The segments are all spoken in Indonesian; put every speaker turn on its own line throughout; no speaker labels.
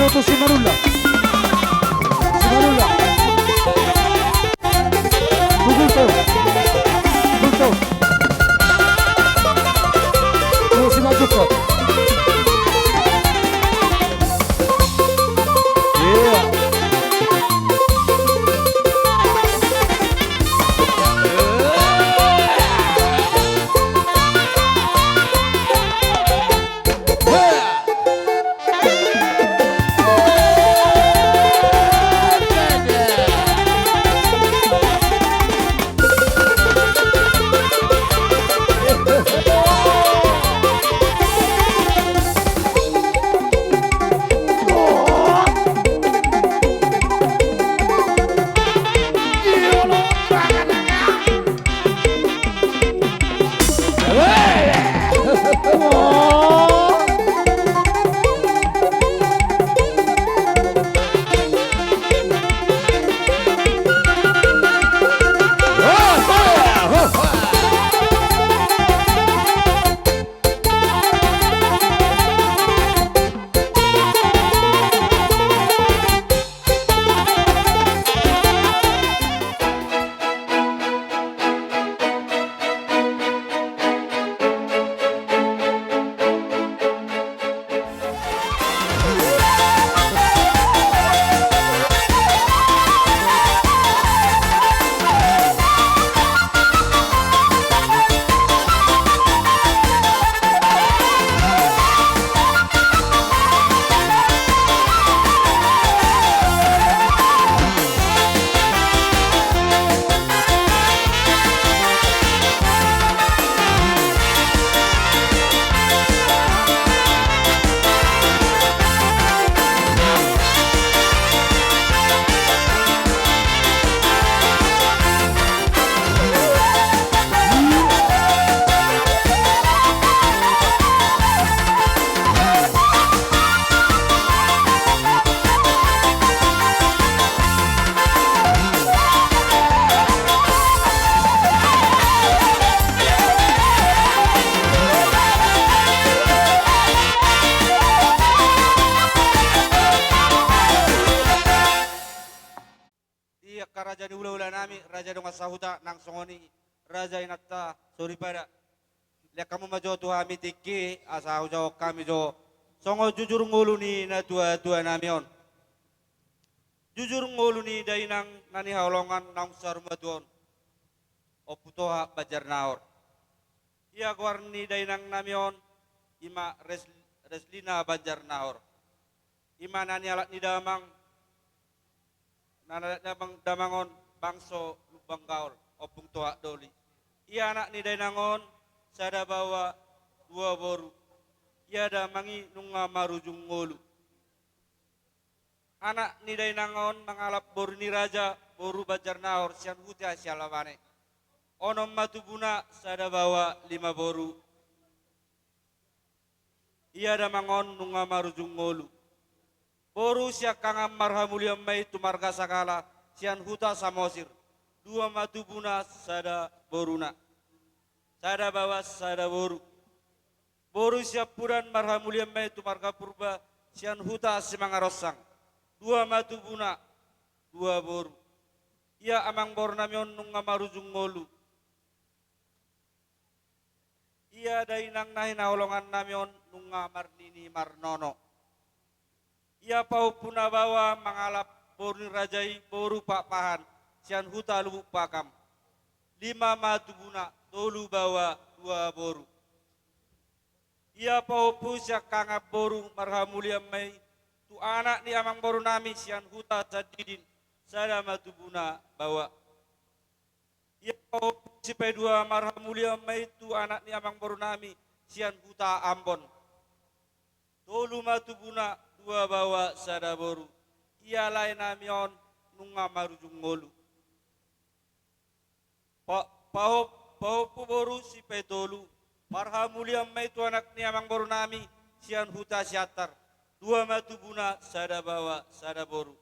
Maroto Simarulla. Simarulla. Bugulto. Bugulto. Tuh Simajuko. Yeah.
Raja di ula-ula nami, raja dong asahuta nang songoni, raja inatta sori pada. Lihat kamu majo tuha mi tiki, asahu jo kami jo. Songo jujur ngulu ni na tua nami on. Jujur ngulu ni dai nang nani haulongan nang sarmatuon. Oputoha bajar naor. Ia kuar ni dai nang nami on, ima reslina bajar naor. Ima nani alat ni damang, nana damangon bangso lubang gaul opung toa doli. Ia anak ni dainangon sada bawa dua boru. Ia damangi nunga marujung ngolu. Anak ni dainangon mangalap boru ni raja boru bajar naor sian hutia sialawane. Onom matubuna sada bawa 5 boru. Ia damangon nunga marujung ngolu. Boru siak kangam marhamuliam mai tumarga sakala sian huta samosir. 2 matubuna sada boruna. Sada bawa sada boru. Boru siap puran marhamuliam mai tumarga purba sian huta simangarosang. 2 matubuna 2 boru. Ia amang boru namion nunga marujung ngolu. Ia dainang nahin naholongan namion nunga marnini marnono. Ia pau puna bawa mangalap boru rajai boru pak pahan sian huta lubuk pakam. 5 matubuna tolu bawa 2 boru. Ia pau pusyak kangap boru marhamuliam mai tu anak ni amang boru nami sian huta cadidin sada matubuna bawa. Ia pau sipai 2 marhamuliam mai tu anak ni amang boru nami sian huta Ambon. Tolu matubuna 2 bawa sada boru. Ia lain namion nunga marujung ngolu. Pau boru si petolu. Marhamuliam mai tu anak ni amang boru nami sian huta siatar. 2 matubuna sada bawa sada boru.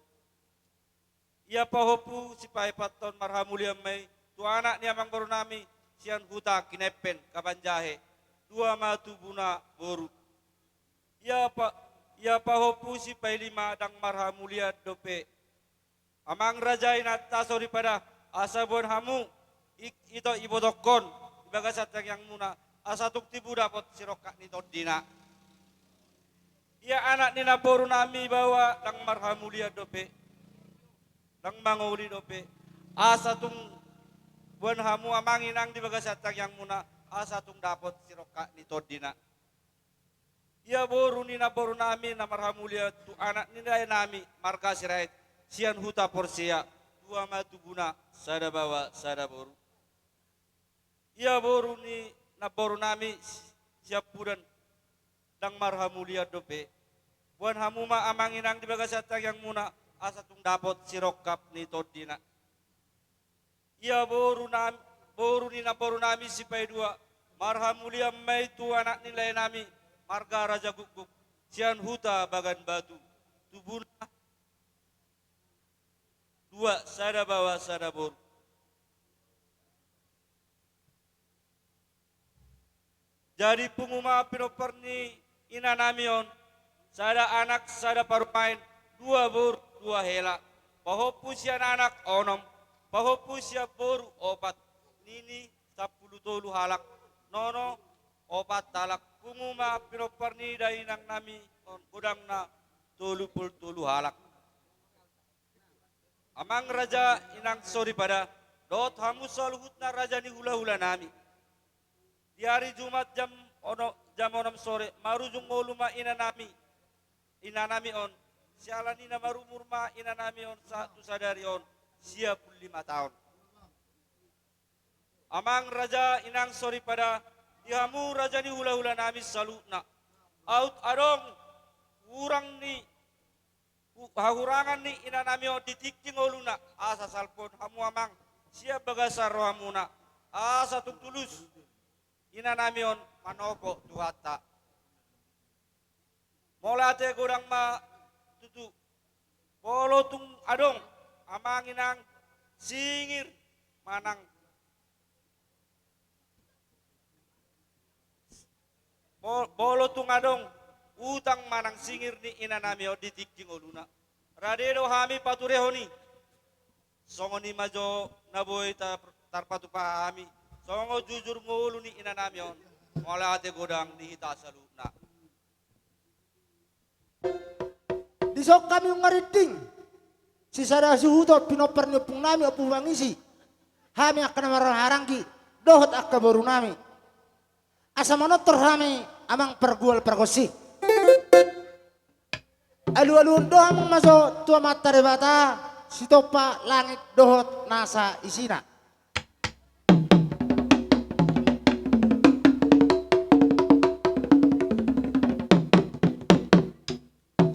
Ia pahopu si paepaton marhamuliam mai tu anak ni amang boru nami sian huta kinepen kabanjahe. 2 matubuna boru. Ia Ia pahopu si pailima dang marha mulia dope. Amang raja inat tasori pada asabon hamu ito ibodokon ibagasat yang muna asatuk tibu dapat siroka nito dina. Ia anak nina boru nami bawa dang marha mulia dope. Dang manguri dope. Asatung buan hamu amang inang di bagasat yang muna asatung dapat siroka nito dina. Ia boru nina boru nami na marha mulia tu anak nina nami marga sirait. Sian huta porsia dua matu guna sada bawa sada boru. Ia boru ni na boru nami siap puran dang marha mulia dope. Buan hamuma amang inang di bagasata yang muna asatung dapot sirokap ni todina. Ia boru ni na boru nami sipai dua marha mulia mai tu anak nilai nami marga raja guguk sian huta bagan batu tubuna dua sada bawa sada boru. Jadi penguma pinoperni inanamion sada anak sada parumain dua boru dua hela. Pahopu sian anak onom, pahopu sian boru opat. Nini 10 tolu halak, nono opat talak. Penguma pinoperni dainang nami on kudang na 30 halak. Amang raja inang sori pada dot hamu saluhut na raja ni hula-hula nami. Di hari Jumat jam 6 sore marujung moluma inanami on sialan ina marumur ma inanami on satu sadari on 55 tahun. Amang raja inang sori pada dihamu raja ni hula-hula nami salutna. Out adong urang ni hahurangan ni inanami on ditikking oluna asa salpon hamu amang siap bagasar rohamuna asa tung tulus inanami on manopo tuhata. Molate gorang ma tutu polo tung adong amang inang singir manang bolo tung adong utang manang singir ni inanami o ditikking oluna. Radedo hami paturehoni. Songoni majo naboy tarpatu pahami. Songo jujur ngulu ni inanami on. Mola ate godang ni hita saluna.
Disok kami ngariting. Si sada suhutot pinoper nyopung nami opu wangisi. Hami akan marang-harangki. Dohot akka baru nami. Asa manotor hami amang pergual pergosi. Alu-alu doham masuk tua mata rebata sitopa langit dohot nasa isina.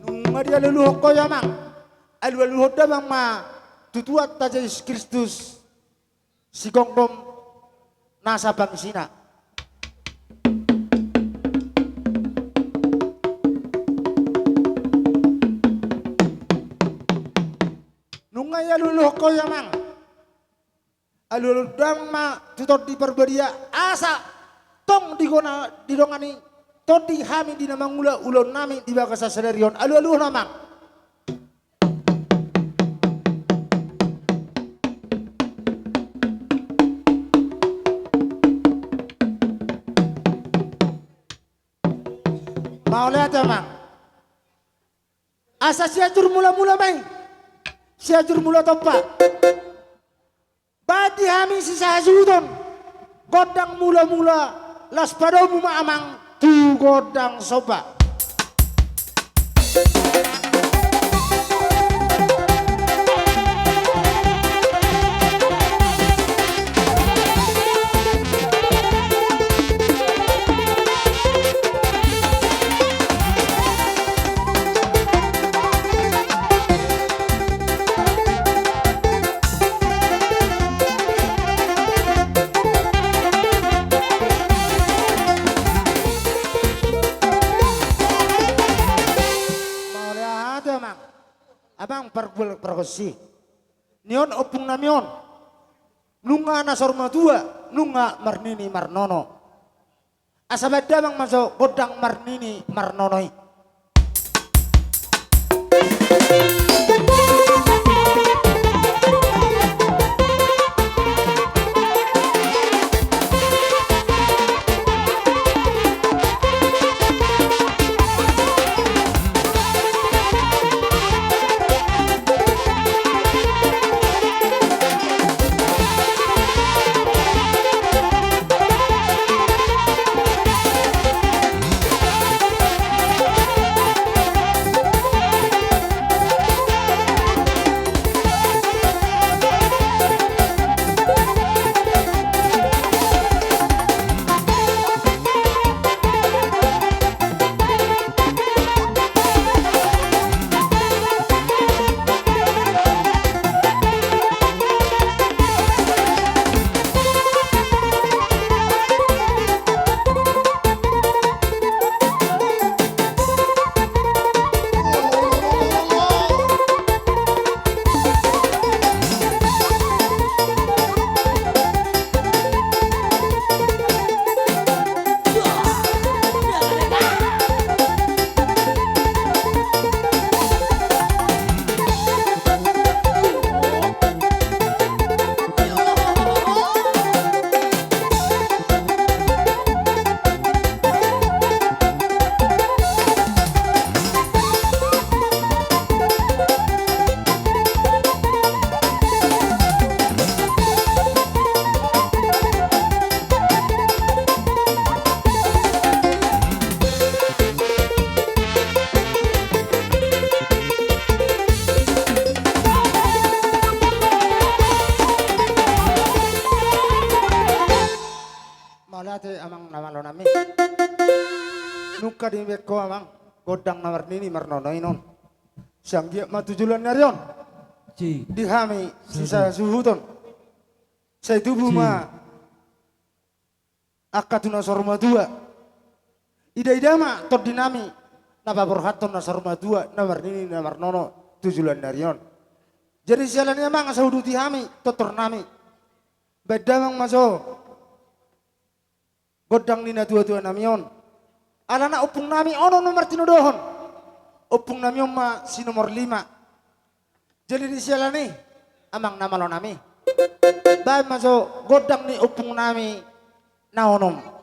Nunga dia leluhok ko yamang. Alu-alu damang ma tutuat taja Yesus Kristus si gongdom nasa bang isina. Nungay aluluh ko yamang aluluh dang ma tutot di perbedia asa tong didongani todi hami di namang ula ulon nami di bagasa sedarion aluluh namang mau lihat yamang asa siajur mula-mula main siajur mula topa badi hami sisa hasudon godang mula-mula las padomu amang tu godang soba abang pergosi nion opung namion nunga nasorma tua nunga marnini marnono asabada bang masuk godang marnini marnonoi Malate amang namalo nami. Nuka di beko amang godang namar nini marnono inon. Sanggia matujulan narion.
Ci.
Dihami sisa suhuton. Saya tubuh ma akatuna sorma dua. Ida ma tot dinami. Napa berhaton na sorma dua namar nini namar nono tujulan narion. Jadi sialan amang sahuduti hami totor nami. Beda mang maso. Godang nina tua-tua namion. Alana upung nami ono nomor tinudohon. Upung namion ma si nomor 5. Jadi di siala nih amang nama lo nami. Baik masuk godang ni upung nami naonom.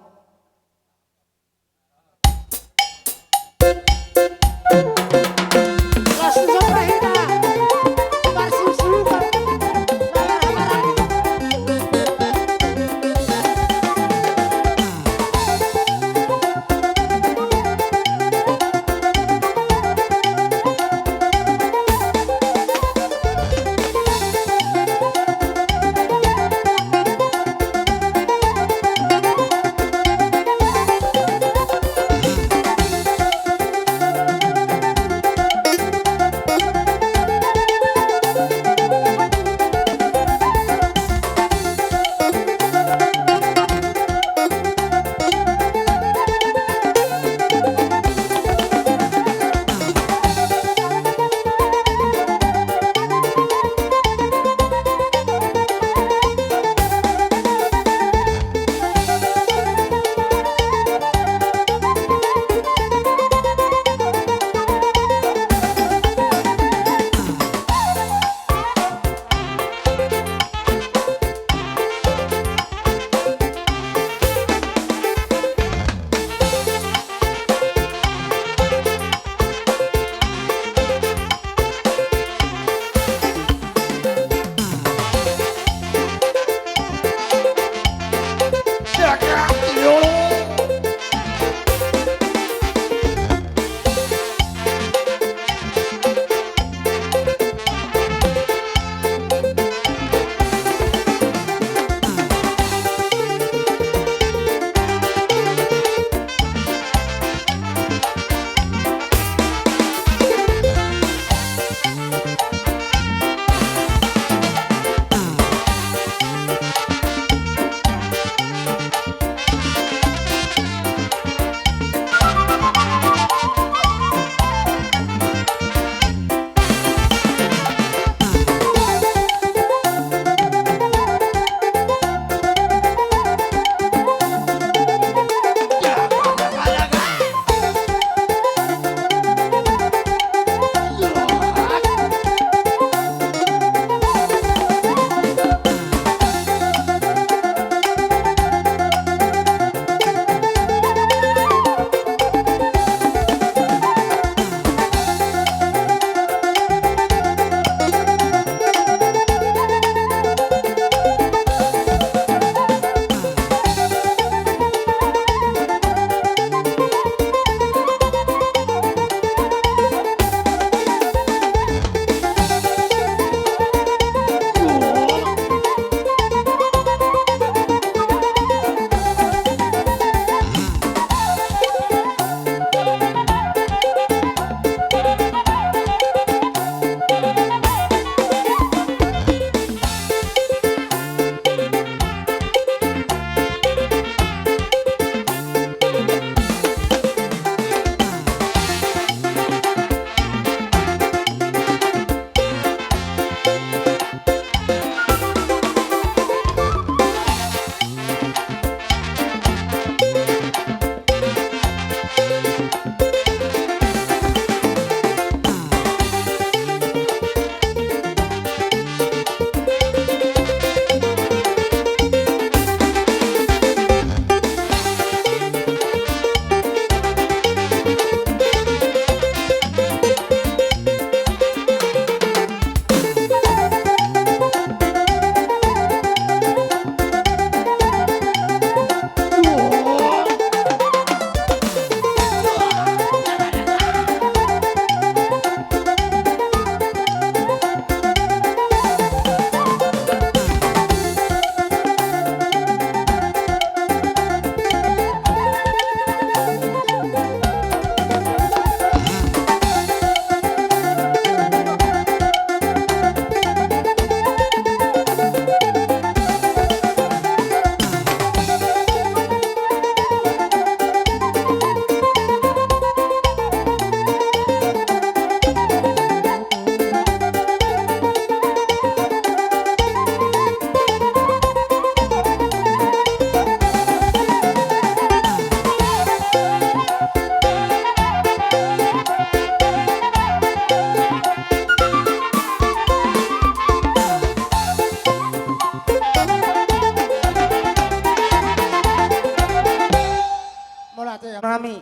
nami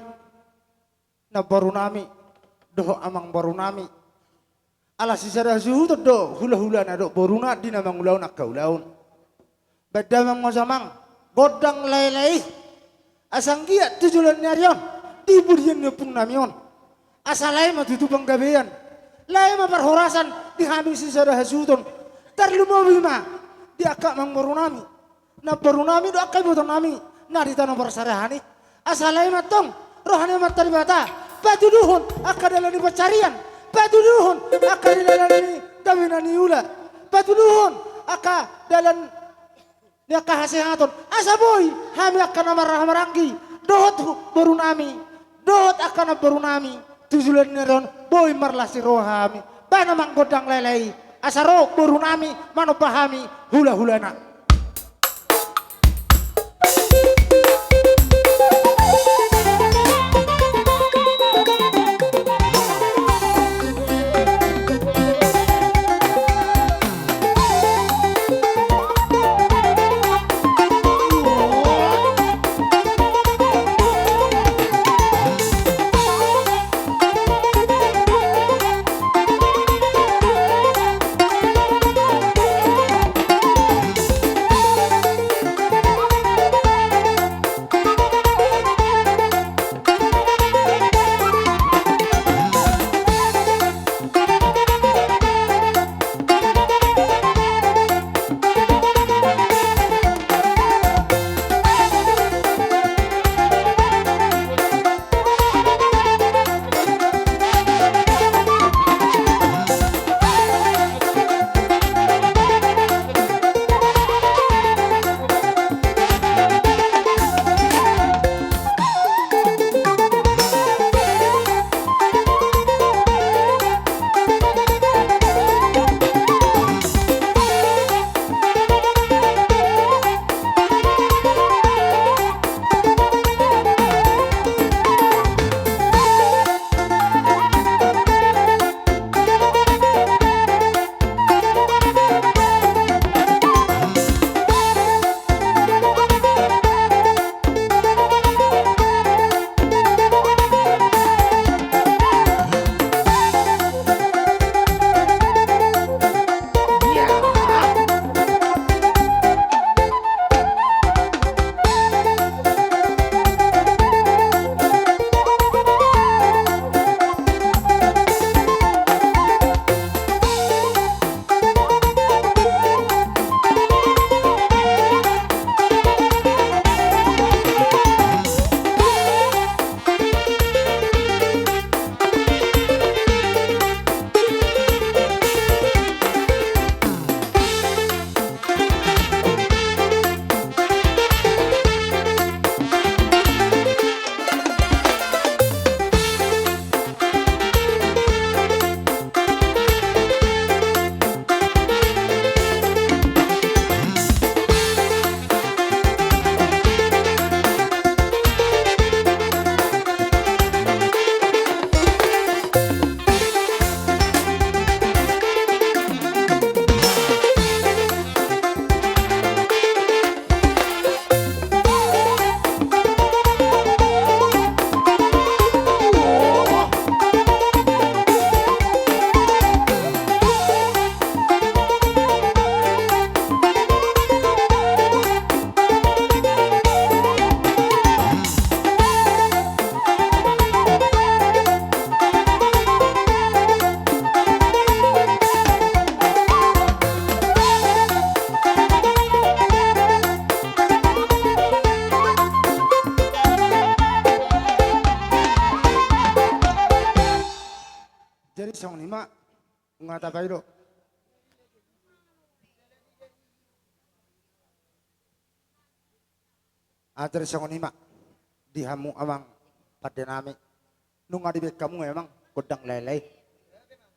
na baru nami doh amang baru nami ala sisara suhu do hula-hula na do baru na di namang ulaw na kaulaon badamang masamang godang lay-lay asang giat tujulan nyarion diburian nepung namion asalay matutupang gabian lay maparhorasan di haming sisara hasuton tarlumawi ma di akak mang baru nami na baru nami do akay botong nami narita no persarahani asalay matong rohani mataribata patuduhon akadalani pacarian patuduhon akadalani daminani ula patuduhon akadalan ni akahasehaton asa boy hami akan marah-maranggi dohot baru nami dohot akan baru nami tujulan neron boy marlasi rohami bana manggodang lelei asaro baru nami mano pahami hula-hulana. Ngata kairo. Ater sangonima dihamu amang padenami nung adibek kamu emang kodang lelei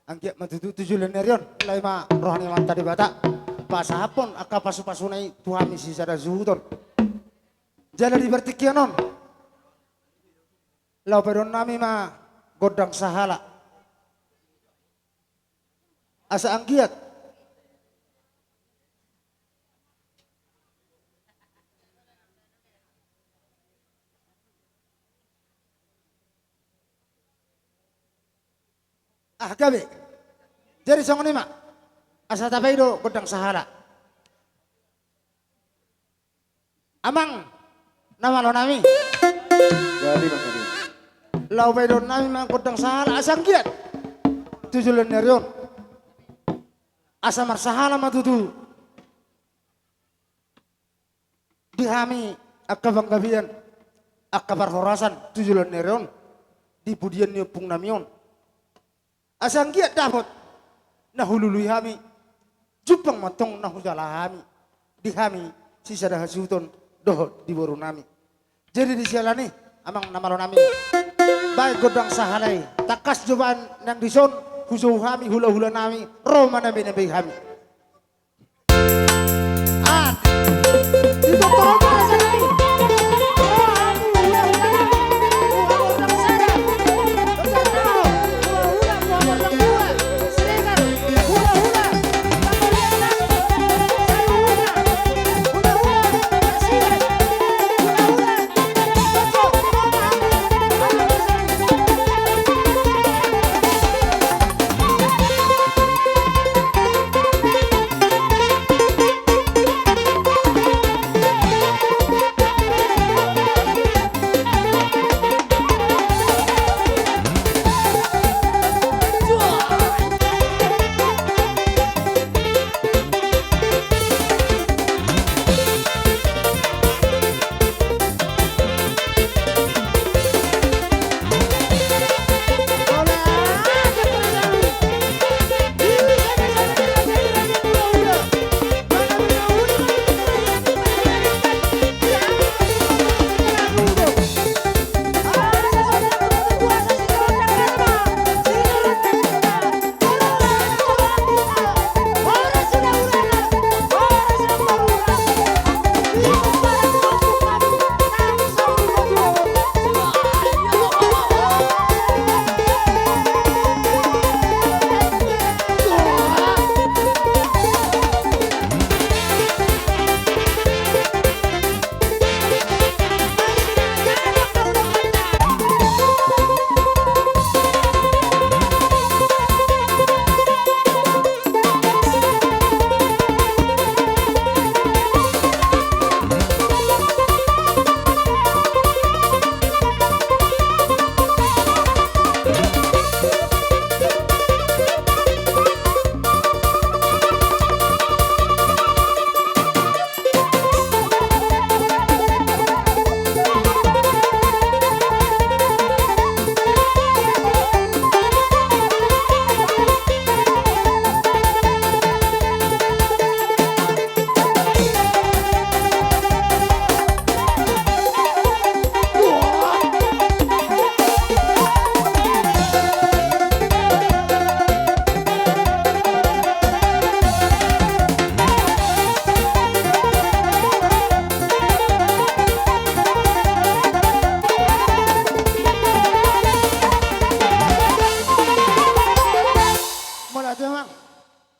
angkia matutu tujulan nerion lay ma rohani man tadi bata pasahapon aka pasu-pasunai tuhami sisada zuhuton jala di bertikianon lau pedon nami ma godang sahala asa anggiat gabe. Jadi song lima. Asa tapaido godang sahala. Amang nama lo nami.
Jadi Bang Kadi.
Lau paido nami mang godang sahala asang giat. Tujulan nerion. Asa marsahala matutu. Dihami akka banggabian. Akka parhorasan tujulan nerion. Di budian nyupung namion. Asang giat dapat nahulului hami jupang matong nahujala hami di hami sisa dah hasuton doh di boru nami jadi di sialani amang namalo nami baik godang sahalai takas jobaan nang dison husu hami hula hula nami roma nabi nabi hami di dokter apa rasa nami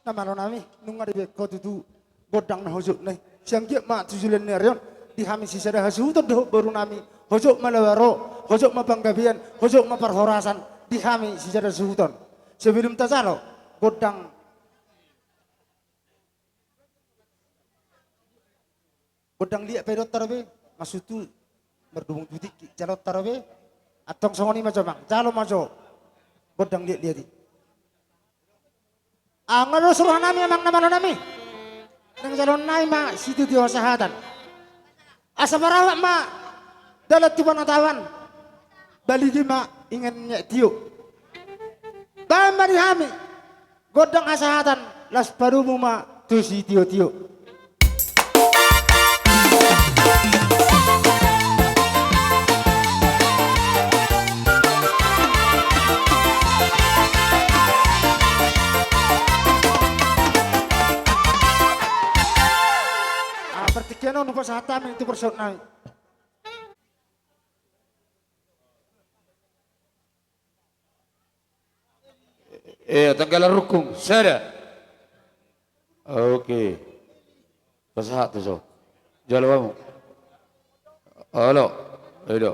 namalo nami nung ngari ko tutu godang na hosok nai siang kia mak tujulan nerion di hami sisa dah hasuton doh baru nami hosok malawaro hosok mapanggabian hosok maparhorasan di hami sisa dah hasuton sebelum tasalo godang liat pedot tarabe masutu berdumung tutik calot tarabe atong songoni maco bang calo maco godang liat di ngano suruh nami emang namalo nami nang calon nai ma situ tiwa sahatan asa parawak ma dalat tiwa natawan baligi ma ingin nyek tiyo bama di hami godang asahatan las parumu ma tusi tiyo Pertikian ono pasahatan itu persot nami.
Tanggalan rukun, sada. Oke. Pasahat tu so. Jalan kamu. Halo. Ayo.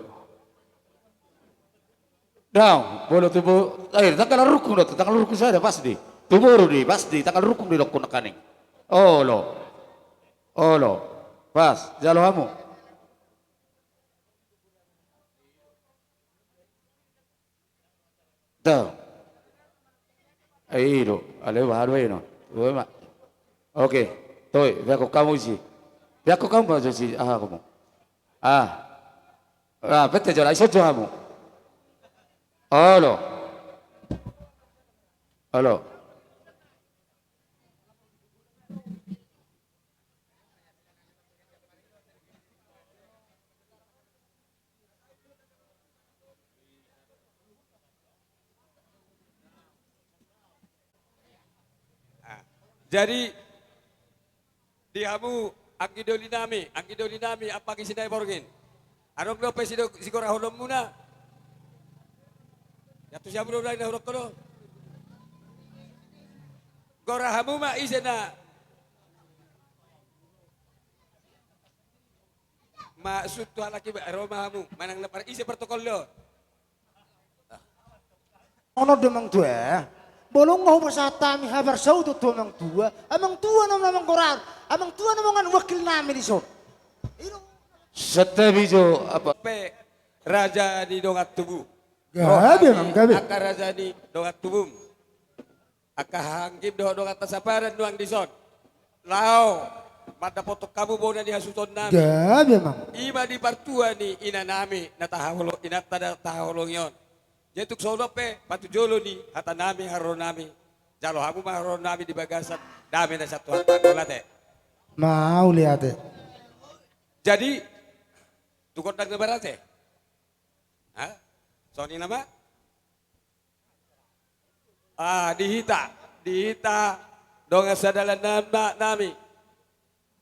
Daw, bolo tubo. Ay, tanggal rukun do, tanggal rukun sada pasti. Tuburu di pasti tanggal rukun di lokon kaning. Olo. Olo. Pas, jalo hamu. Daw. Ay, do. Ale baharu no. Tuwe ma. Oke. Toy, biako kamu sih. Biako kamu aja sih. Ah, kamu. Ah. Ah, bete jala iso hamu. Olo. Olo.
Jadi dihamu angkidoli nami apa kisinay borgin. Anong lo pa siguro hulom muna. Yato siya mo na hulok ko no. Gora hamu ma isena. Maksud Tuhan laki aroma hamu manang lapar isi protokol lo.
Ono demang dua. Bolong ngau pasatami habar sautu tu amang tua. Amang tua namang koran. Amang tua namangan wakil nami di so.
Setebijo apa?
Pe raja di dongat tubuh.
Gabi mang gabi.
Aka raja di dongat tubuh. Aka hanggim dongat tasaparan nuang dison. Lao pada potok kamu bona di hasuton nami.
Gabi mang.
Ima di partua ni ina nami na tahawolo inat tada tahawolong yon. Jetuk solo pe patu jolo ni hata nami haro nami. Jalo hamu mah haro nami di bagasan dami na satu hata kolate.
Mau lihat deh.
Jadi tukon tang berate. Hah? Soni nama? Ah dihita donga sadalan nama nami.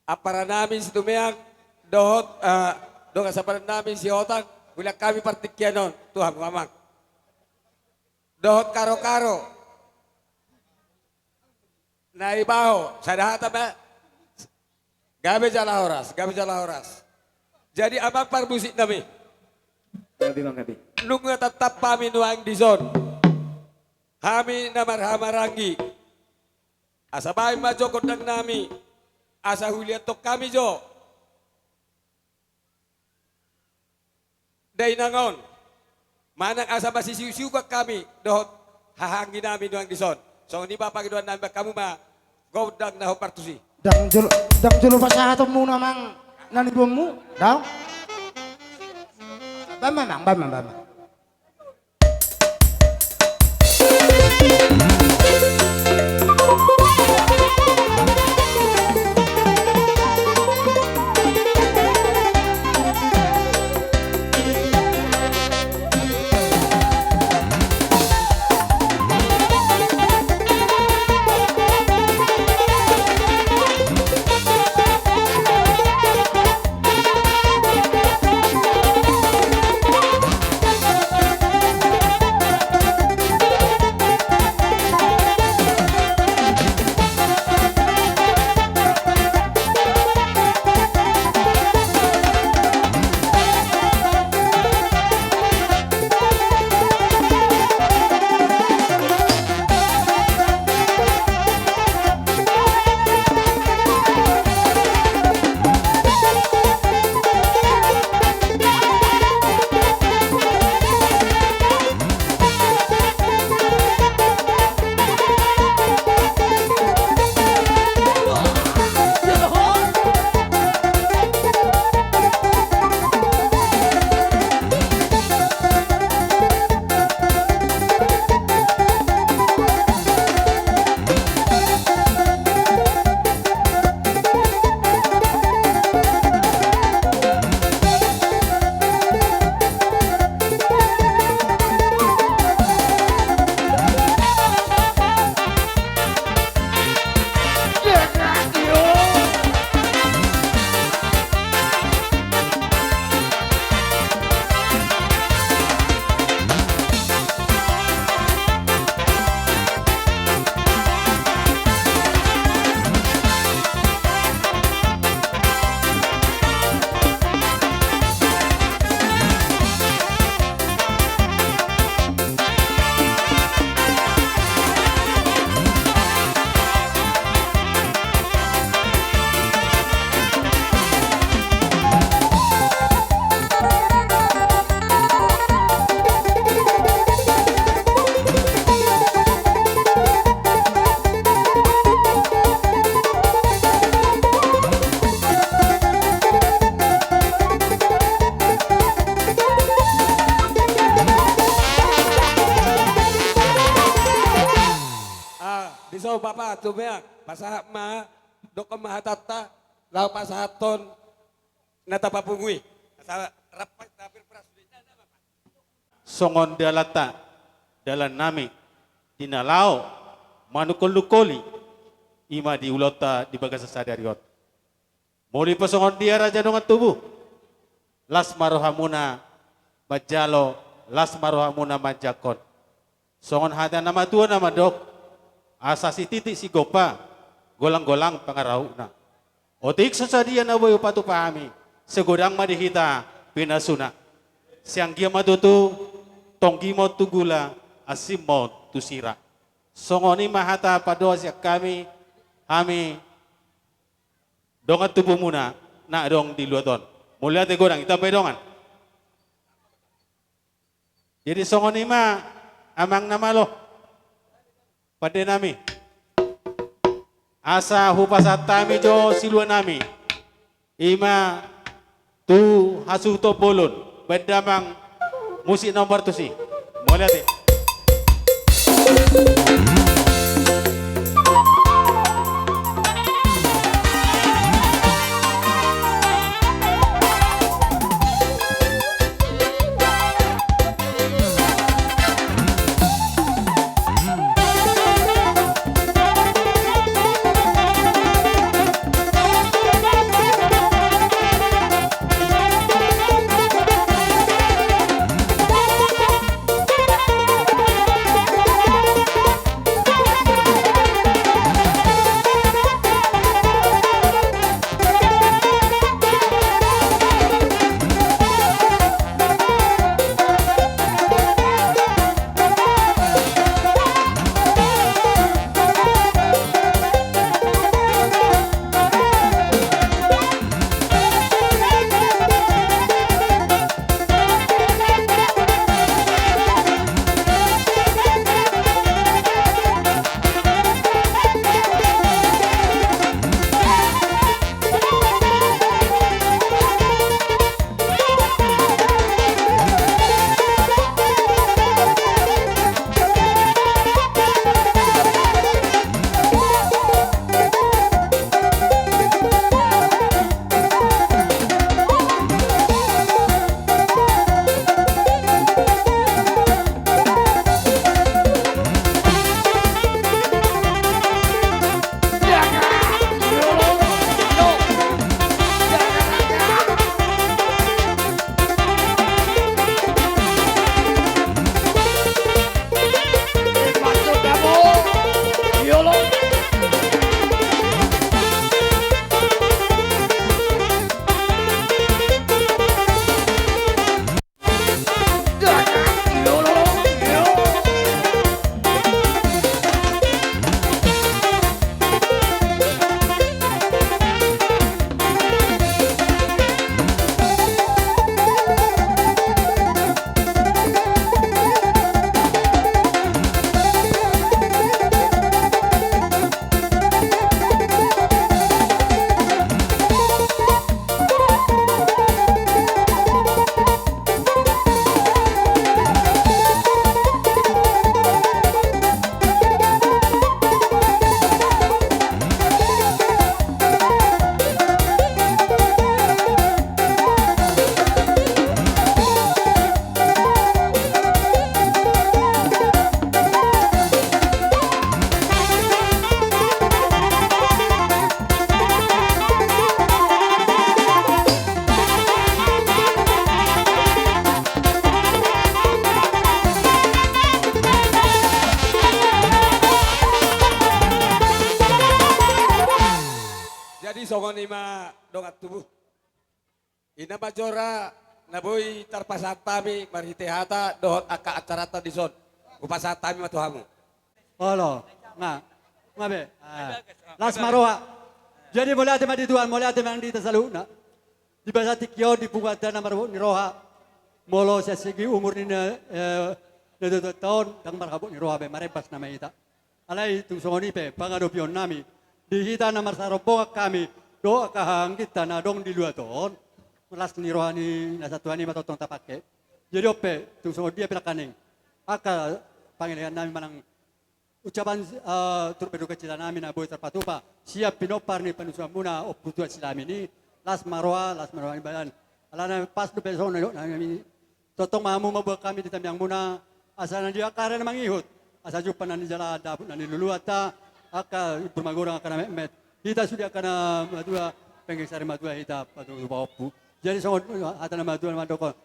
Apara nami situmeang dohot donga sabaran nami si otang gula kami partikyanon Tuhan mamang. Dohot karo-karo. Naibaho sadahata ba? Gabe jala horas. Jadi abang parbusik nami.
Gabi mang gabi.
Nunga tetap pami nuang dison. Hami namar hamarangi. Asa bayi ma jokot nang nami. Asa huliat tok kami jo. Day nangon. Manang asa basi siu-siu ka kami. Dohot hahangi nami nuang dison. So ni bapak kiduan nami kamu ma. Godang na hopartusi.
Dang julu pasahatom muna mang nanibommu. Daw. Bama.
so bapa tumeak pasahat ma dok mahatata lau pasahaton natapapungui. Asa rapat tapir prasudina na bapa.
Songon dalata dalan nami dinalau manukol-lukoli ima di ulota di bagasa sadariot. Muli pasongon dia raja dongan tubuh. Las marohamuna majalo, las marohamuna majakon. Songon hada nama tua nama dok. Asasi titik si gopa, golang-golang pangarauna. Otik sasadia na boyo patu pahami. Segodang madihita pinasuna. Siang gia matutu, tonggi mo tugula, asim mo tusira. Songoni mahata padoa siak kami dongan tubuh muna na dong di luaton. Mulia te godang kita pedongan. Jadi songoni ma amang nama lo pada nami. Asa hupasatami jo silua nami. Ima tu hasu to bolon bedamang musik nomor tu si. Mulia te.
songon ima dongat tubuh. Ina majora naboy tarpasatami marhitehata dohot aka acarata dison. Upasatami matuhamu.
Olo, ngabe. Las maroha. Jadi mulai ate madituan, mulai ate mang dita saluna. Di basa tikyo di pugata na maroha ni roha. Molo sa sigi umur ni na tahun dang marhabo ni roha be marepas na maita. Alay tung songoni pe pangadopion nami. Dihita na marsarobong kami do akahang kita na dong di luar ton. Melas ni roha ni nasatuan ni matotong tapake. Jadi ope tung songoni dia pelakaning. Aka pangilihan nami manang ucapan turut berduka cita namin na buhay terpatupa. Siap pinopar ni panusuan muna o putua sila ini. Las maroa ni bayan. Alana pas do peso na namin. Totong mamu mabuha kami di tamyang muna. Asa na dia kara na mangihot. Asa jupan na nijala dapot na niluluata. Aka bermagurang akan met. Kita sudah akan madua pengen sari madua kita patu bapu. Jadi sangat atana madua madoko.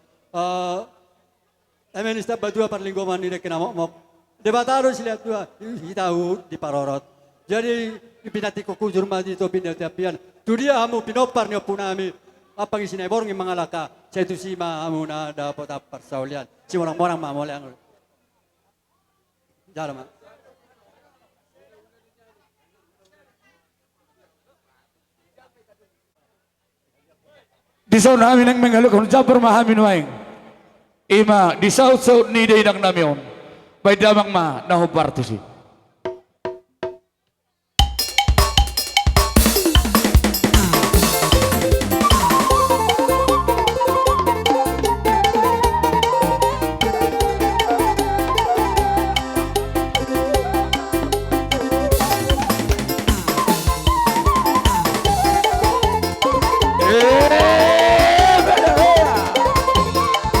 Emen istap madua parlinggoman ni kena mok. Debatado sila tua hitahu di parorot. Jadi ipinati ko kujur madi to pinatiapian. Tu dia hamu pinopar ni punami. Apa ngisi na borong mga laka. Sa itu si hamu na dapat apar saulian. Si orang-orang mamole ang. Jarama.
Di saun namin ang mengalok kung jabar mahamin waing. Ima di saut-saut ni day nang namion. Bay damang ma nahubarto si.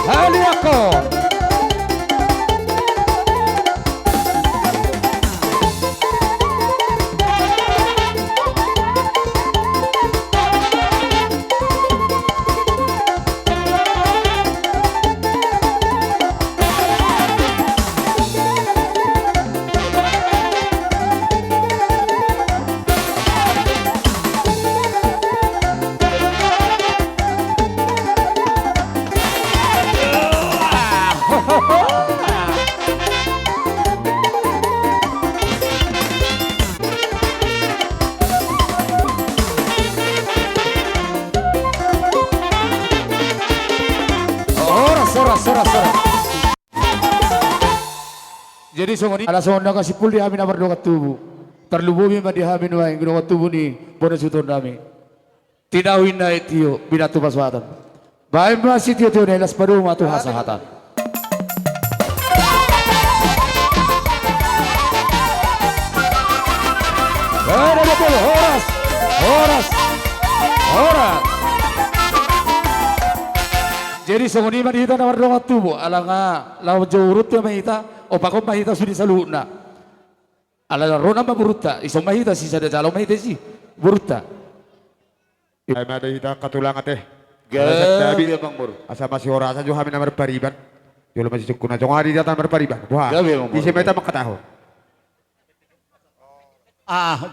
Hali ako. Soras. Jadi sungguh ini ada sonda kasih pulih amin amar doa tubuh. Terlubumi madi amin wae doa tubuh ni bonas utun dami. Tidak winda etio binatu paswatan. Baik masih tio nelas padu matu hasahatan. Ada betul horas. Jadi sungguh mahita na warong tubo alanga law jurut ya mahita o pakon mahita sudi saluna ala rona maburuta isong mahita si sada jalo mahita si buruta
ay madahita katulang ate
gabi ya bang buru
asa masih orasa jo hamin namar pariban yo masih cukuna jong hari data namar pariban buha
gabi bang buru
isi meta makataho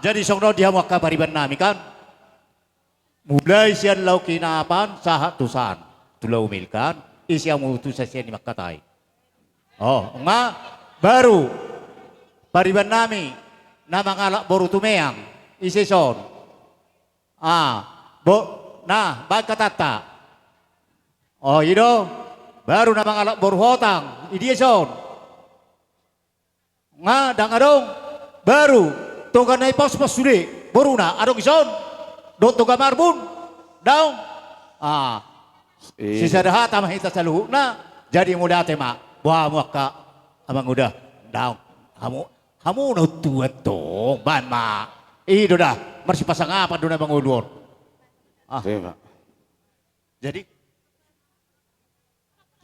Jadi songno dia mau pariban nami kan mulai sian lau kinapan sahat tusan tulau milkan isi yang mutus sesian makatai. Nga baru pariban nami nama ngalak boru tumeang isi son. Baik katata. Ido baru nama ngalak boru hotang idi son. Nga dangadong baru toga nai pos sude boru na adong ison. Do toga marbun daung. Si sadaha tamah hita saluhu na jadi muda tema wah muaka amang udah daung kamu no tua tong ban ma itu dah masih pasang apa dona bang udon jadi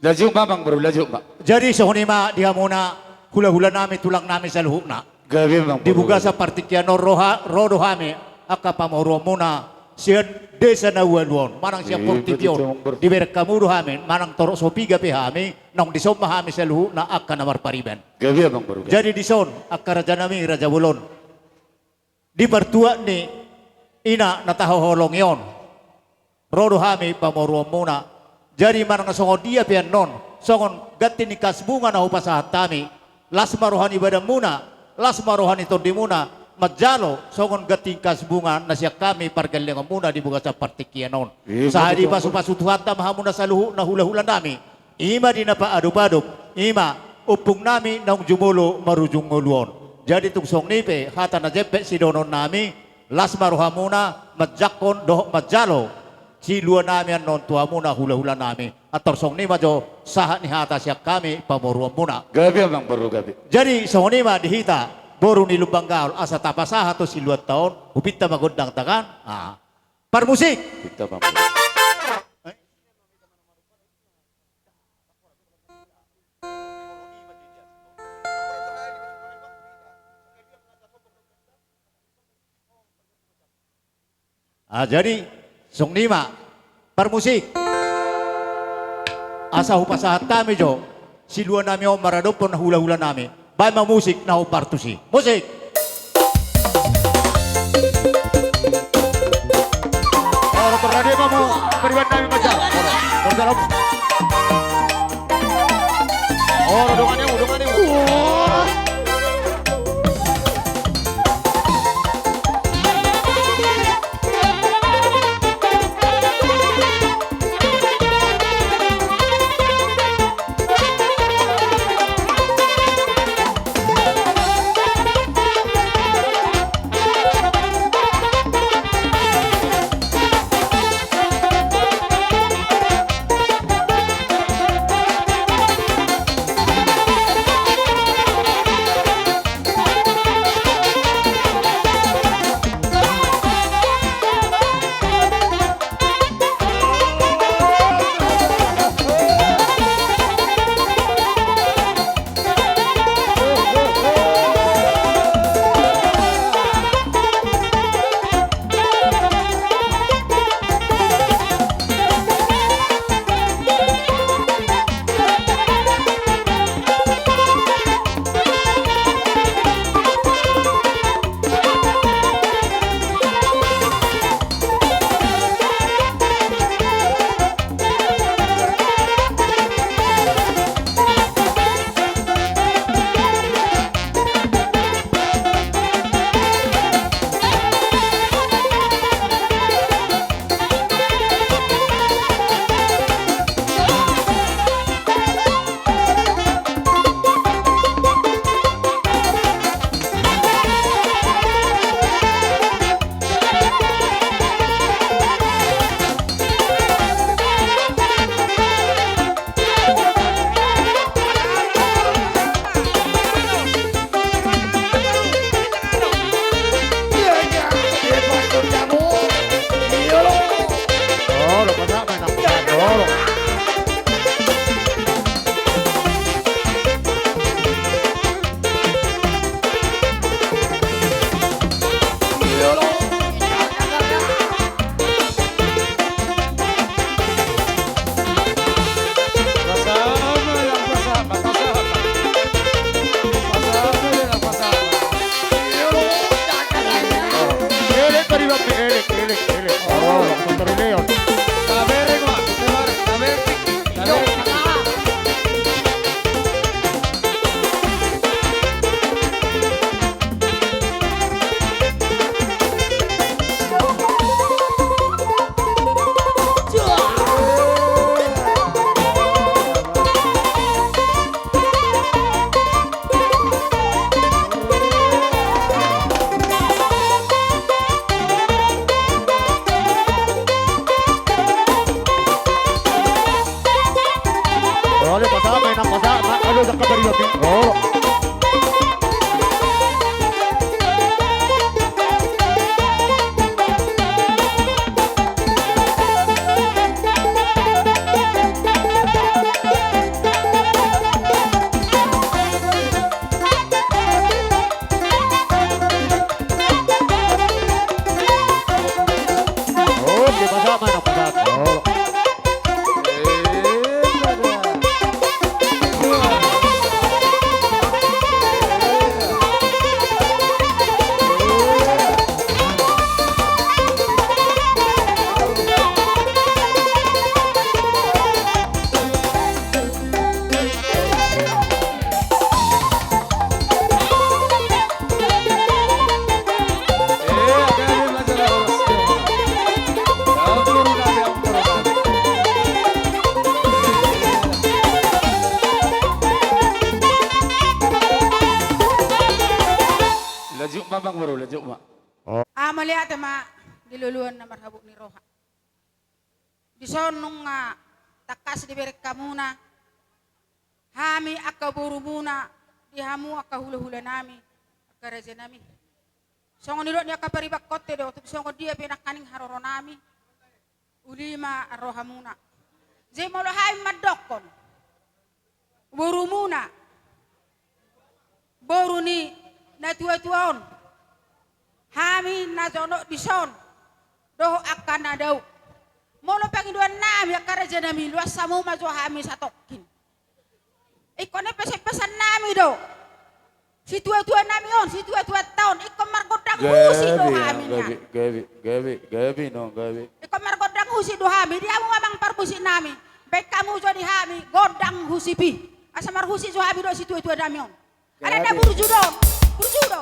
laju bang bro laju pak
jadi sohoni ma dia muna hula-hula nami tulang nami saluhu na
gabi bang
dibuka sa partikiano rodo hami aka pamoro muna sian desa na uwan manang siya portipion di berkamudo hamin manang torok sopiga pi hami nong dison mahami sa luhu na akka namar pariban
gabi bang bro
jadi dison akka raja nami raja bulon di pertua ni ina natahoholong yon rodo hami pamoruan muna jadi manang nasongon dia pian non songon gati ni kasbunga na upasahat tami las marohani badan muna las marohani tondi muna Majalo, songon gatingkas bunga na siya kami pargalingan muna di buka sa partikianon. Sa hari pasu-pasu tuhata mahamuna sa luhu na hula-hula nami. Ima di na paadub-adub. Ima, upong nami nang jumulo marujung nguluon. Jadi tugsong nipe, hata na jepe si donon nami. Las maruha muna, madjakon dohok majalo. Si luwa nami an non tuwa muna hula-hula nami. At torsong ni majo, sahat ni hata siya kami pamoruan muna.
Gabi bang bro gabi.
Jadi songon nima dihita. boru ni lubang gaul asa tapasaha to siluat taon upita magundang takan parmusik
Kita mampu.
jadi song lima parmusik asa hupasahat kami jo siluan nami o maradopon na hula-hula nami bay musik na upartusi musik.
Oh, terjadi kamu periban kami macam. Terdalam. Oh, dongannya.
Malihat ma diluluan na marhabuk ni Roha. Dison nung takas di berek kamuna. Hami akaburu muna, dihamu akahula-hula nami. Karaja nami. Songo nilok niya kaparibak kote do. Tupi songo dia pinakaning haroro nami. Ulima arrohamuna. Zay molo hay madokon. Boru muna. Boru ni na tua-tuaon. Hami na zono dison. Doho akan na daw. Molo pengiduan nami karaja nami. Luas samu mazo hami satokin. Iko na pesan nami do. Si tua-tua nami on, si tua-tua tahun. Iko margodang husi do hami nya.
Gabi no gabi.
Iko margodang husi do hami. Dia mo mamang parbusi nami. Baik kamu jadi hami, godang husi pi. Asa marhusi jo hami do si tua-tua nami on. Ada na burju do. Burju do.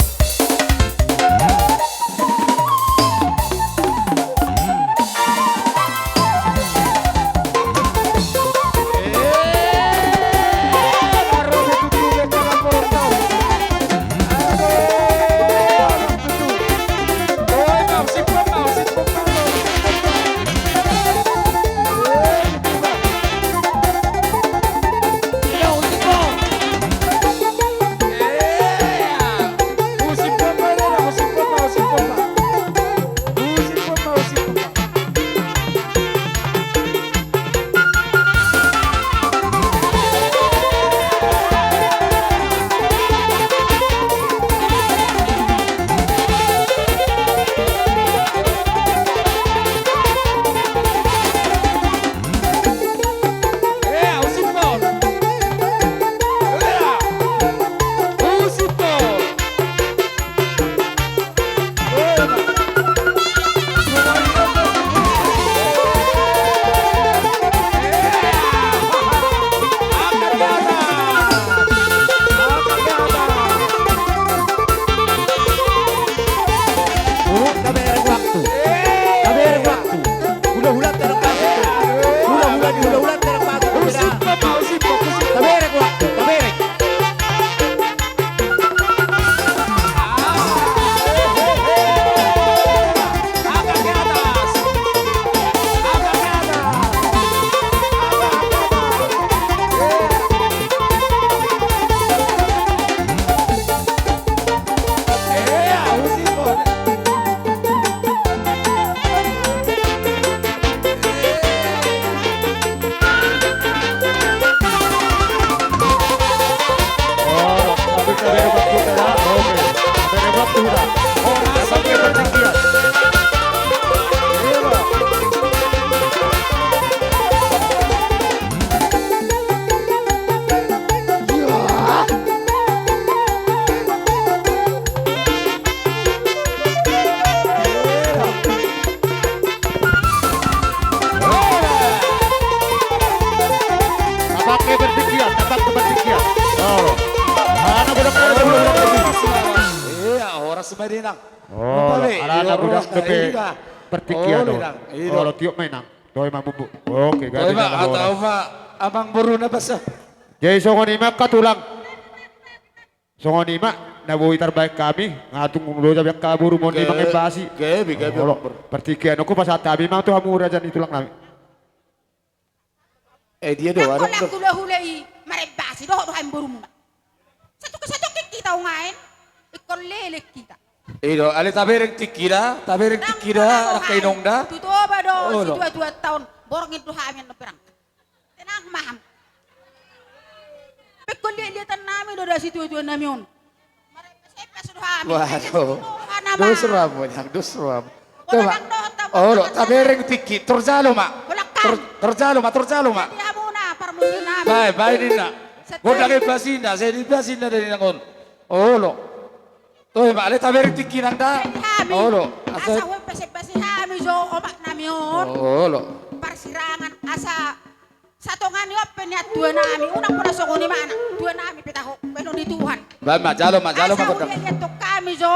Marinang.
Oh, ala budak kepe
Iya.
pertikian do.
Iya.
Oh, tiup mainang. Toy mabubu. Oke,
Toy
gadi
ma
na
atau ma abang buru na basa.
Jadi songonima katulang. Songonima nabuhi terbaik kami ngatung ngulo jabi kaburu mon di mangai basi.
Gabi
Oh, pertikian aku pas tabi mah tuh hamu rajan itulang nami.
Dia do
Ako
ada.
lang gula-hulay marebasi do haim buru muna. Satu kesatu kita ngain. Ikon lele kita.
Do ale tabereng tikira kay nongda.
Tutuwa ba do
Oh,
si
no.
2 tahun borong itu hamin na pirang. Tenang maham. Pekon lele tan namin do si 2 namin. Marebasi do hamin.
Waduh. Dos ramo yang dos ram. Coba.
Oh,
lo tabereng tiki terjalo ma. Terjalo ma.
Dia muna parmusin namin.
Bye nina. Goda kay basinda, saya di basinda dari nangon. Oh lo. Toy ma ale tabereng tiki nanda. Oh lo.
Asa huwag pasi hami jo omak namin.
Oh lo.
Persirangan asa satongan yo penya 2 nami unang puna soko ni mana 2 nami pitaho peno di Tuhan.
Bye ma jalo ma
Asa
godang.
udah to kami jo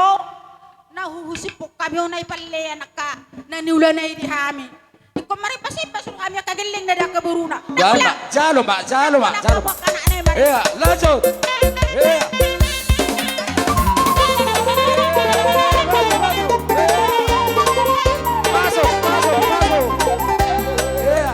nahuhusip po kami na ipalle naka naniula na di hami. Iko mari pasi kami kagaling na da kaburuna.
Jalo ma. Iya, lanjut. Iya. Masuk. Iya.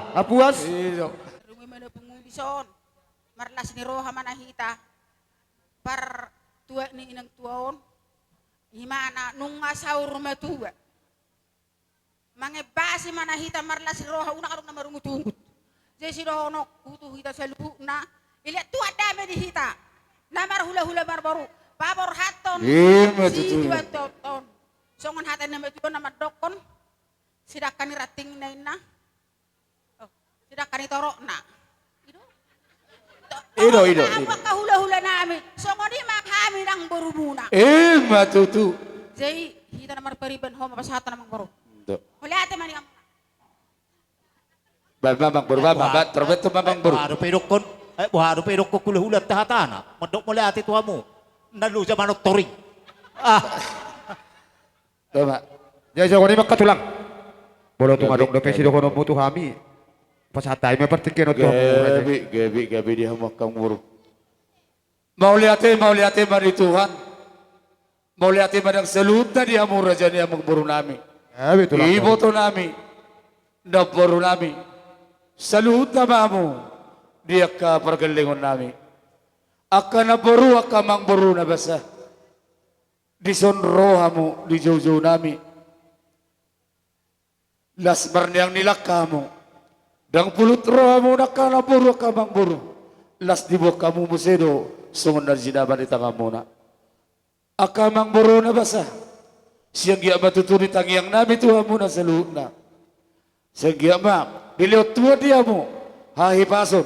Roha, apuas.
Iyo.
Rumi mana pengudison. Marlas ni roha manahita. Par tua ni inang tuaon. Himana nung asaur matua. Mangebasi manahita marlas ni roha una karong na marungutungut. Jadi si roha no kutu hita sa lubu na. Ilihat tua dame di hita. Namar hula-hula marbaru. Pabor haton. Si dua ton. Songon hatan nama tuan nama dokon. Sidakan ni rating na. Oh, sidakan ni torok na.
Ido.
Apa kahula-hula namin. Songon di kami nang berumuna.
Matutu.
Jadi kita namar periban homa pasahatan namang baru.
Tuh.
Melihat teman yang
Babang baru babang. Terbet tuh babang baru.
Baru pedokon. Baru pedokon hula-hula tahatana. Mendok mulai hati tuamu. Nalu zaman tori.
Tama.
Ya sa kuni makatulang. Bolo tumadong do pesido kono mutu kami. Pasatay may partikin to.
Gabi dia makang muru. Mau lihatin mari Tuhan. Mau lihatin madang seluta dia mura jani amang buru nami.
Gabi tulang.
Ibo to nami. Na buru nami. Saluta mamu. Dia ka pergelingon nami. Aka na buru aka mang buru na basa. Disonrohamu di jauh-jauh nami. Lasbar niyang nilakamu. Dang pulut rohamu nakana buru kamang buru. Las dibuak kamu musedo. Sungon na jinaban di tangamu na. Akamang buru na basa. Siyang giya matuturi tangiang nami tuhamu na sa luhut na. Siyang giya ma. Diliot tuwa diyamu. Hahipason.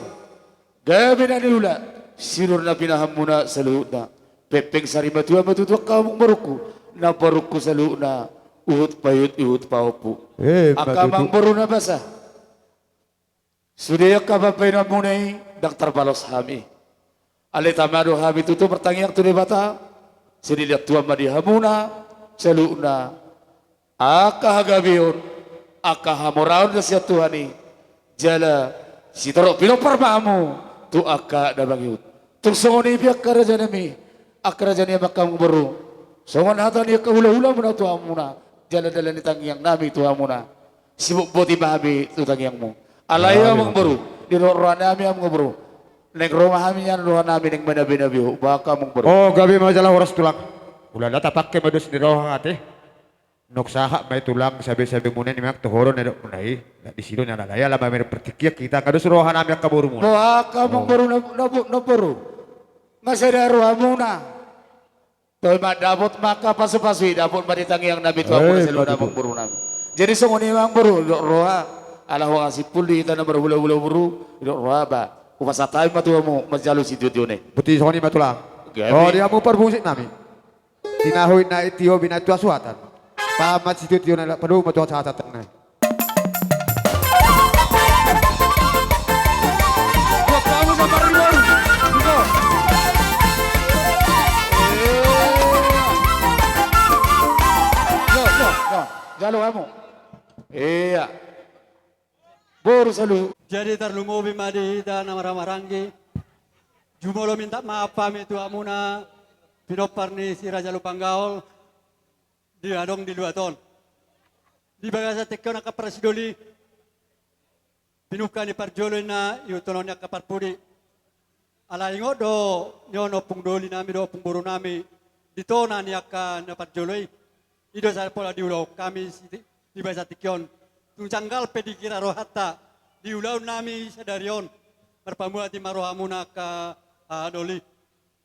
Gabi na nilula. Sinur na pinahamu na sa luhut na. Pepeng sari matua matutua kamong maruku na paruku sa na uhut paupu. Akamang buru na basa. Sudah kabapay na munay Dr. Balos hami. Alitamado hami tutu pertanyaan tu bata. Sinilihat tua madihamuna sa na. Aka hagabion, aka hamoraon na siya tuhani. Jala si taro pinoparmamu tu aka dabangyut. Tungsongon ibiak karaja nami. Akrajan niya makang baru. Songon hata niya kahula-hula mo na tuwa muna. Dala-dala ni tangyang nami tuwa muna. Sibuk boti bahabi tu tangyang mo. Alaya mong baru. Dinorohan nami ang mga baru. Neng rumah kami yan, rohan namin ng manabi-nabi. Baka mong baru.
Oh, gabi majalah oras tulang. Ulan na tapak kay madus ni roha ate. Noksaha may tulang sabi-sabi muna ni mak tuhoro na do unay. Di silo na lalaya lama may pertikya kita kadus roha nami ang kaburu muna.
Baka mong baru na baru. Masadaro muna. Toy madabot maka pasu-pasui dapot maritangi yang nabi tua pun selalu nabung buru nabi. Jadi songoni mang buru roha ala wa sipuli tanah berhula-hula buru roha ba. Upasatai matuamu majalu situ tione.
Buti songoni matulang. Oh dia mau perbusik nami. Tinahoy na itio binatu asuatan. Pamat situ tione padu matu asatan na.
Kamu sama baru. Jalo kamu. Iya. Boru salu.
Jadi terlumubi madihita na maramarangi. Jumolo minta maaf pami tu amuna. Pinopar ni si Raja Lupanggaol. Di adong di Luaton. Di bagasa tekyo na kaprasidoli. Pinuka ni parjolo na iutonon niya kaparpudi. Alaingo do nyono pungdoli nami do pungburu nami. Dito na niya ka na parjoloi. Ido sa pola diulau kami di bahasa Tikyon. Tung janggal pedikira rohata diulau nami sadarion. Berpamuat di marohamuna ka doli.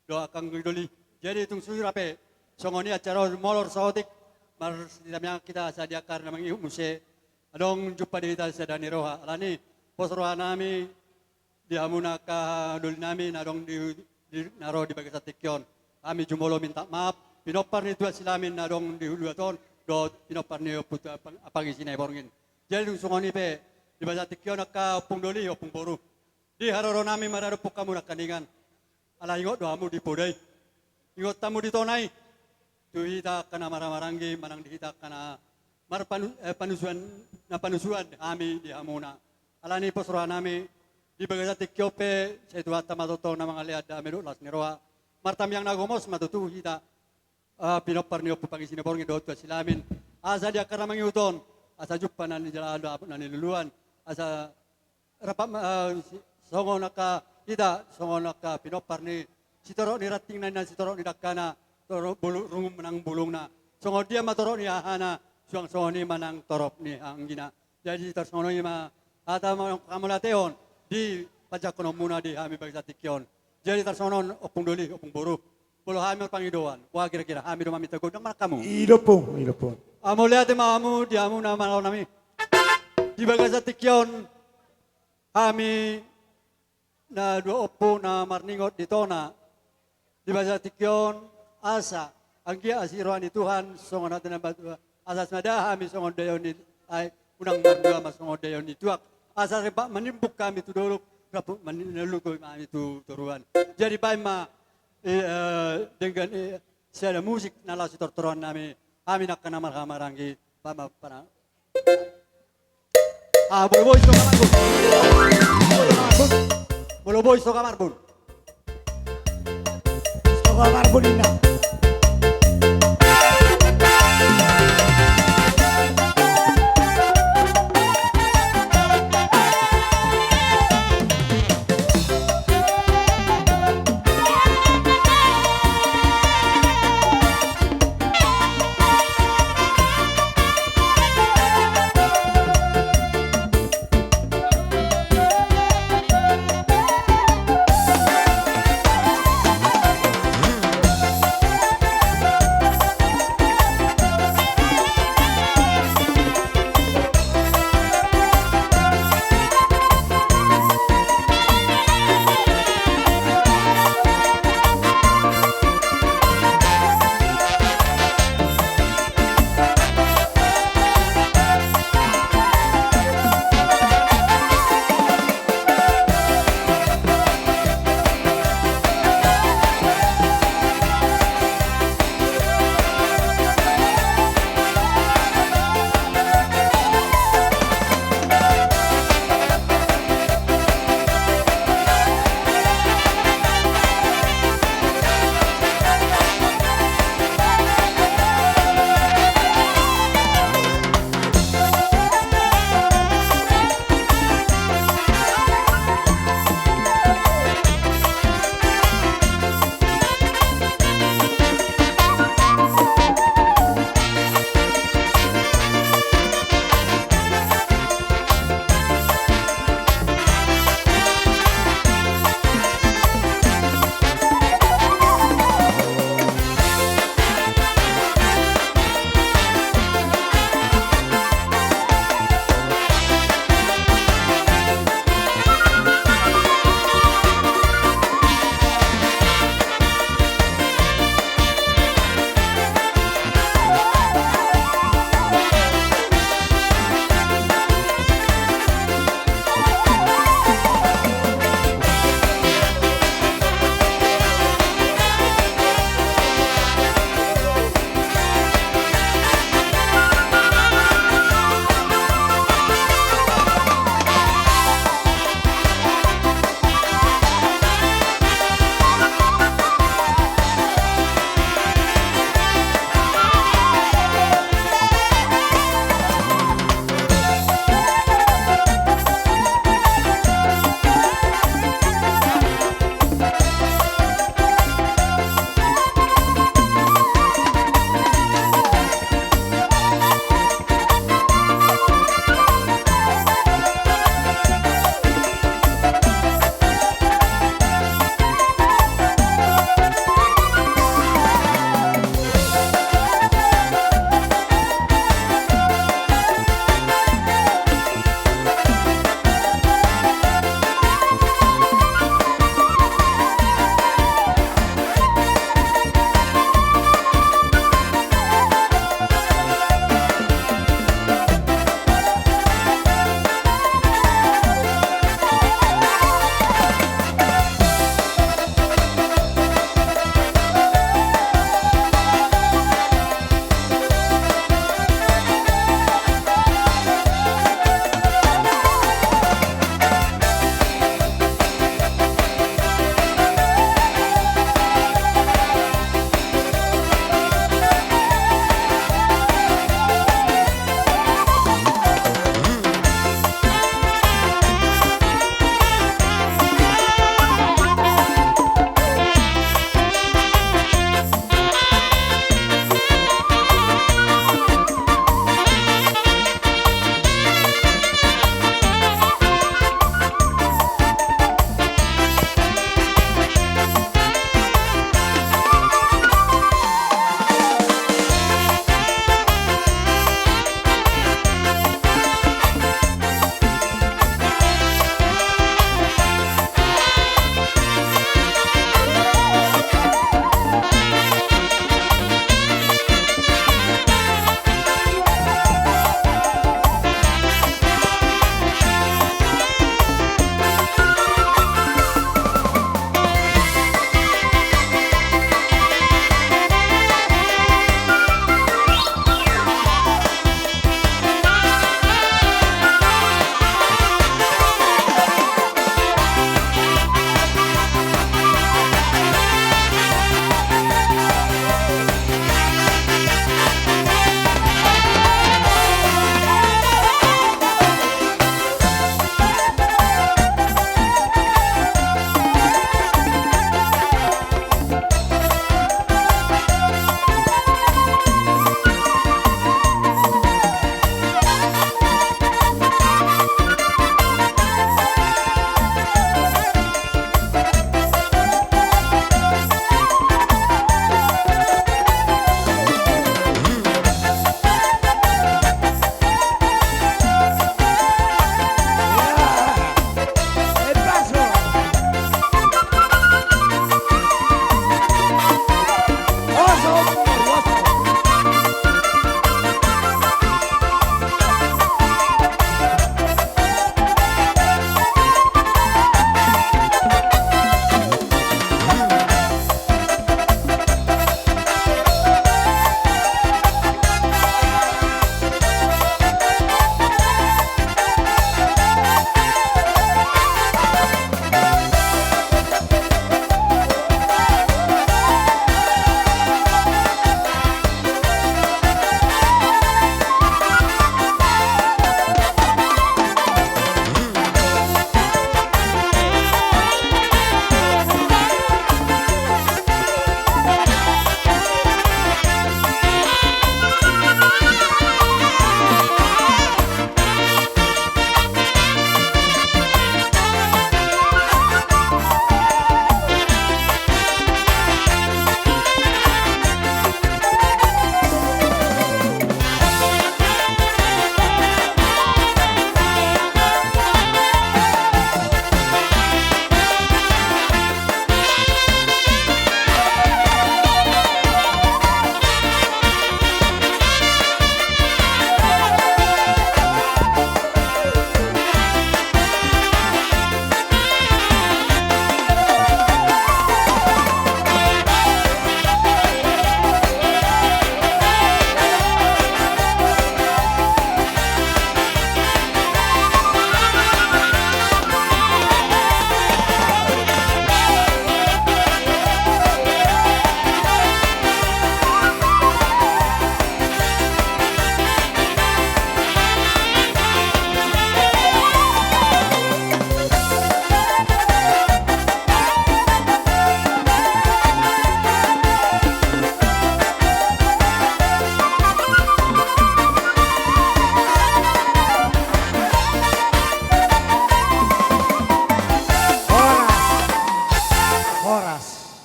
Doa kang doli. Jadi tung surape songoni acara molor saotik mar sidamnya kita sadiakar namang iu muse. Adong jumpa di kita sadani roha. Alani pos roha nami di amuna ka doli nami nadong di naro di bahasa Tikyon. Kami jumolo minta maaf. Pinopar ni tuan silamin na dong di Luaton, do pinopar ni putu apang isinay borngin. Jadi dung sungoni pe di bahasa Tikyo nakka opung doli opung boru. Di haroro nami mararupuk kamu nakaningan. Ala ingot doamu di podai. Ingot tamu di tonai. Tu hita kana maramarangi manang di hita kana panusuan na panusuan kami di amuna. Ala ni posroha nami di bahasa Tikyo pe saya tuat tamatoto na mga liad dami las niroa. Martam yang nagomos matutu hita. Pinopar niyo pupang isinaborong doon to silamin. Asa dia karena mengiuton, asa jupa na nilalaado apo na niluluan, asa songo naka ida songo naka pinopar ni si toro ni rating na si toro ni dakana toro bulu rungum menang bulung na songo dia matoro ni ahana suang songo ni manang torop ni anggina jadi tersono ni ma ata mo kamulateon di pajak kono muna di hami bagsa tikyon jadi tersono opung doli opung buru bolo hami pangidoan wa kira-kira hami do mamita godang kamu
Ilopong, ilopong.
amo lihat mamu diamu na malaw nami di bagasa tikyon kami na dua opo na marningot di tona di bagasa tikyon asa anggia asiroan di Tuhan songon natin ang batu asas mada kami songon dayon ni ay unang mardua mas songon dayon ni tuak asa riba menimbuk kami tu doluk rapu menelukoi kami tu turuan jadi paima dengan saya musik nala sitor-toron nami kami nak kena marhamar-maranggi pama pana bolo boy so kamar bun bolo boy so kamar bun
Kamar Bonina.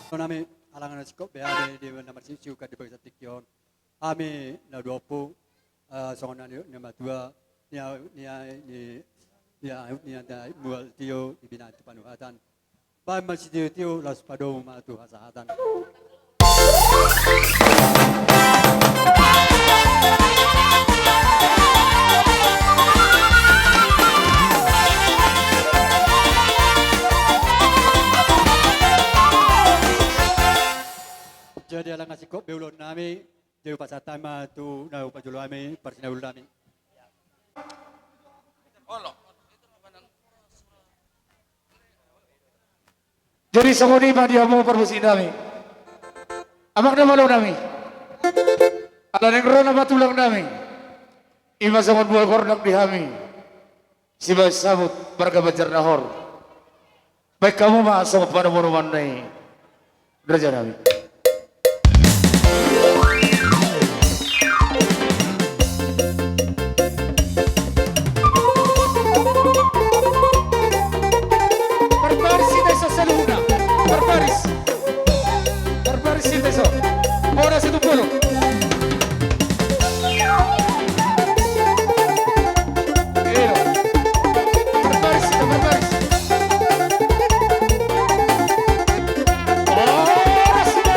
Nami alangan sikop be ame di nama siu ka di bagi tikyon. Ame na duopo songan ni matua ni ada mual tio di bina panuhatan. Ba masih tio las pado matu hasahatan. Jadi alang ngasih kok beulon nami, jadi pasatan mah tu nau pajulo nami, persinaul nami.
Jadi sangoni mah dia mau perbusi nami. Amak na malau nami. Ala neng rona matulang nami. Ima sangon bual kornak dihami. Siba samut barga bajar nahor. Baik kamu mah sangat pada monuman nai. Raja nami. Ahora se tu pueblo. Ahora sí.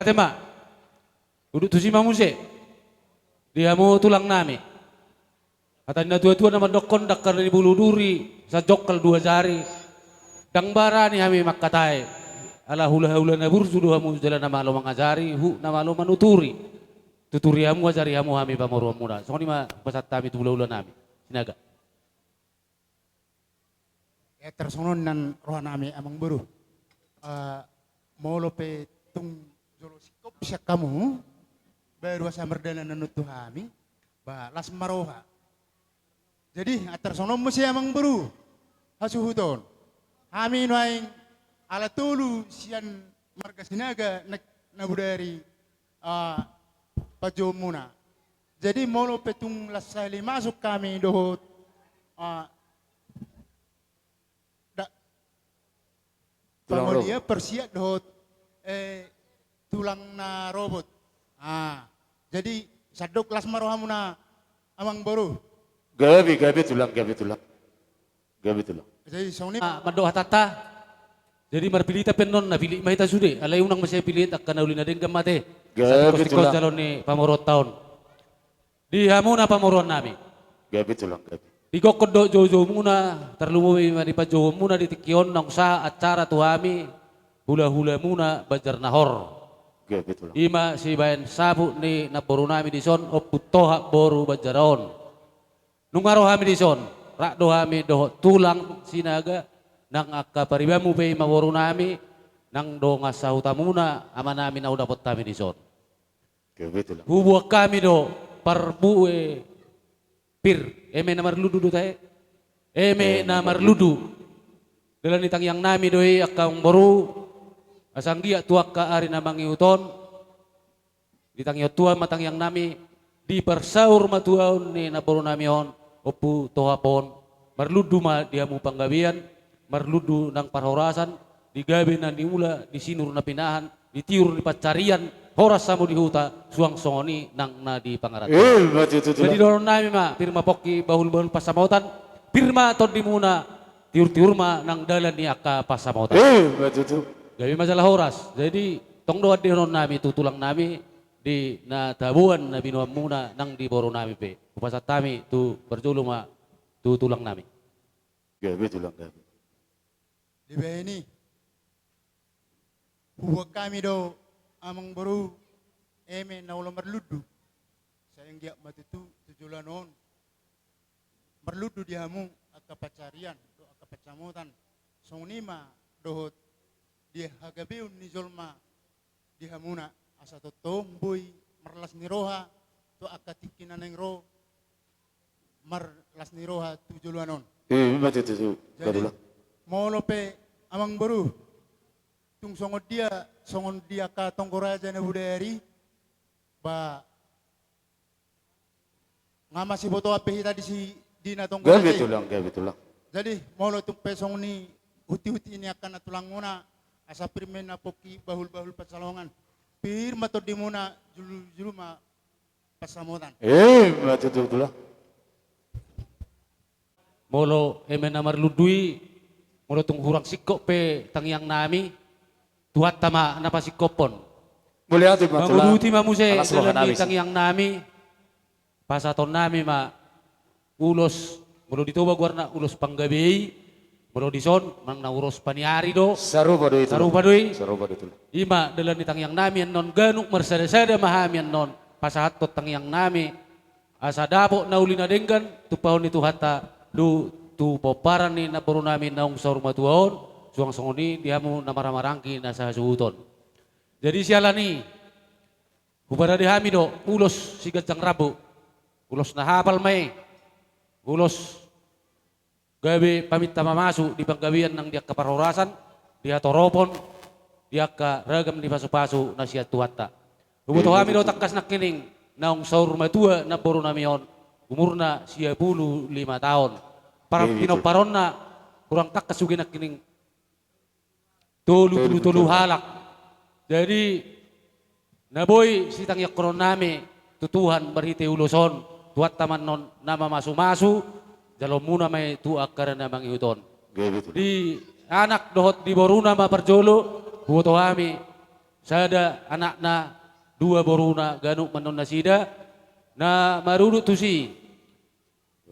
tema. Duduk tu si mamuse. Dia mau tulang nami. Katanya tua-tua nama dokon dak karena di bulu duri. Sa jokal 2 jari. Dang barani kami makatai. Ala hula-hula na bursu doha mu jalan nama lo mangajari. Hu nama lo manuturi. Tuturi hamu ajari hamu kami pamoruan muna. So ni ma pasat kami tu hula-hula nami. Sinaga.
Ya tersonon nan roh nami amang buru. Molo pe tung jolo sikop siya kamu. Baru asa merdana nanut kami. Ba las maroha. Jadi tersonon mo siya amang buru. Hasuhuton. Kami noaing ala tulu sian marga sinaga nabudari pajo muna. Jadi molo petung lasali masuk kami dohot dia persiap dohot tulang na robot. Jadi sadok las marohamuna amang baru.
Gabi tulang.
Jadi soni
Madoha tata. Jadi marpilita penon na pili mahita sude. Alay unang masaya pilit akan naulina din gamate.
Gabi
Sa
tulang.
jalon ni pamorot taon. Di hamuna pamoron nami.
Gabi tulang.
Di kokodo jojo muna. Terlumuwi manipa jojo muna di tikion ng sa acara tuhami. Hula-hula muna bajar nahor.
Gabi tulang.
Ima si bayan sabu ni naboru nami di son o putoha boru bajaron. Nung araw kami di son. Rakdo kami doho tulang sinaga. Nang akaparibamu pe maboru nami. Nang do nga sa hutamuna. Ama namin na udapot kami di son.
Gabi tulang.
Hubuak kami do parbuwe pir. Eme na marludu do tayo. Eme na marludu. Dalam itang yang nami doi akang boru. Asang dia tuak ka ari na mangiuton. Ditang yo tua matang yang nami di persaur matuaon ni naboru nami on. Opu tohapon. Marludu ma dia mu panggabian. Marludu nang parhorasan. Digabi na niula. Disinur na pinahan. Ditiur ni pacarian. Horas samo di huta. Suang songoni nang na di pangarat.
Mati itu
Jadi
tulang.
doron nami ma. Pirma poki bahul-bahul pasamautan. Pirma ton di muna. Tiur-tiur ma nang dalan ni aka pasamautan.
Mati itu.
Gabi masalah horas. Jadi tong doa di ron nami tutulang nami di na tabuan na binuam muna nang di boro nami pe. Upasat kami tu berjulu ma tutulang nami.
Gabi tulang. Gabi.
di beni. Huwag kami do amang baru eme na ulang merludu. Sayang dia matitu tujulan on. Merludu diamu akapacarian do akapacamutan. Songnima dohot dia hagabeun ni zolma dihamuna asa totong boy marlas ni roha to akatikinan ng ro marlas ni roha tujulan on.
Mati itu.
Jadi
Gadulang.
molo pe amang baru tung songon dia ka tonggoraja na budari ba ngama si boto ape hita di si dina
Gabi
tonggoraja.
tulang. Gabi tulang.
Jadi molo tung pesong ni huti-huti ini akan natulang muna asa pirmen na poki bahul-bahul pasalongan. Pirma to di muna julu ma pasamutan.
Mati itu tulang.
Molo eme na marludui. Molo tung hurang sikko pe tangyang nami. Tuhat tama na pasikopon.
Boleh atu mati tulang.
Manguruti mamuse
Alas rohan
dalam
habis.
tangyang nami. Pasaton nami ma ulos. Molo ditoba guarna ulos panggabi. Molo dison mang nauros paniari do.
Sarupa do itu.
Sarupa doi.
Sarupa do itu.
Ima dalam tangyang nami non ganuk mersada-sada mahami non. Pasahatot tangyang nami. Asa dapo na uli na denggan. Tupahon itu hata. Du tu poparan ni na puro namin naung sa rumatuaon. Suang songoni dia mo na maramarangki na sa suhuton. Jadi siala ni. Hubara di hami do. Ulos sigat sang rabu. Ulos na hapal may. Ulos gabi pamit na mamasu di panggabian ng diak kaparorasan. Dia toropon. Diak ka ragam di pasu-pasu na siya tuwata. Hubuto hami do takkas na kining. Naung sa rumatua na puro namin umur na siya 15 tahun. Para pinoparon na kurang tak kasugin na kining tulu halak. Jadi naboy sitang yakron nami tutuhan berhiti uluson tuat taman non nama masu-masu jalom muna may tuak karena mangihuton.
Gabi tulang.
Di anak dohot di boruna ma perjolo buto kami sada anakna dua boruna ganuk manon nasida na marudut tusi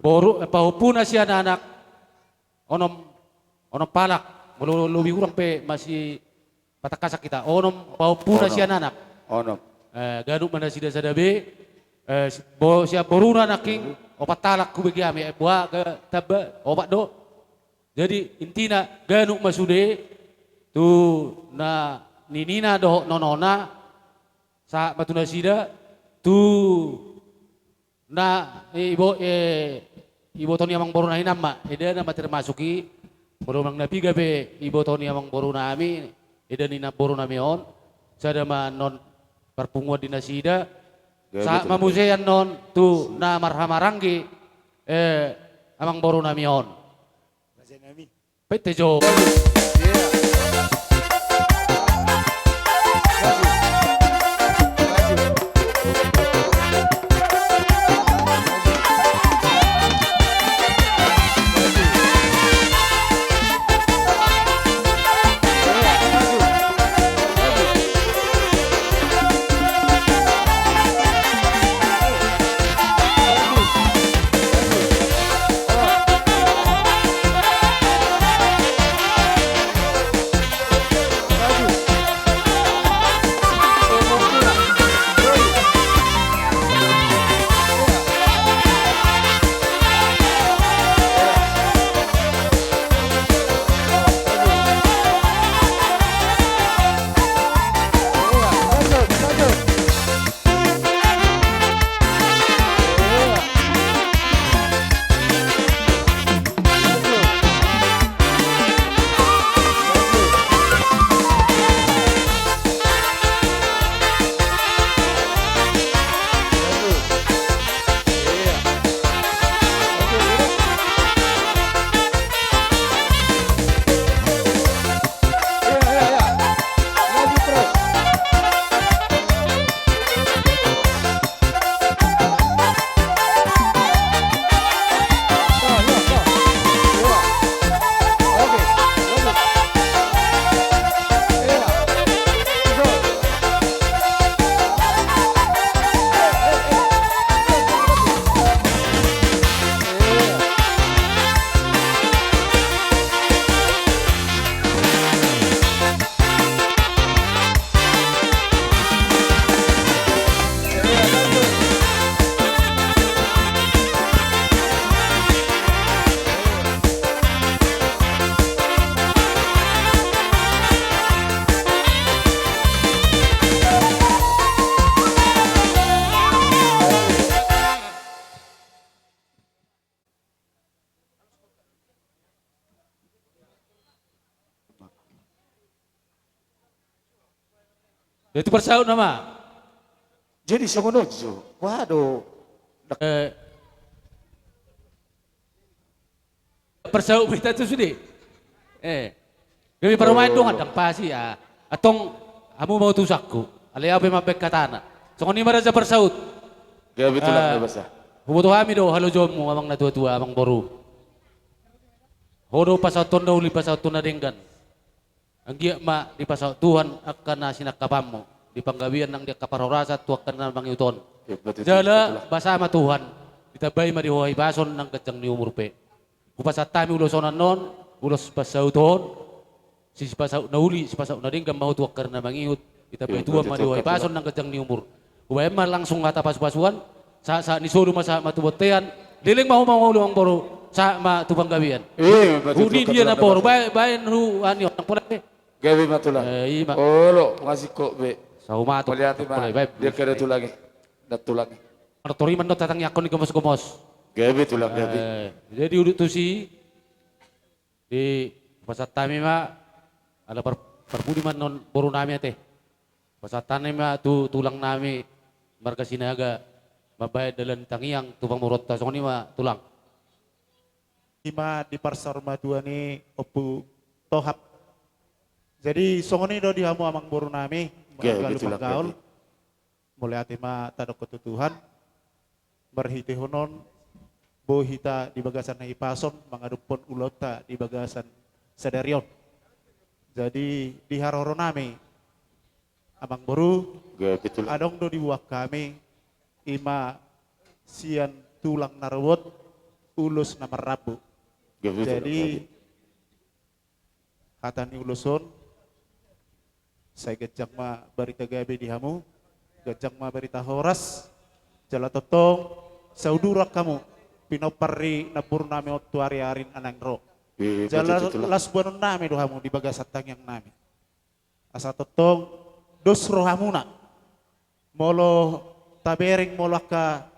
boru pahupuna si anak onom palak lebih kurang pe masih patakasak kita onom pahupuna si anak
Ono.
ganuk manasida sada be siap boruna naking opat talak ku bagi ami buah ke taba obat do jadi intina ganuk masude tu na ninina do nonona sa matuna sida tu na ibo toni amang boruna hinama eda nama termasuki borumang nabi gabe ibo toni amang boruna ami eda nina boruna meon sada non perpunguan dinasida sa mamusean non tu na marhamaranggi amang boruna meon petejo itu persaut nama
Jadi semenuju. Waduh.
Persaut kita itu sudah kami permain dong adang pasi ya atong kamu mau tusakku alai apa mabek katana so ni maraja persaut
Ya betul lah bahasa.
hubuto kami do halo jomu amang na tua-tua amang boru hodo pasaut tondo uli pasaut tuna denggan ang giya ma di pasaut Tuhan akan na sinakapamu di panggawian ng dia kaparorasa tuwak na mangyuton jala basama Tuhan itabay marihuay bason ng kajang ni umurpe kupasat tami ulosonan non ulos pasauton si pasaut na uli si pasaut na denggan mau tuwak karena mangyut itabay tuwa marihuay bason ng kajang ni umur ubay ma langsung ngata pas-pasuan sa ni solo masa matubotean liling mau ang boro sa matubang gawian uni dia na boro bayan hu anyo nang pula
Gabi matulang. Olo, ngasih kok be.
Sa umato.
Malihat ma. Dia kira tulang. Tulang.
Artori man do tatang yakon ni gomos-gomos.
Gabi tulang gabi.
Jadi udut tu si di pasat tami ma ada perbudi man non boro nami ate. Pasat tani ma tu tulang nami marga sinaga mabayad dalan tangiang tubang murot ta soni ma tulang.
Ima di parsar madua ni opu tohap. Jadi songoni do dihamu amang boru nami galu panggaul mulai atima tadok ketutuhan berhiti honon bohita di bagasan na ipason mangadupon ulota di bagasan sedarion. Jadi di haroro nami amang boru
Betul.
adong do di buah kami ima sian tulang narawot ulus nama rabu. Jadi kata ni uluson saya gejang ma berita gabe di hamu, gejang ma berita horas, jala totong saudurak kamu pinopari na purnami ottu ari-arin anang ro. Jala las buanon nami do hamu di bagasatang yang nami. Asa totong dos rohamuna molo tabering molo ka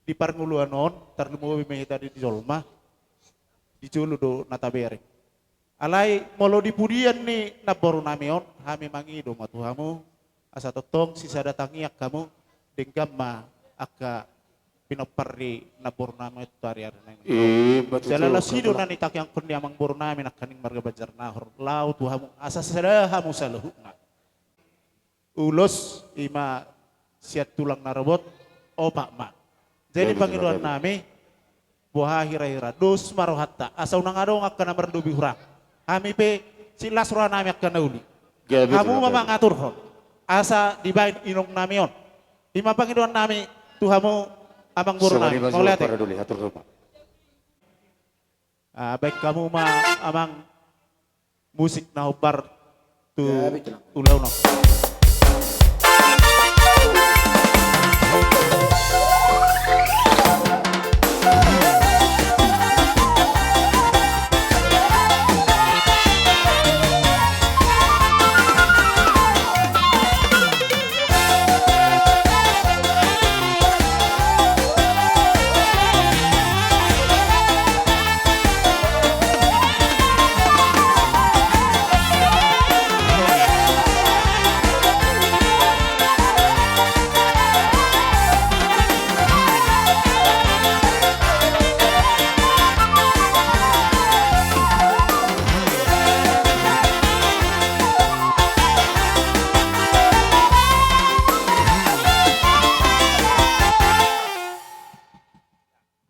di parnguluan on tarlumo mehita di jolma diculu do natabering alai molo di pudian ni naboru namion hami mangido matuhamu asa totong sisa datangiak kamu denggam ma aka pinoparri naboru nami tariar nang jalala sido nani tak yang kundi amang boru nami nakaning marga bajar nahor lau tuhamu asa sadahamu saluhuna ulos ima siat tulang narobot opak ma. Jadi panggilan nami buah hira-hira dos marohatta asa unang adong akan nomor dubi hurang. Kami pe silas roh nami akan nauli. Kamu memang ngatur hon. Asa dibain inong nami on. Ima panggilan nami tuhamu abang buru nami. Kau lihat baik kamu ma amang musik nahubar tu ulau no.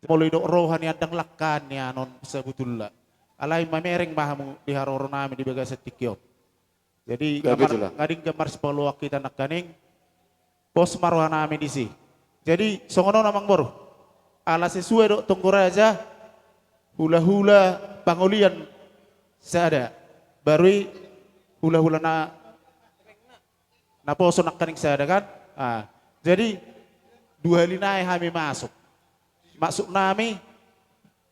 Mulai dok rohani adang lakan ya non sebetulnya. Alai mamereng mahamu di haroro nami di bagas setikyo. Jadi ngading gambar sepuluh kita nak kaning pos maruah nami di si. Jadi songono namang boru. Ala sesuai dok tunggu raja hula-hula pangulian sada. Barui hula-hula na poso nak kaning sada kan. Jadi dua linai kami masuk. Masuk nami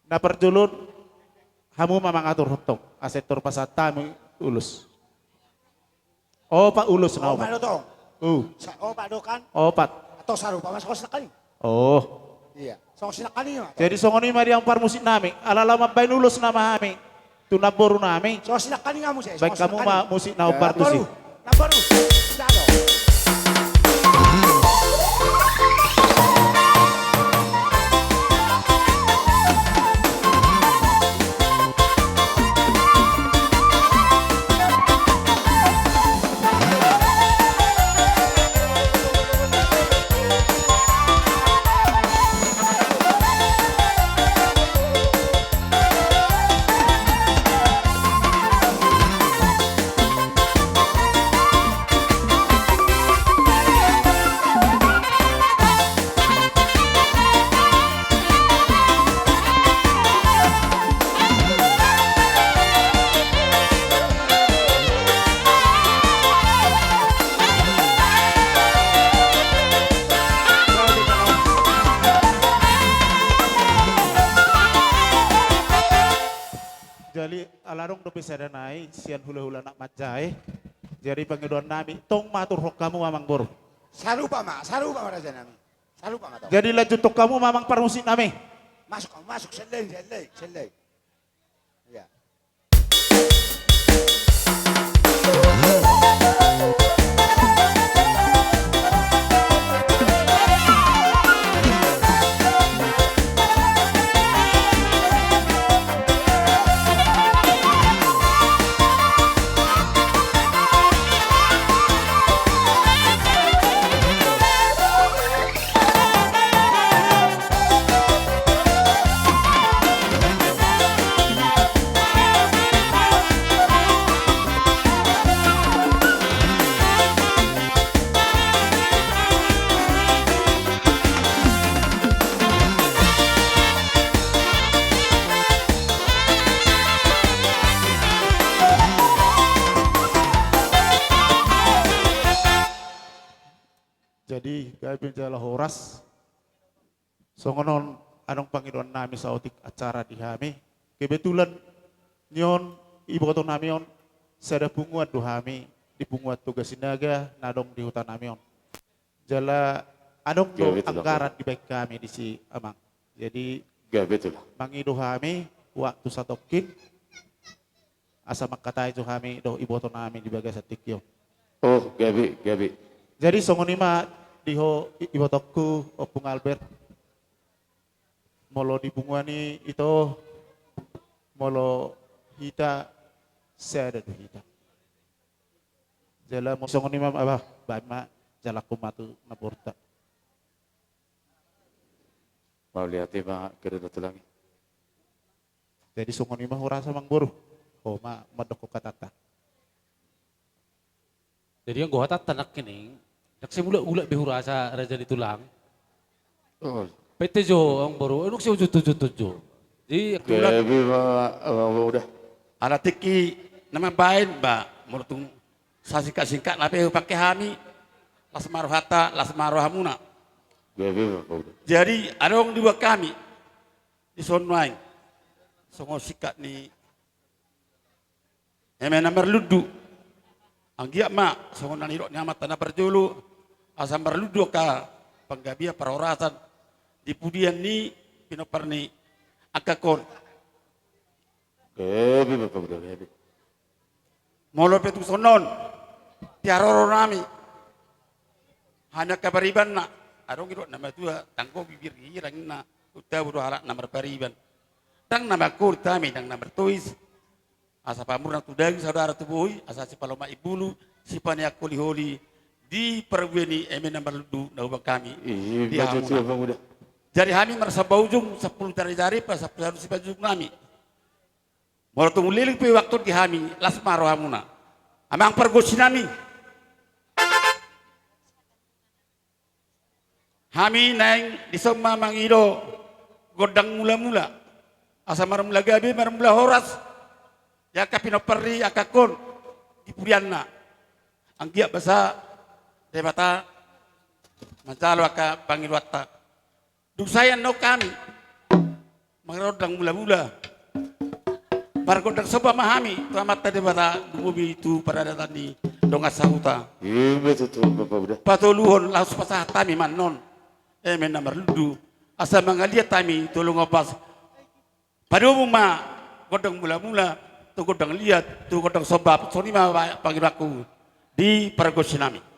na perjulun hamu mamang atur hotong asetor pasatami ulus. Pak ulus na
Pak dotong. Pak dokan.
Opat.
Atau sarupa mas kos nakani. Iya. Sokos nakani ma.
Jadi songoni mari yang par musik nami alalama bain ulus nama kami. Tu naboru nami.
Sokos nakani ngamu saya.
Baik kamu ma musik na opat musik.
Naboru. Dado. Jadi alarong do bisa danai sian hula-hula nak macai. Jadi panggilan nami tong matur hok kamu mamang boru. Sarupa raja nami. Sarupa ma.
Jadi lanjut tok kamu mamang parmusik nami.
Masuk selai. Ya.
Jadi kami jala horas. Songonon anong Panginoon namin sa otik acara di kami. Kebetulan nyon ibu kota namin yon sada punguat do kami di punguat tugas sinaga nadong di hutan namin yon. Jala anong do anggaran di baik kami di si amang. Jadi
betul.
mangido kami waktu satokin asa makatay do kami do ibu kota namin di bagas sa tikyo.
Oh, gabi.
Jadi songonima diho ibotokku opung Albert molo di bunguani itu molo hita sada do hita. Jala mo songonima abah bama jala kumatu naporta.
Mau lihat mga kereta tulangi.
Jadi songonima horasa mangburu. Oh madoko katata.
Jadi yang gua tanak kini, nak semula behurasa raja di tulang.
Oh,
PT Jo ang baru, enok sih tujuh. Jadi
gabi udah.
Ada tiki nama bain ba murtung singkat nape pakai hami las marohata las marohamuna.
Gabi udah.
Jadi ada orang dua kami di sonwain songo sikat ni emena merludu anggia mak songo naniro ni amat tanah perjulu asam merludu ka penggabia perorasan di pudian ni pinoperni akakon.
Gabi udah gabi.
Molo petu sonon tiaroro nami hanya kabariban na arong iro nama tua tangko bibir hirang na uta buru halak namar pariban tang nama kur tami tang namar tuis asa pamurna tudang saudara tubuhi asa si paloma ibulu si paniak holi di perweni eme namar ludu na ubah kami di hamuna. Jadi kami merasa baujung 10 jari pas 10 si bajung nami. Molo tumuliling pi waktu di kami las maro hamuna. Amang pergosi nami. Kami neng di semua mangido godang mula-mula. Asa marmula gabi marmula horas. Ya kapino perri akakon di purianna. Anggia basa debata mancalo aka pangilwata. Dusayan no kami mangirodang mula-mula. Bargodang soba mahami tu amat tadi bata dumubi itu pada datang di dongas sahuta.
Iya betul bapak udah.
Patuluhon laus pasah tami manon. Namar ludu asa mangaliat tami tolong opas. Pada umumnya godang mula-mula tu godang liat tu godang soba soni mah panggil aku di Paragosinami.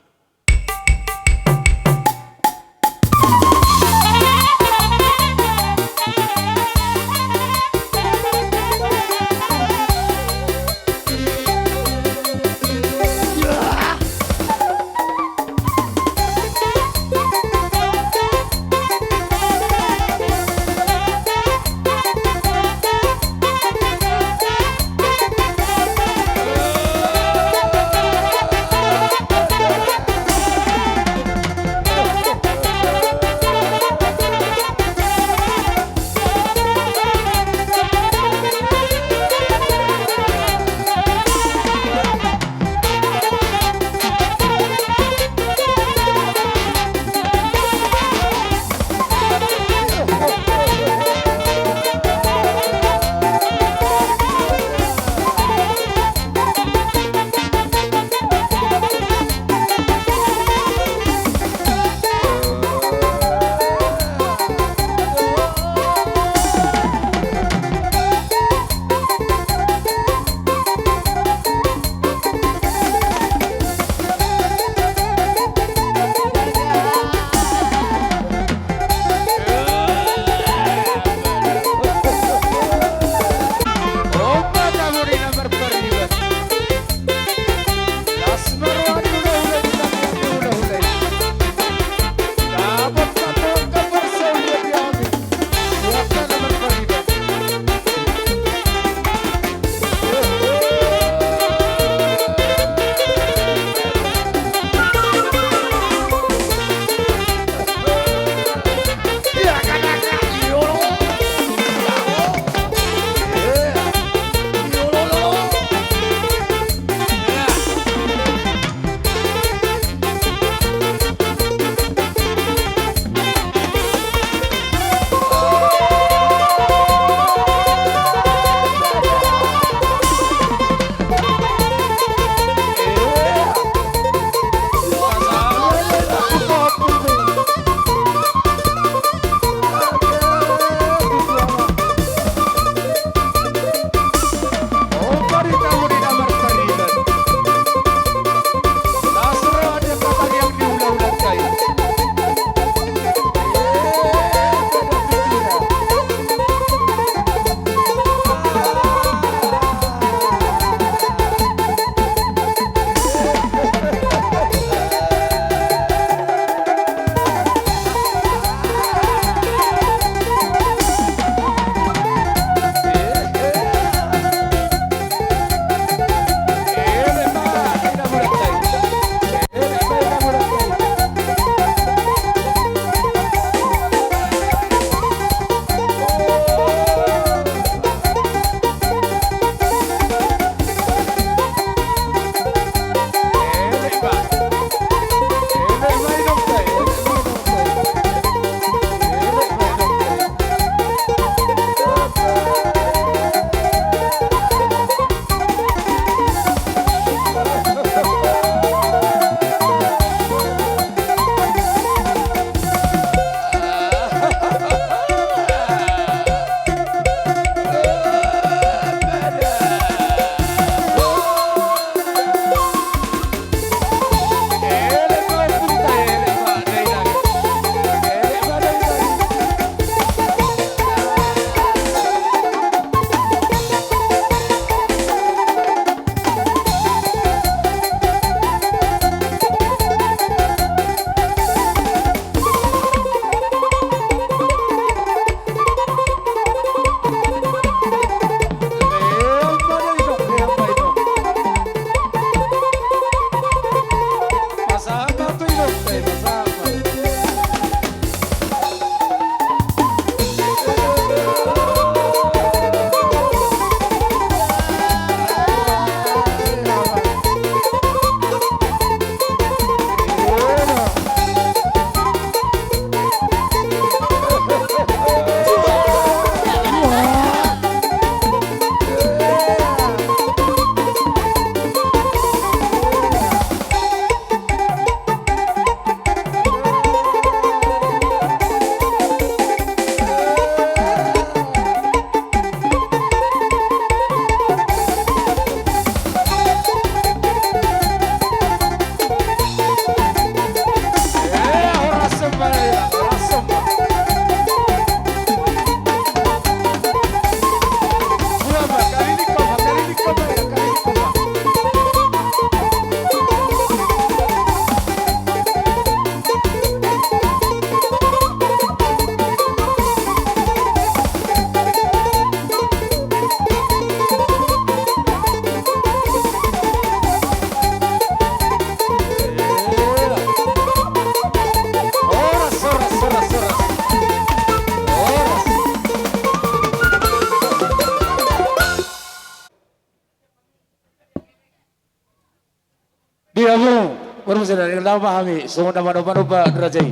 Dia mo, permisi dari lama kami, semua nama-nama derajai.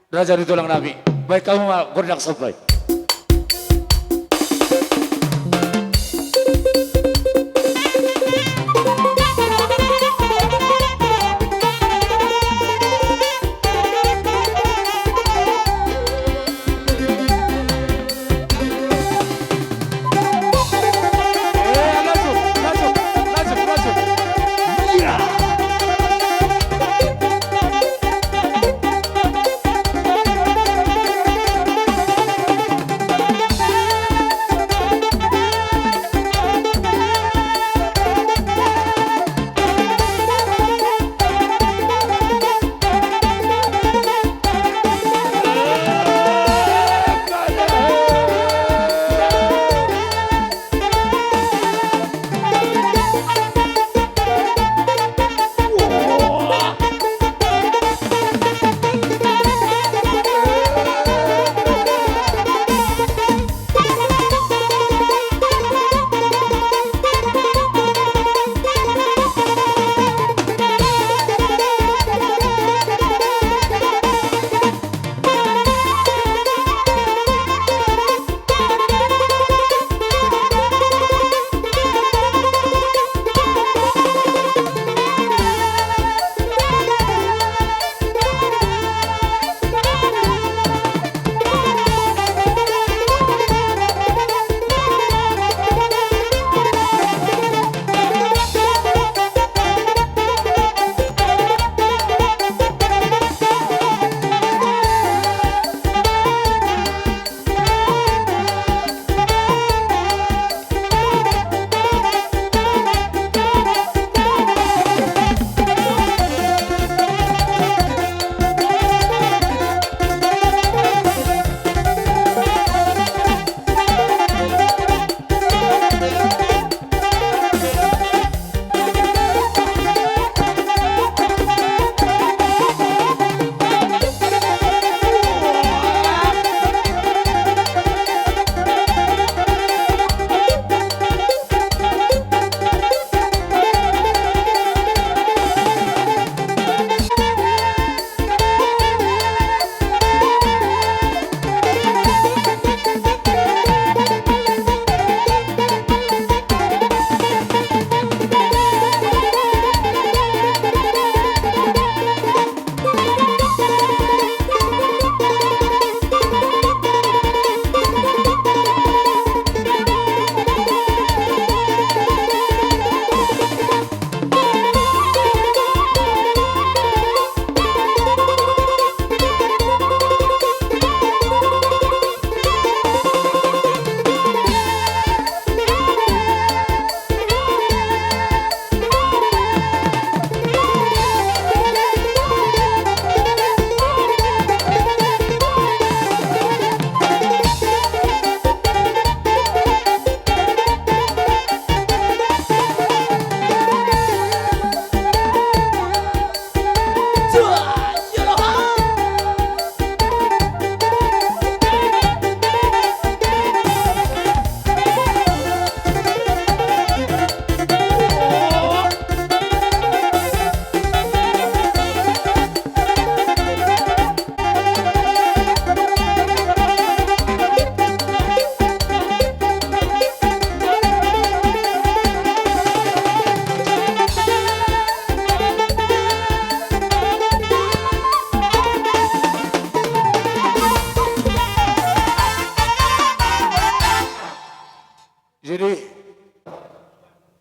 Derajat itu lang nabi. Baik kamu mah gordak sampai.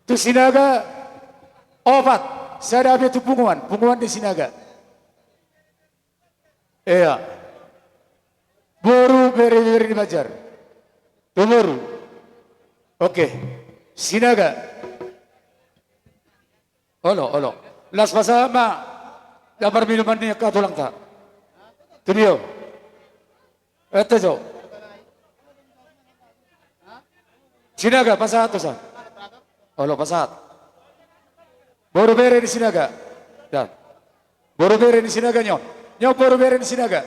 Itu Sinaga obat. Saya ada itu punguan di Sinaga. Iya. Baru beri di Bajar. Itu baru. Oke. Sinaga. Olo. Las pasama. Damar minuman niya katulang ta. Tudiyo. Ito jo. Sinaga, pasahat to sa. Olo, pasahat. Boro bere ni sinaga. Dan. Boro bere ni sinaga nyo. Nyo boro bere ni sinaga.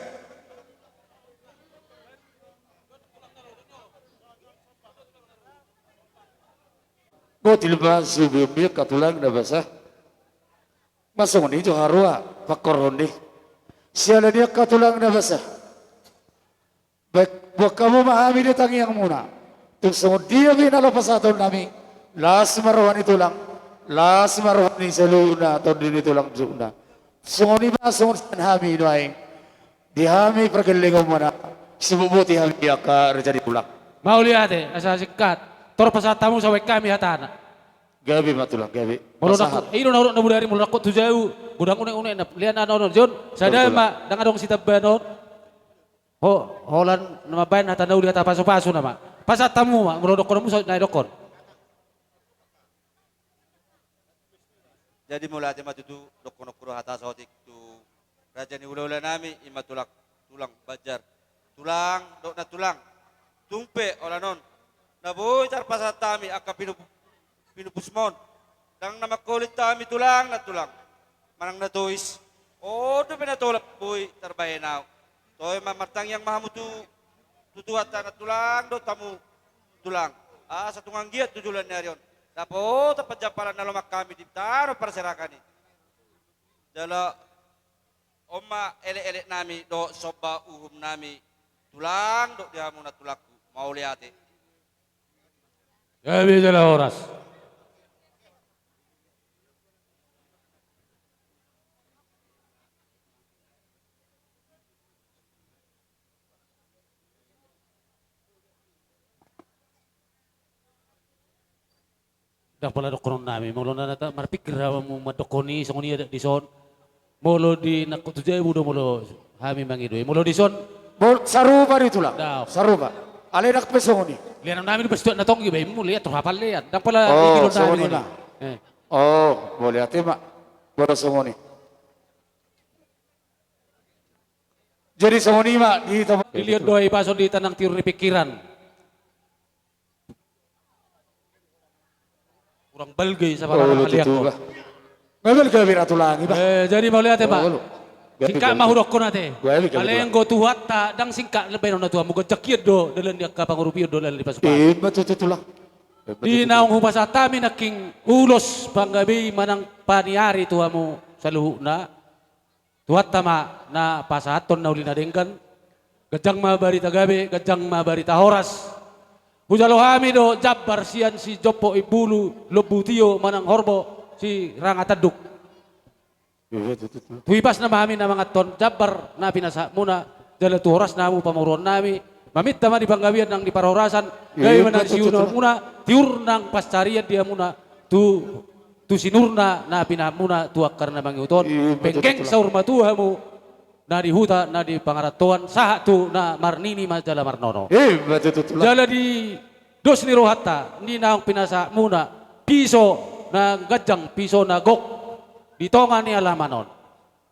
Bo tilba subiyumnya katulang na basa. Masong ni jo harua pakoroni. Siala dia katulang na basa. Baik buat kamu memahami dia tangi yang muna. Tung semua dia binalo pasaton nami. Las marwan itulang. Las marwan ni seluna atau di tulang juna. Semua ni masong hami doaing. Dihami pergelengom mana. Sibubuti hami aka rejadi tulang.
Mau lihat asa sikat. Tor pasatamu sampai kami hatana.
Gabi matulang gabi.
Mulu nak, ino na budari mulu nak tu jauh. Gudang unek na lian anon John. Sada ma dengan dong sita banon. Holan nama bain hata dau lihat pasu nama. Pasatamu ma mulu dokon mu na dokon.
Jadi mulai tema tu dokon okuro hata sotik tu raja ni ula nami ima tulang bajar. Tulang dok na tulang. Tumpe olanon. Naboy tar pasatami aka pinupusmon. Dang nama kulit tami tulang na tulang. Manang natuis. Oh, do pinatulap boy tarbayenaw. Toy mamartang yang mahamu tu tutuhat na tulang do tamu tulang. Sa tungang giat tujulan na riyon. Dapo tapat japalan na lumak kami di taro para serakani. Dala oma ele-ele nami do soba uhum nami tulang do dihamu na tulaku. Mau lihat
Gabi jala horas. Dah pala dokon nami, molo na nata marpikir mo madokoni songoni ada di son. Molo di nakutujay budo molo hami mangidoy. Molo di son.
Sarupa ditulang.
Daw.
Sarupa. Alay nak pesongoni.
Lihat namin pasti na tong gibay mo lihat tuh hafal lihat. Dah pala
Oh,
ikilon
songoni
namin.
na. Oh, boleh hati mak. Baru songoni. Jadi songoni mak di tempat.
Dilihat doa paso di tanang tiur ni pikiran. Kurang balgay sa para kalian ko.
Ngambil gabi ratulangi ba?
Jadi mau lihat ya pak. Singka mahurok ko nate.
Gabi
Kalian go tuhat ta dang singka lebay na tuha mo gajak do dalan dia ka pangurupiyo do dalan di pasukan.
Betul tulang.
Di naong hupasata mi naking ulos panggabi manang paniari tuha mo sa luhu na. Tuhat tama na pasahaton na uli na denggan. Gajang mabarita gabi, gajang mabarita horas. Hujalohami do jabbar sian si Jopo Ibulu Lobutio manang horbo si Rangataduk. Tuipas na mami na mga ton jabbar na pinasa muna dala tu horas namu pamuron nami. Mamit tama di panggabian ng di parhorasan. Gaya man si Uno muna tiur ng pascarian dia muna tu sinurna na pinamuna tuak karena mangiuton. Pengkeng sa urmatuha mo na di huta na di pangaratuan saha tu na marnini majala marnono. Jala di dos ni rohata ni naong pinasa muna piso na gajang piso na gok di tonga ni alamanon.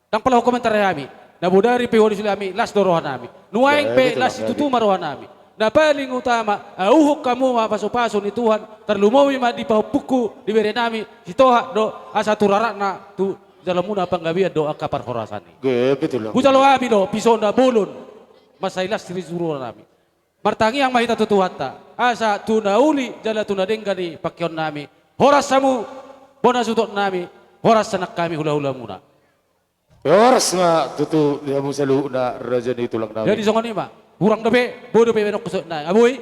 Dang pala komentar kami na budari pe wali silami las dorohan nami. Nuaing pe las itutuma rohan nami. Na paling utama auhok kamu mapaso-paso ni Tuhan terlumawi ma di pahupuku di bere nami si toha do asa turara na tu dalam muna panggabian do akapar horasani.
Betul.
Bujalo abi do piso na bulun masailas siri suruh nami. Martangi yang mahita tutuhata asa tunauli jala tunadengga di pakyon nami. Horas samu bona sutot nami horas sanak kami hula-hula muna.
Horas ma tutu dia mu selalu na raja ni tulang nami.
Jadi songon ima hurang dobe bodo pe benok kusut na abuy.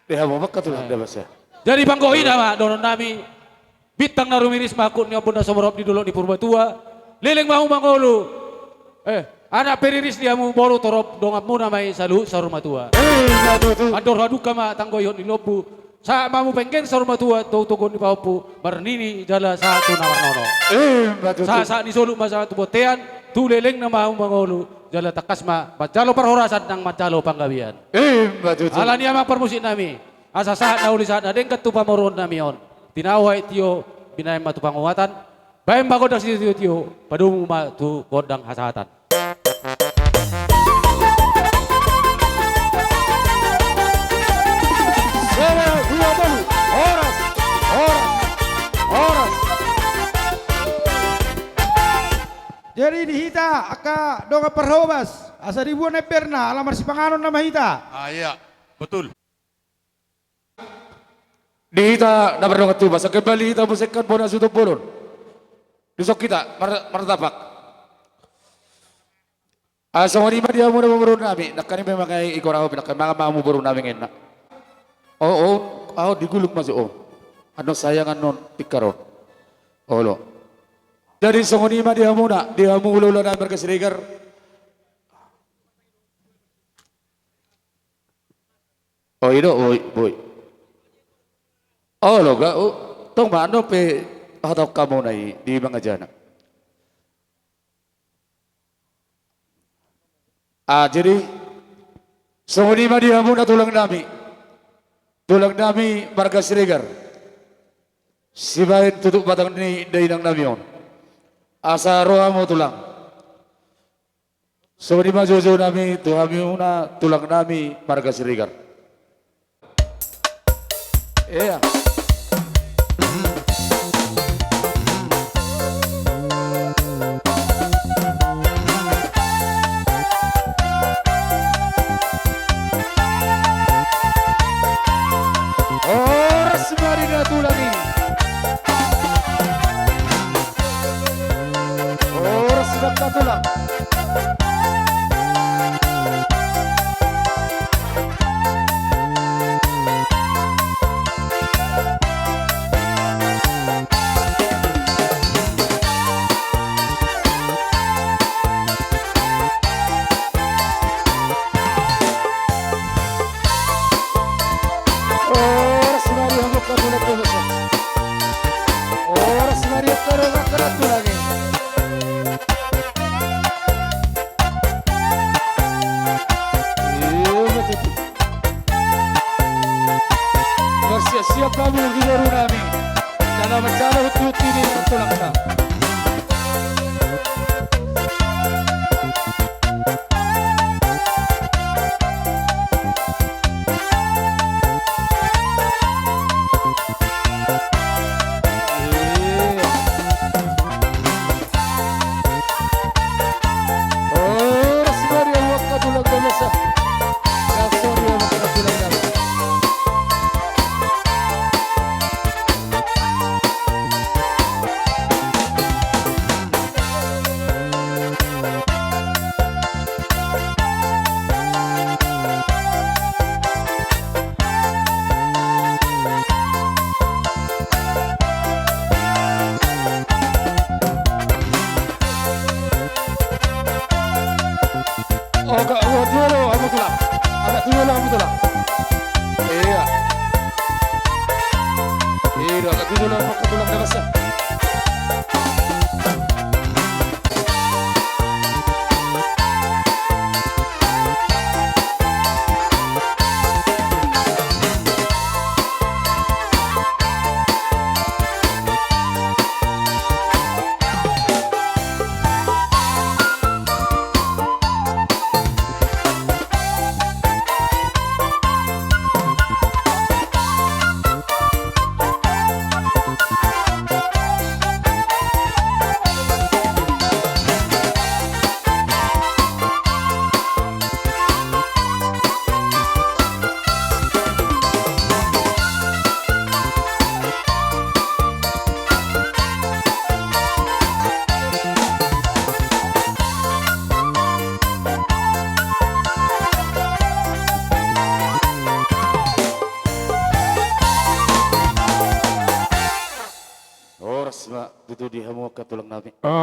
Dia mau makat tulang dah bahasa.
Jadi panggohina ma donon nami bitang na rumiris makut ni ampun na somorop di dulu di Purbatua. Leleng mau mangolu. Anak periris dia mu bolu torop dongap muna mai salu sa rumah tua. Ador haduka ma tanggoyon di lobu. Sa mamu pengken sa rumah tua tu tugon di paupu bernini jala satu nawarnono. Sa di solu masa tu botean tu leleng na mau mangolu jala takas ma majalo parhorasan nang majalo panggabian. Ala niya mak permusin nami. asa saat na uli saat na dengkat tu pamoron namion. Tinawai tiyo binay matu panguatan. Bayan bagodak si tiyo padumu matu godang hasatan.
Jadi dihita aka doga perhobas asa ribuan perna alamar si panganon nama hita.
Iya, betul.
Dihita na berdoa tu basa kembali hita musekan bona sutup bolon. Besok kita martapak. Asa wani dia mo na burun nami nakani memang kay ikoraw pinaka mga mamu burun nami ngena. Digulog masuk Ano sayangan non tikaron. Lo. Dari songonima dia muna, dia mengulula dan berkeserigar. Boy. Lo ga, tong mano pe hatok kamu nai di mga jana. Jadi songonima dia muna tulang nami berkeserigar. Sibain tutup batang ni dainang namion. Asa roha mo tulang. So di majojo nami tuhami una tulang nami marga sirigar. Iya. Oras marina tulang ini. Sudah tulang. Siap kamu di baru nami dalam acara hutut ini tulang kita.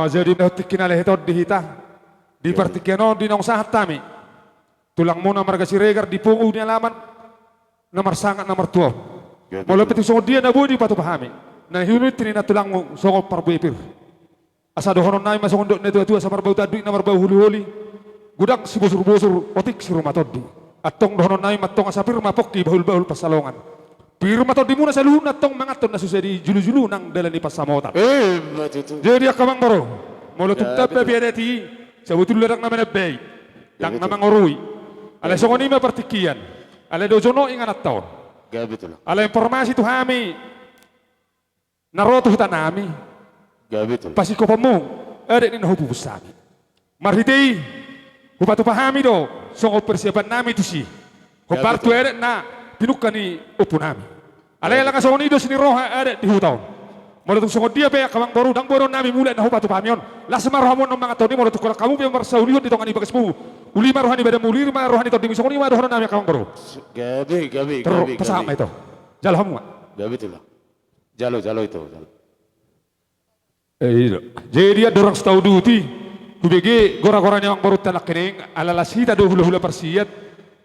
Jadi nautikin alih itu dihita di partikiano di nong sahat tami tulang muna marga siregar di pungu ni alaman nomor sangat nomor tua mula peti songo dia na budi patu pahami na hiunit ni na tulang mo songo parbuipir asa dohonon nai masong ndok na tua sa marbau tadui na marbau huli-huli gudak si bosur otik si rumah todi atong dohonon nai matong asapir mapok di bahul-bahul pasalongan Pirma to di muna sa luna tong mga ton na susedi julu-julu nang dala ni pasamotan.
Betul.
Jadi akamang baro. Molo tugtape piadeti. Sabutul ladak naman bay. Dang namang orui. Ala songoni ma partikian. Ala dojono inganat taon.
Betul.
Ala informasi tu hami. Naroto hutanami.
Betul.
Pasi ko pamong. Ada ni nahubu busami. Marhitei. Hupatu pahami do. Songo persiapan nami tu si. Hupartu ada na. Pinuka ni upo nami. Alay lang sa unidos ni Roha ada di hutaw. Mula itong sungod dia pa kamang baro dang baro nami mula na hupa tu pamyon. Lasa marohamon ng mga tao ni mula tukol kamu pa marsa ulihon dito nga ni bagas mo. Uli marohan ni bada muli marohan ito di misong ni marohan nami kamang baro.
Gabi.
Pasama ito. Jalo hamu nga.
Gabi itulah. Jalo itu. Jalo.
Jadi dia dorang setau duti. Kubege gora-gora nyawang baro talak kening alalasita do hula-hula persiat.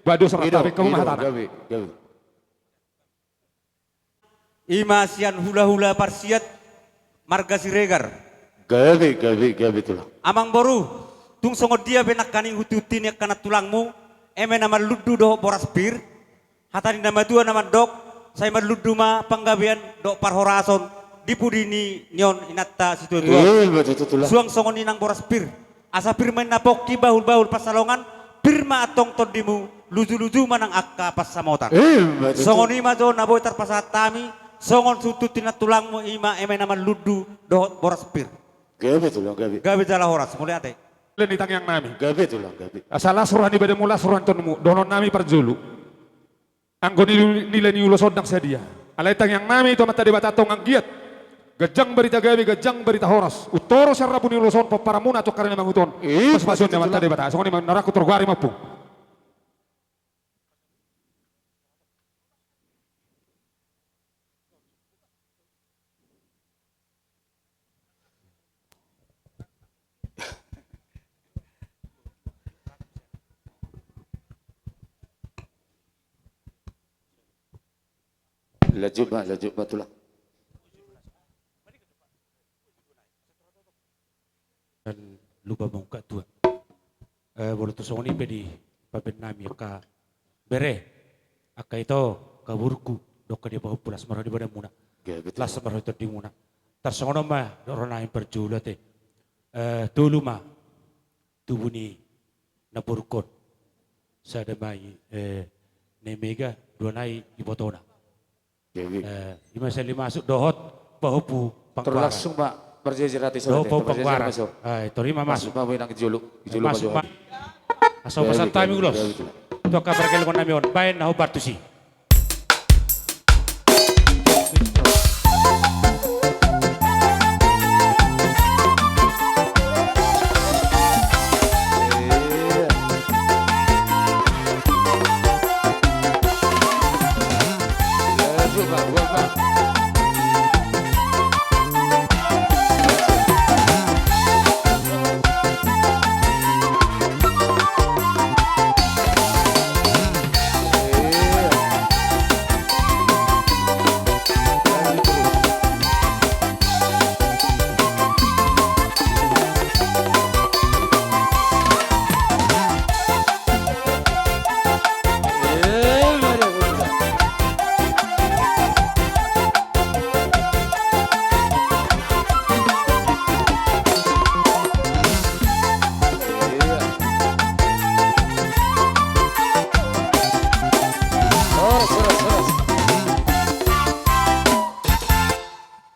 Bado sa tabi kamu mahatana.
Gabi.
Ima sian hula-hula parsiat marga siregar.
Gabi itulah.
Amang boru, tung songod dia benak kaning hututin yak kanat tulangmu, eme nama ludu do boras bir, hatani nama dua nama dok, saya maludu ma panggabian do parhorason, dipudini nyon inatta situ dua.
Betul.
Suang songon inang boras bir, asa bir main napoki bahul pasalongan, bir ma atong todimu, luju-luju manang akka pas samotan. Songon ima do naboy tarpasat tami, songon sututin at tulangmu ima eme nama ludu do boras bir.
Gabi itulah.
Gabi jala horas, mulai ate.
Lenitang yang nami.
Gabi itulah. Gabi.
Asal suruhan ni bada mula suruhan tonmu. Donon nami parjulu. Anggo nilai ni ulosod ng sedia. Alay tang yang nami ito mata debat atong ang giat. Gajang berita gabi, gajang berita horas. Utoro sa rabu ni uloson paparamuna atau karena manguton. Pas-pasun na mata debat. So ni naraku tergari mapu.
Laju betul lah.
Dan lupa mongka tua. Bolo tu songoni pedi papen nami ka bere. Aka itu kaburku doka dia bahu pulas marah di badan muna. Las marah itu di muna. Tarsongono mah dorona yang perjula te. Tulu mah tubuh ni naburkot. Sada mai nemega dua nai di botona. Ima sali masuk dohot pahupu pangkuara.
Terlangsung Pak berjejerati
Dohot pahupu pangkuara. Itu rima masuk. Masuk Pak. Asal pasal tami ulos. Itu kabar kelongan nami on. Bain nahu bartusi.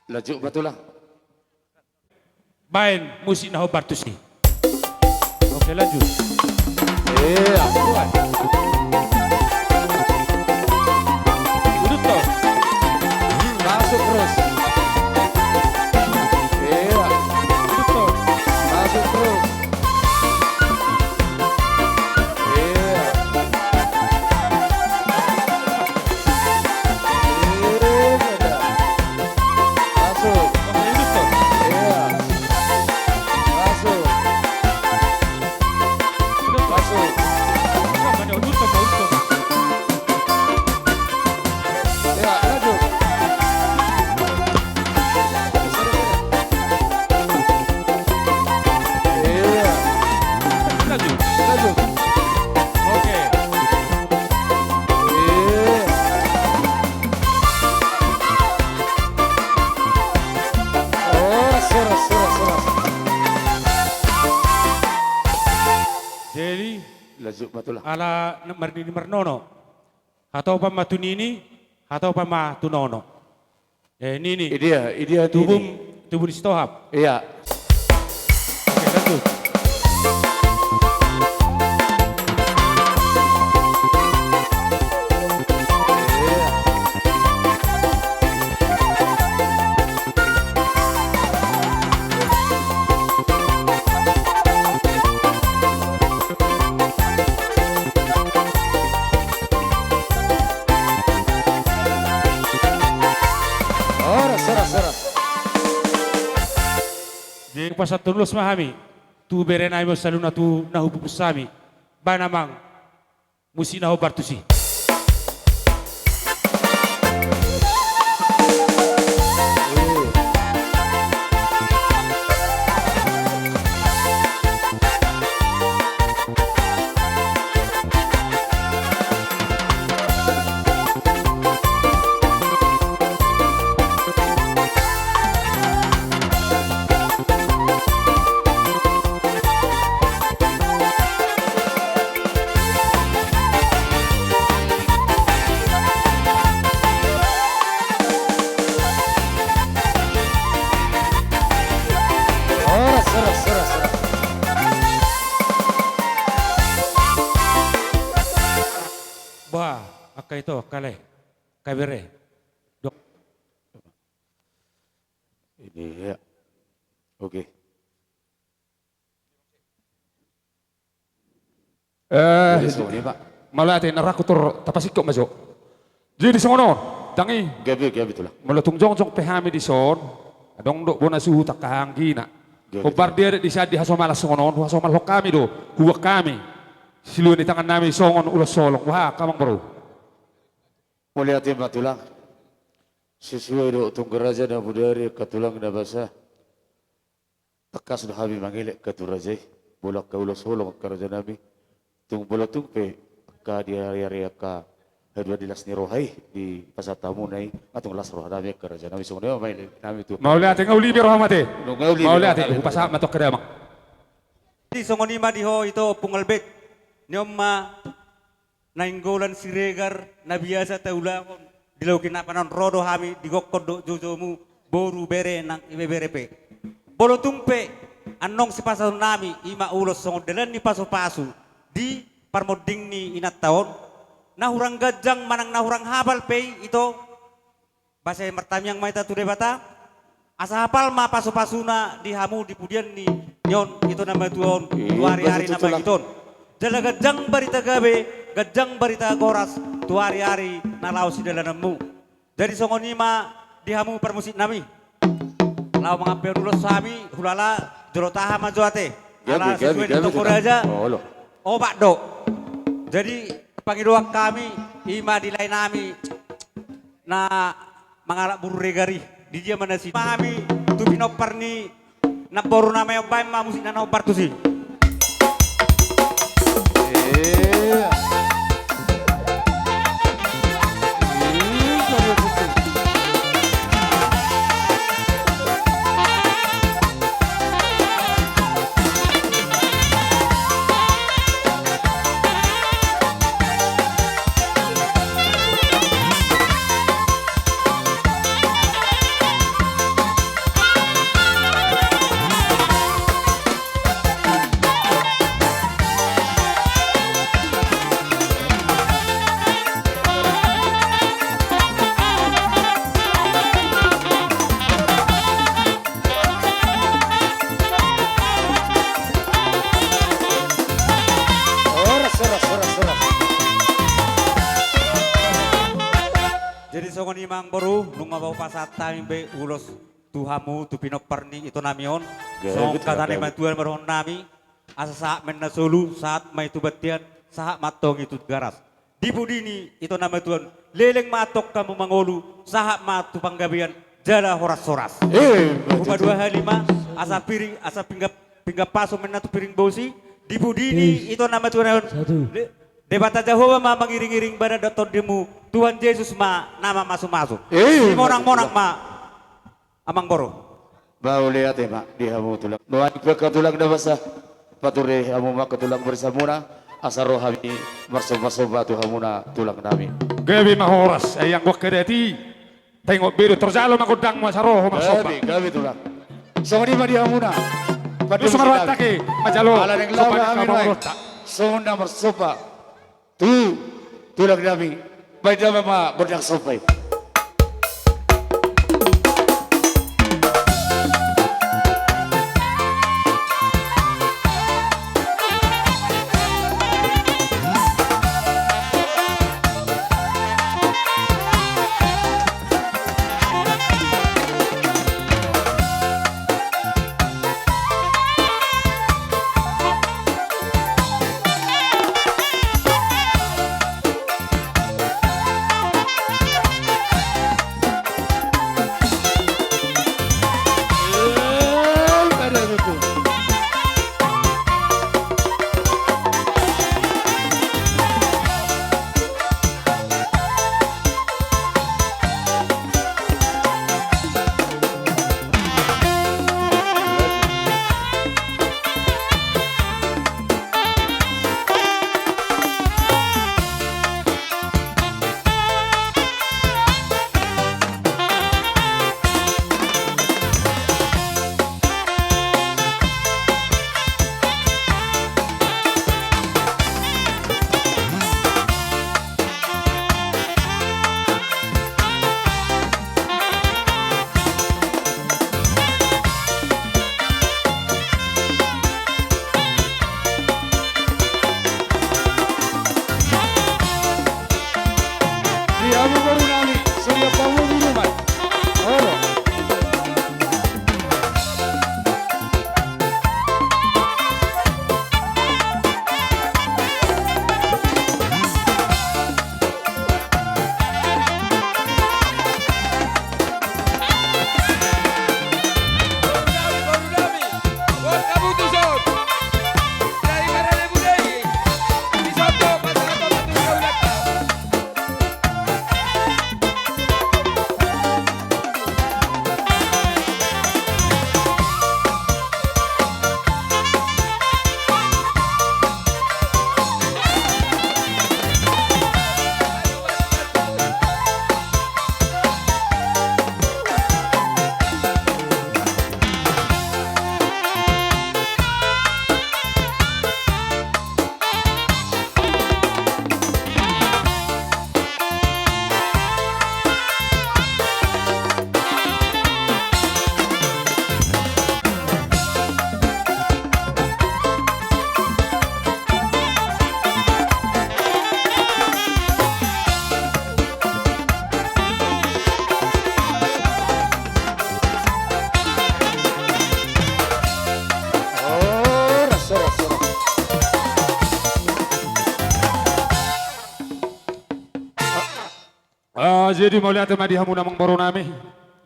Laju betul lah.
Bain musik nahu bartusi. Oke lanjut. Duduk toh.
Masuk terus.
Duduk toh.
Masuk terus.
Duduk toh.
Masuk matulah.
ala marnini marnono. Atau pa matunini, atau pa matunono. Nini.
Idia
Tubum,
ini.
tubum istohap.
Iya.
Oke, satu. Jadi pas tulus mahami, tu berenai mo saluna tu nahupupusami, banamang musi nahubartusi. Bah, aka itu kale, kabere, dok.
Ini ya. Oke. Jadi sini Pak.
Malah ate naraku tur tapasikok masuk. Jadi songono, tangi.
Gabi itulah.
Melatung jong pehami di son. Adong dok bona suhu tak kahanggina. Kobar dia di saat di hasomala songonon, hasomal hok kami do, huwak kami. Siluan di tangan nami songon ulas solong. Wah, kamang bro.
Mulia timah tulang. Sesuai do tung geraja dan budari ketulang dan basah. Tekas sudah habis mangilek ke turajai. Bolak ke ulas solong ke raja nabi. Tung bola tung pe ka dia area ka hadwa dilas ni rohai di pasar tamu nai atau las roh nabi ke raja nabi songon main nami tu.
Mau lihat ngauli biar rahmate. Mau lihat upasa matok kedamang.
Di songonima diho itu pungalbet. Nyoma nainggolan siregar na biasa taulangon dilaukin napanan rodo hami digokod do jojomu boru bere nang ibe berepe bolo tumpe anong si pasaw nami ima ulos songodelan ni paso-paso di parmoding ni inat taon nahurang gajang manang nahurang habal pay ito basa mertamyang may tatu debata asa hapal ma paso-pasuna di hamu di pudian ni nyon itu nama tuon hari-hari nama iton jala gajang barita gabe, gajang barita goras, tu hari-hari nalau si dalanmu. Jadi songonima dihamu permusik nami. Lau mengapai dulu sami, hulala jorotaha majuate. Ala sesuai dengan toko raja. Oh Pak Dok. Jadi pangiluak kami, ima di lain nami. Na mangalak buru regari. Di dia mana si mami, tu binopar ni naboru nama yang baik ma musik na nobar tu si. Jadi songon imang baru nunga bau pasata mimbe ulos tuhamu tu pinoparni itu namion song katane matuan marhon nami asa saat menna solu saat mai tu batian saat matong itu garas di budini itu nama tuan leleng matok kamu mangolu saat matu panggabian jala horas-horas rumah 25 asa piring asa pinggap paso menna tu piring bosi di budini itu nama tuan Debata Jehovah ma mengiring-iring pada dator demu Tuhan Yesus ma nama masuk-masuk. Si monang-monang ma amang boro.
Bau lihat ya mak di hamu tulang. Doa ke tulang dah basah. Pature hamu mak ke tulang bersamuna. asa roh kami bersoba-soba Tuhan muna tulang kami.
Gabi mahoras ay ang wakadati. Tengok biru terjalo makudang masaroh masoba.
Gabi tulang. Songoni madia muna.
Nusa marwatake majalo.
Ala ng lawa kami ay. Songona bersoba. Tulang kami. Baik dah mama berdang sopai.
Jadi mau lihat madi hamu namang baru nami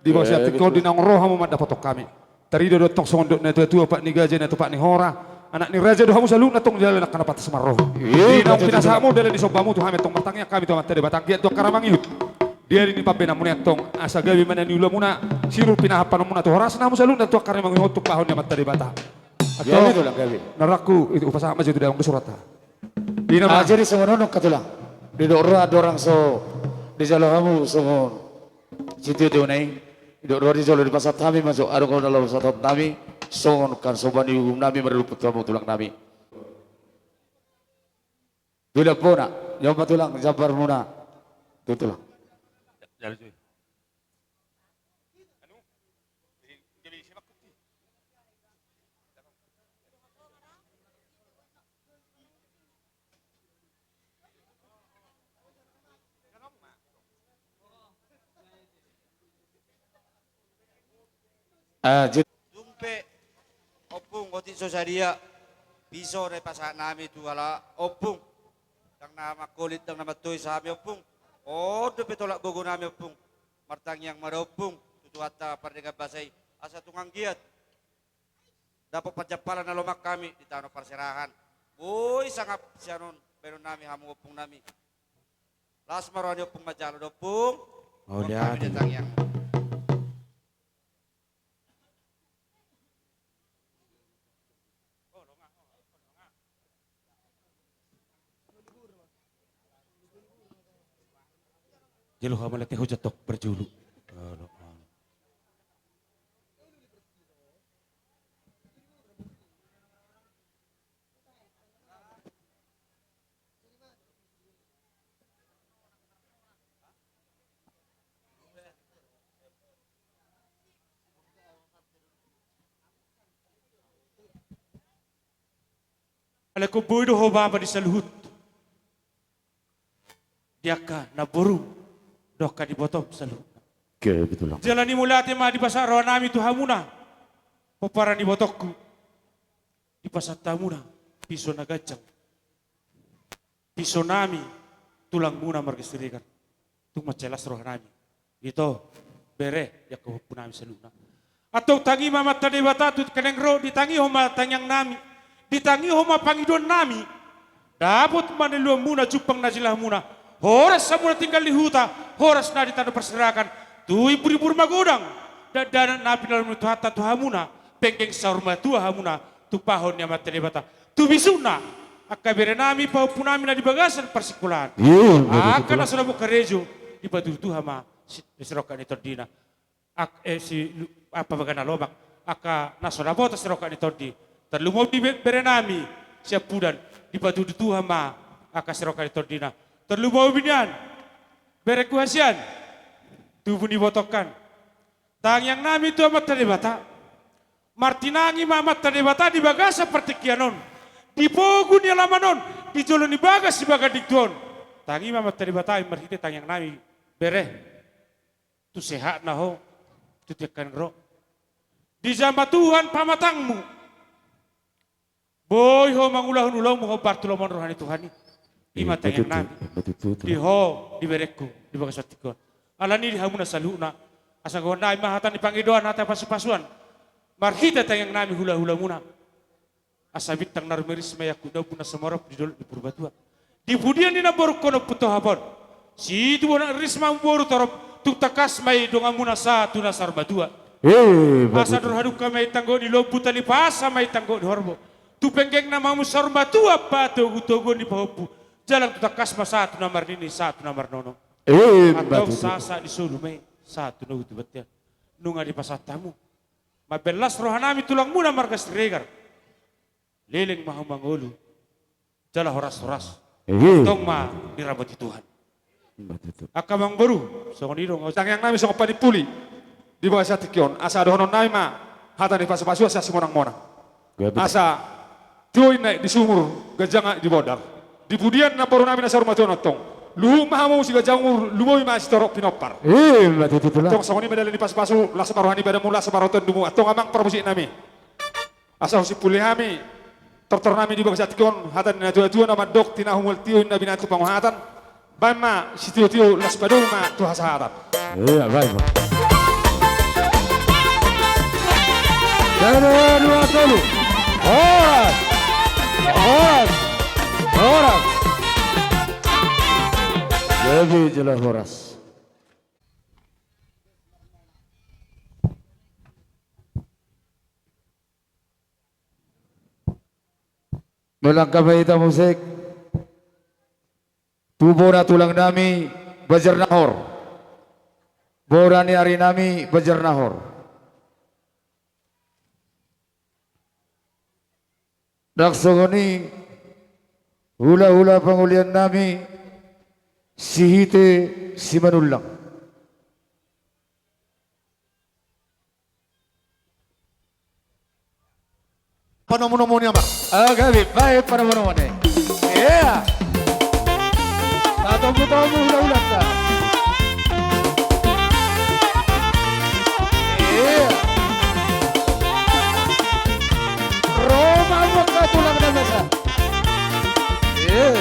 di bawah siap kau di nang roh hamu mada foto kami. Tari do dotong sondok na tua pak ni gaje na tu pak ni hora. Anak ni raja do hamu salu natong jalan nak kana patas maroh. Di nang pinasamu dalam di sobamu tu hame tong matangnya kami tu matade batang kiat tu karamang yut. Dia ini papena muna tong asa gabi mana ni muna sirul pinahapan muna tu horas namu salu na tu karamang yut tu pahon ya matade batang.
Gabi tulang gabi.
Naraku itu upasama jadi dalam surata. Di nama
Jadi semono katulang. Di dorang so di jalo hamu songon situ tu nai di jalo di pasat kami masuk ada kau dalam pasat kami songon kan soban di hukum nami mereluput kamu tulang nami bila pona jawab tulang jabar muna tu tulang
Jumpe opung otin sosaria piso na pasahan namin tu ala opung tang nama kulit tang nama toy sa amin opung do petolak gogo namin opung martang yang maropung tutuata pardega basay asa tungang giat dapat pajapalan na lumak kami di tanah perserahan boy sangap sianon pero nami hamu opung nami las maroni opung majalo opung
lihat
tang yang
Jelo hamalate hujatok berjulu. Alako boido ho baba di saluhut. Diaka na boru doka di botol saluhut.
Oke, betul.
Jalani mulate ma di pasar nami tu hamuna. Popara di botokku. Di pasar tamuna piso na gajang. Piso nami tulang muna margesirikan. Tu macelas roh nami. Itu bere ya ko punami saluna. Atau tangi mama tadi batatu keneng ro ditangi homa tanyang nami. Ditangi homa pangidon nami. Dapat maniluam muna jupang najilah muna. Horas samuna tinggal di huta. Horas na di tanah perserakan. Tu ibu-ibu rumah godang. Dan napi dalam itu hatta tu hamuna. Pengkeng saurma tu hamuna. Tu pahon yang mati debata. Tu bisuna. Akabere nami pau punami na di bagasan persikulan. Akan asal buka rejo. Di batu tu hama. Serokan itu dina. Si apa bagana lobak. Aka nasola bota serokan itu di. Terlumau di berenami siap pudan di batu itu hama aka serokan itu dina. Terlumau binian berekuasian tubuh dibotokan. Tang yang nami itu amat tadebata. Martinangi mamat tadebata di bagasa pertikianon. Di pogun yang lamanon. Di jolon di bagas di bagadiktuon. Tangi mamat tadebata marhite tang yang nami bere. Tu sehat naho. Tu tekan ro. Di jamba Tuhan pamatangmu. Boy ho mangulah-ulah mo ho partulomon rohani Tuhan. Ima tang yang nami. Di ho di berekku di bagas pertikianon. Alani di hamuna saluna. Asa gawon na mahatan di pangidoan hata pasu-pasuan. Marhita tayang nami hula-hula muna. Asa bitang narmeris mayaku daw puna samarap di dolo di purbatua. Di budian di naboru kono puto hapon. Si itu wana risma boru torop tuktakas may donga muna sa tuna sarbatua. Asa dorhaduk may tanggo di lobu tali pasa may tanggo di horbo. Tu penggeng nama mu sarbatua pa togo di pahopu. Jalan tuktakas ma satu namar nini satu namar nono. Atau sasa di sulu may satu no itu betul. Nunga di pasat tamu. Mabelas rohanami tulang muna margas regar. Leleng maha mangolu. Jala horas-horas. Tong ma dirabati Tuhan. Akamang baru. Songoniro.
Tang yang nami song panipuli. Di bawah satikion. Asa dohonon nami ma. Hata di pasu-pasu asa simonang-monang. Asa tuoy naik di sumur. Gajang di bodar. Di budian na baru nami nasa rumah tuan otong. Lu mahamu si gajang lumoy ma si torok pinopar. Tong songoni medali di pasu-pasu. Lasa paruhani pada mula separoton dumu. Atong amang permusik nami. Asa si pulih kami. Tortor nami di bawah satikion. Hatan na tua-tua nama dok tina humul tiyo na binatu panguhatan. Bama si tiyo-tiyo las padung ma tuha sahatan.
Iya, baik. Dua solo. Horas. Lebih jelas horas. Melangkah kita musik. Tubora tulang nami bajar nahor. Borani hari nami bajar nahor. Daksogoni hula-hula pangulian nami sihite simanulang.
Panomo-nomo niya ba?
Gabi, baik para mono-mono. Iya. Tatombo-tombo hula-hula ta. Iya. Roma waka tulang na masa. Iya.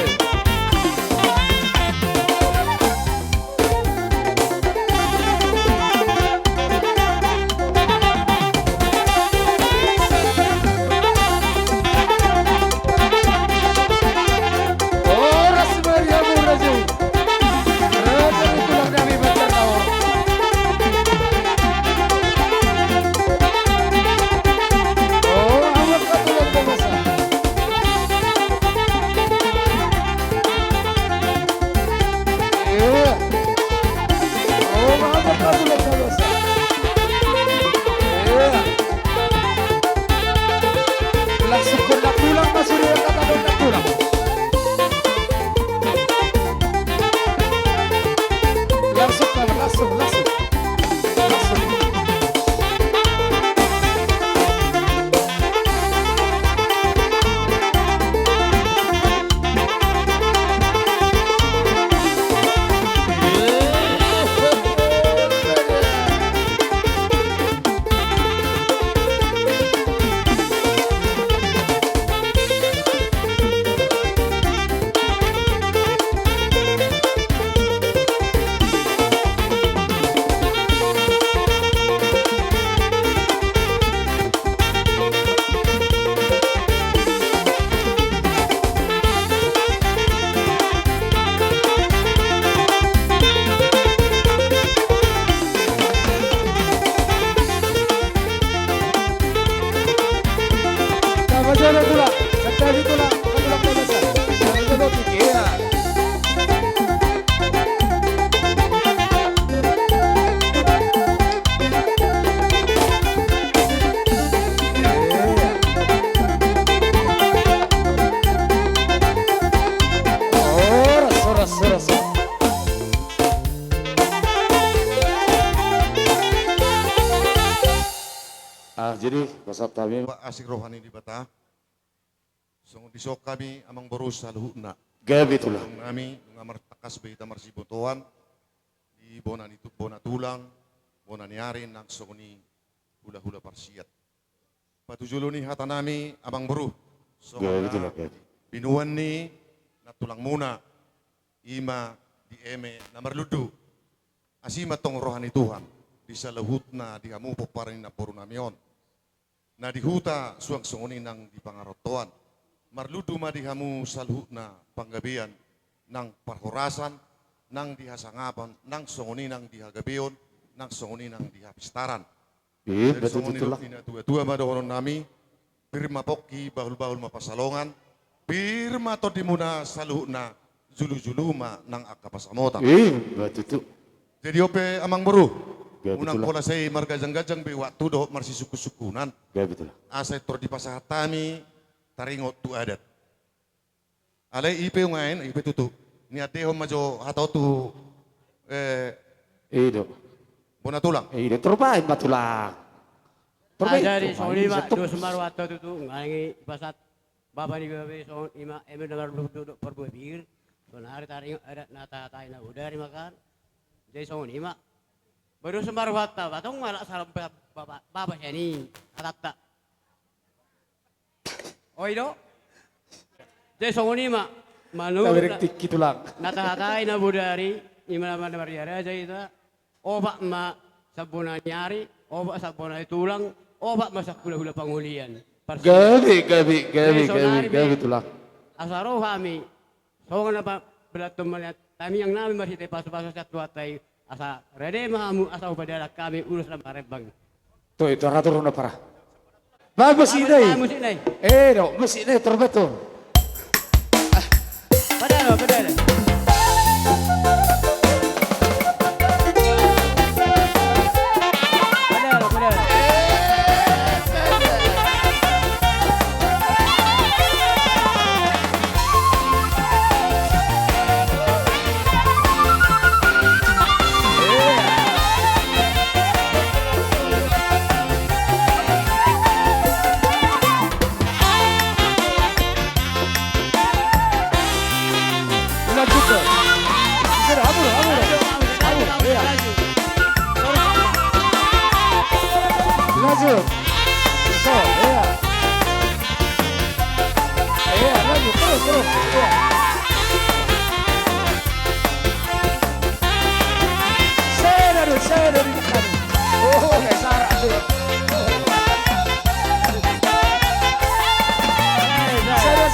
jadi pasal kami
Pak asik rohani di bata. Song disok kami amang borus saluhna.
gabi itulah.
Kami ngamar takas beita marsibotoan di bonan itu bona tulang, bona niari nak songoni hula-hula parsiat. Patujulu ni hata nami amang boru.
Gabi itulah gabi.
Binuan ni na tulang muna ima di eme namar ludu. Asima tong rohani Tuhan di salahutna di hamu poparin na poru namion. Na di huta suang songoni nang di pangarotoan. Marludu madihamu salhutna panggabian nang parhorasan nang dihasangapan nang songoni nang dihagabion nang songoni nang dihapistaran.
Betul itulah.
Ina tua madohonon nami pirma pokki bahul-bahul mapasalongan pirma to dimuna salhutna zulu-zuluma nang akapasamota.
Betul itu.
Jadi ope amang boru.
Betul
Unang pola saya margajang-gajang be waktu do marsi suku-sukunan.
Betul.
Asai tor di pasahatami taringot tu adat. Alai ipe ngain ipe tutu. Ni ate ho majo hatau tu
Ido.
bona tulang.
Ido terbaik matulang.
Jadi soni ma do semaru atau tutu ngangi pasat bapa ni babe son ima eme dengar duduk perbuir. Benar taringot adat nata taina udari makan. Jadi soni ma baru semaru hatta batong malak salam bapa ini atatta. Oido, jadi songoni mak manu.
Taberik tiki tulang.
Nata-natai na budari, imana-mana mariara aja itu. Obat mak sabuna nyari, obat sabuna tulang, obat masak gula-gula pengulian.
Gabi tulang.
Asaro kami, songan apa belatung melihat kami yang nami masih tepas-pas satu atai. Asa rede mahamu asa ubadala kami urus lembar rebang.
Tuh itu ratur na parah. Bagus ini. No, masih ini terbetul.
Padahal.
Lanjut. So, iya. Iya, lanjut terus. Iya. Saya dari depan. Oh, salah tuh. Saya.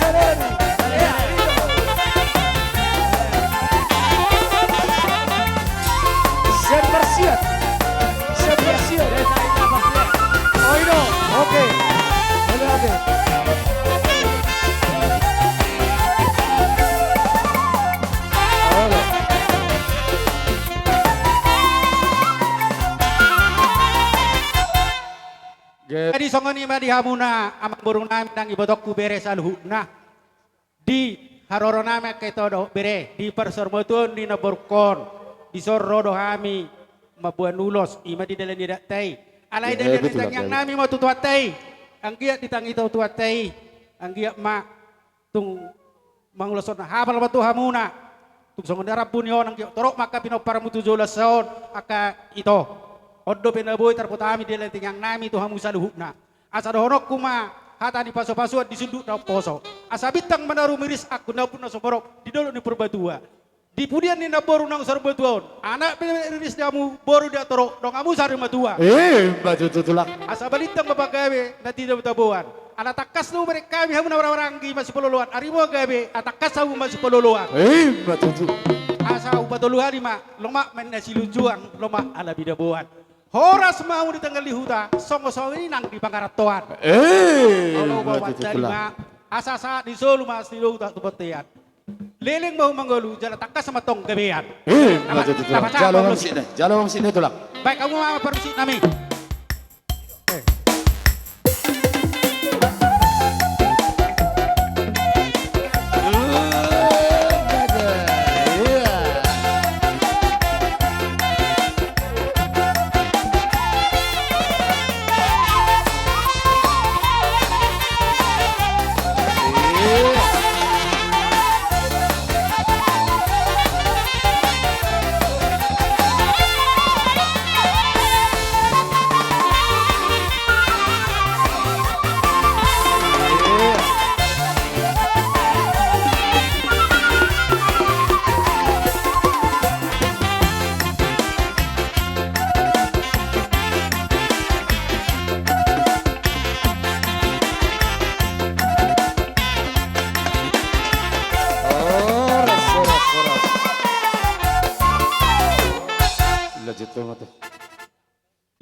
Siap bersiap. Oh, ini. Oke. Oke.
Jadi songoni ma di hamuna amang burung nami nang ibotok ku bere saluhna. Di haroro nami ketodo bere di persormotun di naborkon di sorrodo hami mabuan nulos ima di dalam tidak tei. Alai dari ditang yang nami mau tutuat tei. Anggiat ditang itu tuat tei. Anggiat ma tung mangulosona habal batu hamuna. Tung songoni rabun yon anggiat torok maka pinopar mutu jolason aka ito. Odo penaboy terputami di lenting yang nami tuh hamu saluhna. Asa dohonok kuma hata di paso-paso di sunduk na poso. Asa bitang menaru miris aku na pun nasoborok di dolo ni perbatua. Di pudian ni naboru nang sorbatuan. Anak miris damu boru dia torok dong amu sari matua.
Baju tutulak.
Asa balitang bapak gawe na tidak betabuan. Anak takas nu mereka kami hamu na orang-orang masih peluluan. Arimo gawe atakas hamu masih peluluan.
Baju tu.
Asa upatuluhan lima loma menasi lujuan loma ala bidabuan. Horas mau di tengah lihuta, songo-songo ini nang di Pangkaratoan. Kalau bawa terima, asa-asa di Solo mas di luhuta tu betian. Leleng mau menggolu, jalan takas sama tong gebean.
Jalan sini tulak.
Baik kamu mau permisi nami.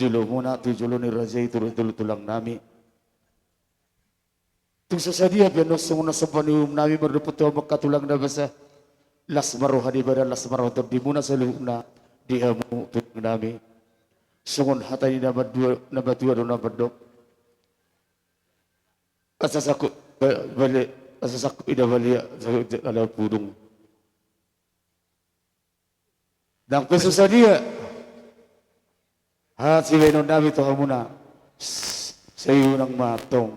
Julo muna, tujulo ni Raja itu tulang nami. Tung sasadia piano sunguna sa panium nami marduputo magkatulang na basa. Las maroha di badan las maroha di muna sa luna di hamu tulang nami. Sungon hatay na batua do na badok. Asasaku balik asasaku ida balik ala pudung. Dan kesusadia si Benon Nabi to hamuna sayo ng matong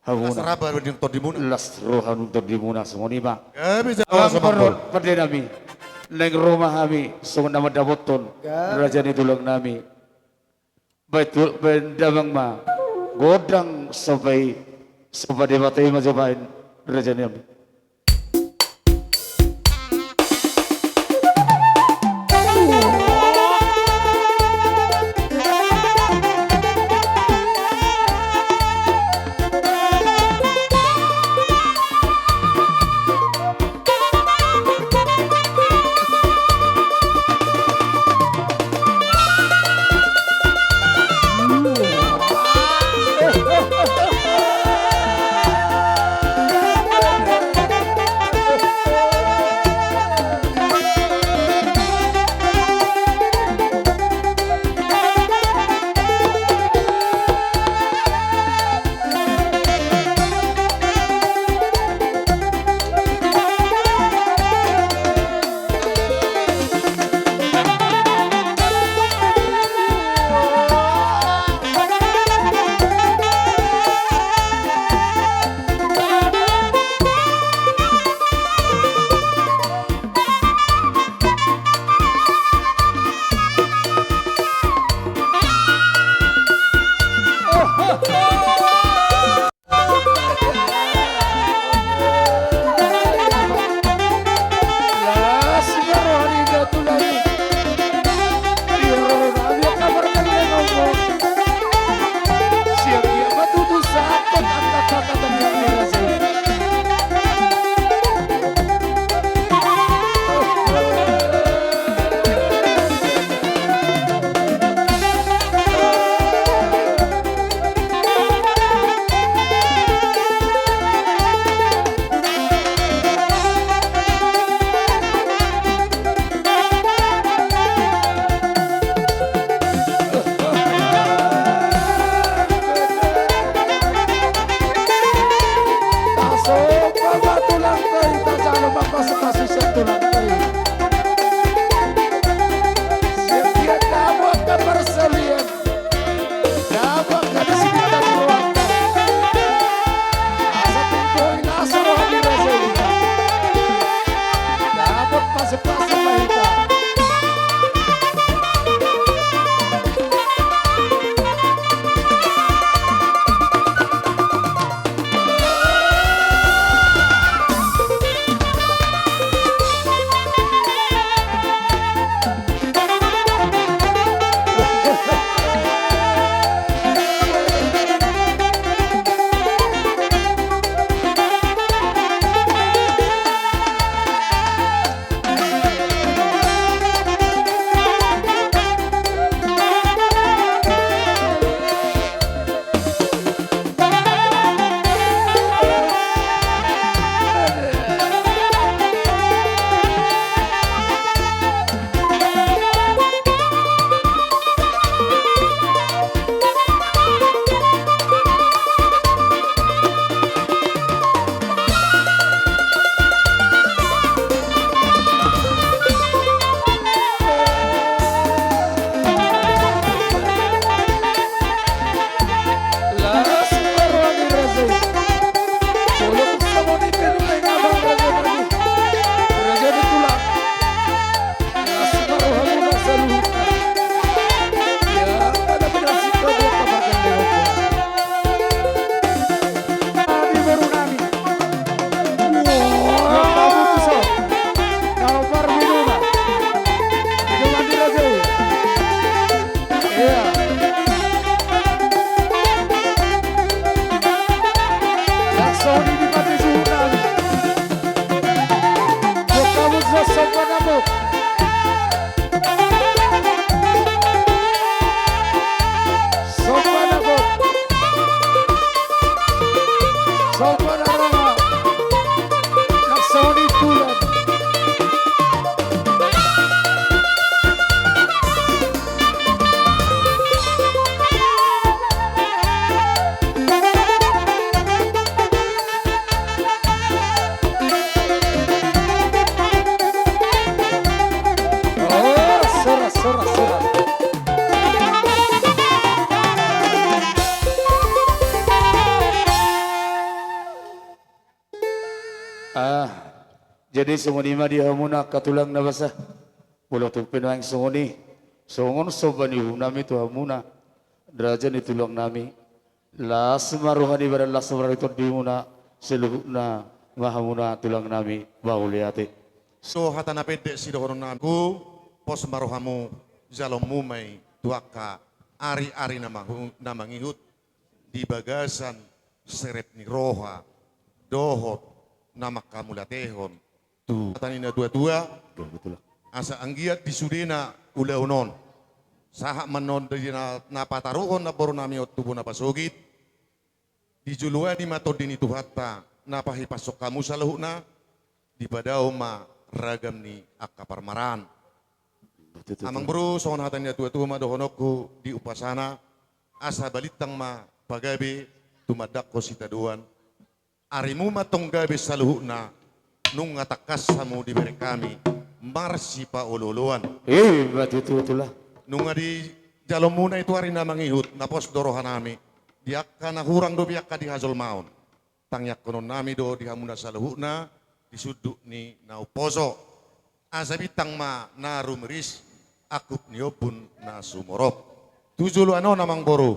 hamuna
Saraba yung to di muna.
Las rohan untuk di muna sumuni ba
Gabi sa
alam
sa
perol
bangkol.
pada nami nang rumah kami sungun nama daboton raja ni tulang nami baitul bendamang ma godang sampai debatay majabain raja nami. Jadi sunguni ma di hamuna katulang na basa. Pulau tu penuang sunguni. Songon sobani nami tu hamuna. Deraja ni tulang nami. Las maruhani badan las maruhani di muna seluhna mahamuna tulang nami bauliate.
So hatana pede si dohoron naku pos maruhamu jalom mumai tuaka ari-ari namangihut di bagasan seret ni roha dohot nama kamulatehon tu hatanina dua-dua asa anggiat di sudena ulaunon saha manon di na pataruhon na boru nami tubuh na pasogit di julua di matodini tuhata na pahipasok kamu saluhna di badao ma ragam ni akaparmaran. Amang bro songon hatan ya tua-tua ma dohonoku di upasana asa balitang ma pagabe tumadak ko sitaduan arimu matong gabe saluhna nung ngatakas samu di bere kami marsi pa ololoan.
Betul-betul.
Nung di jalom muna itu hari na mangihut napos dorohan nami diakka na hurang do biakka di hazol maun tangyak konon nami do di hamuna saluhna di suduk ni nauposo asa bitang ma na rumeris akup niopun na sumorop tujulu ano namang boru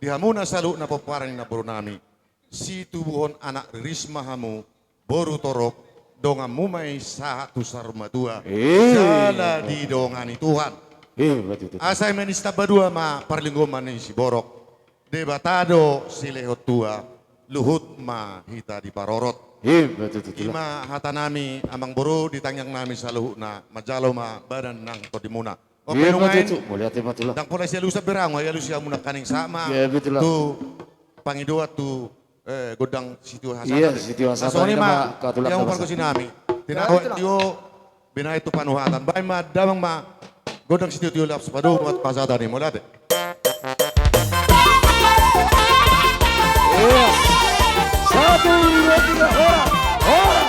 di hamuna salu na paparan na boru nami si tubuhon anak risma hamu boru torok dongam mumay saha tu sarmadua jala di dongani Tuhan asay menista badua ma parlinggoman ni si borok debatado si lehot tua luhut ma hita di parorot ima hatanami amang boru ditangyang nami sa luhut na majalo ma badan nang todimuna oke numain dang pula siya lusab berango ya lusia muna kaning sama tu pangidua tu godang situ hasana asoni ma yang upar ko sinami tinaho dio binay tu panuhatan bay ma damang ma godang situ dio laps padu mat pasada ni molate.
Satu, dua, tiga, ora.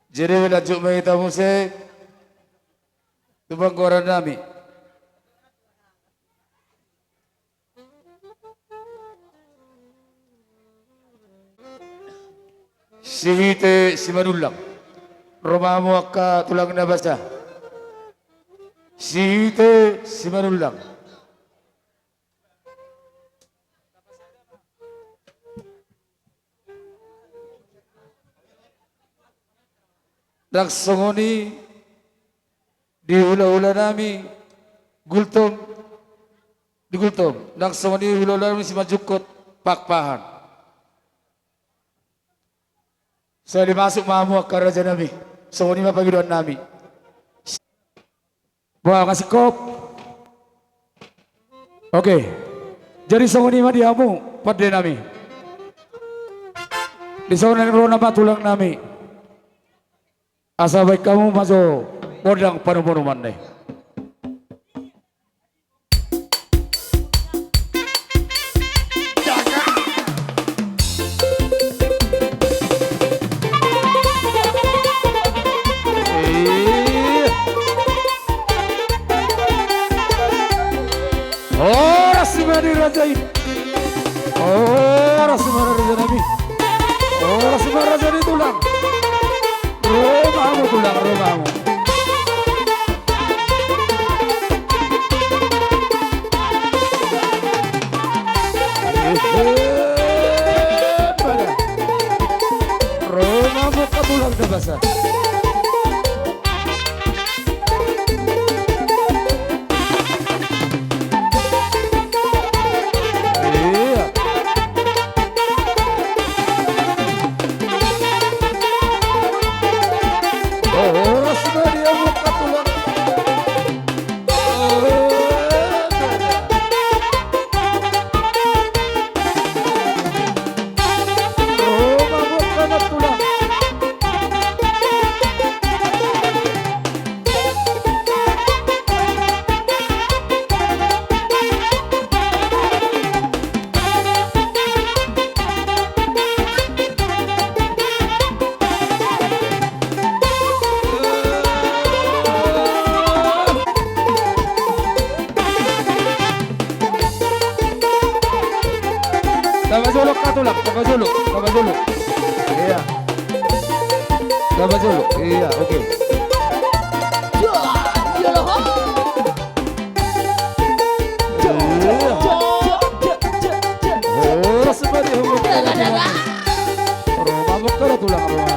Jadi bila cuma kita musik, tubang koran nami. Sihite simanulang. Romamu akka tulang nabasa. Sihite simanulang. Nagsongoni di hula-hula nami gultom di gultom nagsongoni hula-hula nami si majukot pakpahan. Saya dimasuk mamu ke raja nami. Songoni ma pagiduan nami. Bawa kasih kop. Oke. Jadi songoni ma diamu pada nami. Di songoni rona ma tulang nami. Asa baik kamu masuk podang panu-panu mandai. Rajai, rasimana raja nabi, rasimana raja ni tulang, romamu tulang romamu. Romamu kabulang dabasa. Sabar dulu. Iya. Sabar dulu. Iya, oke. Oh, seperti hukum. Roma bekal tulang Roma.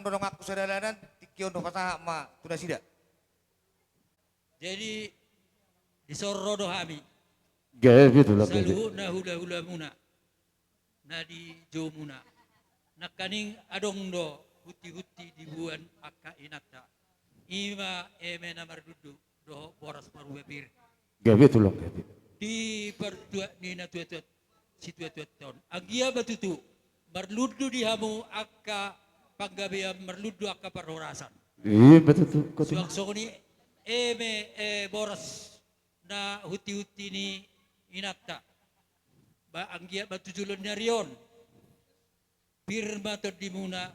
Dorong aku sadalanan tikion do pasaha ma tuda sida.
Jadi disorodo hami.
Gaya gitu lah.
Saluhu na hula muna. Nadi jo muna. Nakaning adong do huti dibuan akka inata. Ima eme namar dudu do boras marubepir.
Gaya gitu lah.
Di pertua ni na tuet si tuet ton. Agia batutu marludu di hamu akka paggabiam merludu akka perhorasan.
Iya betul tuh.
Suang ni eme boras na huti ni inata. Ba anggia batujulon nyarion. Pirma terdimuna.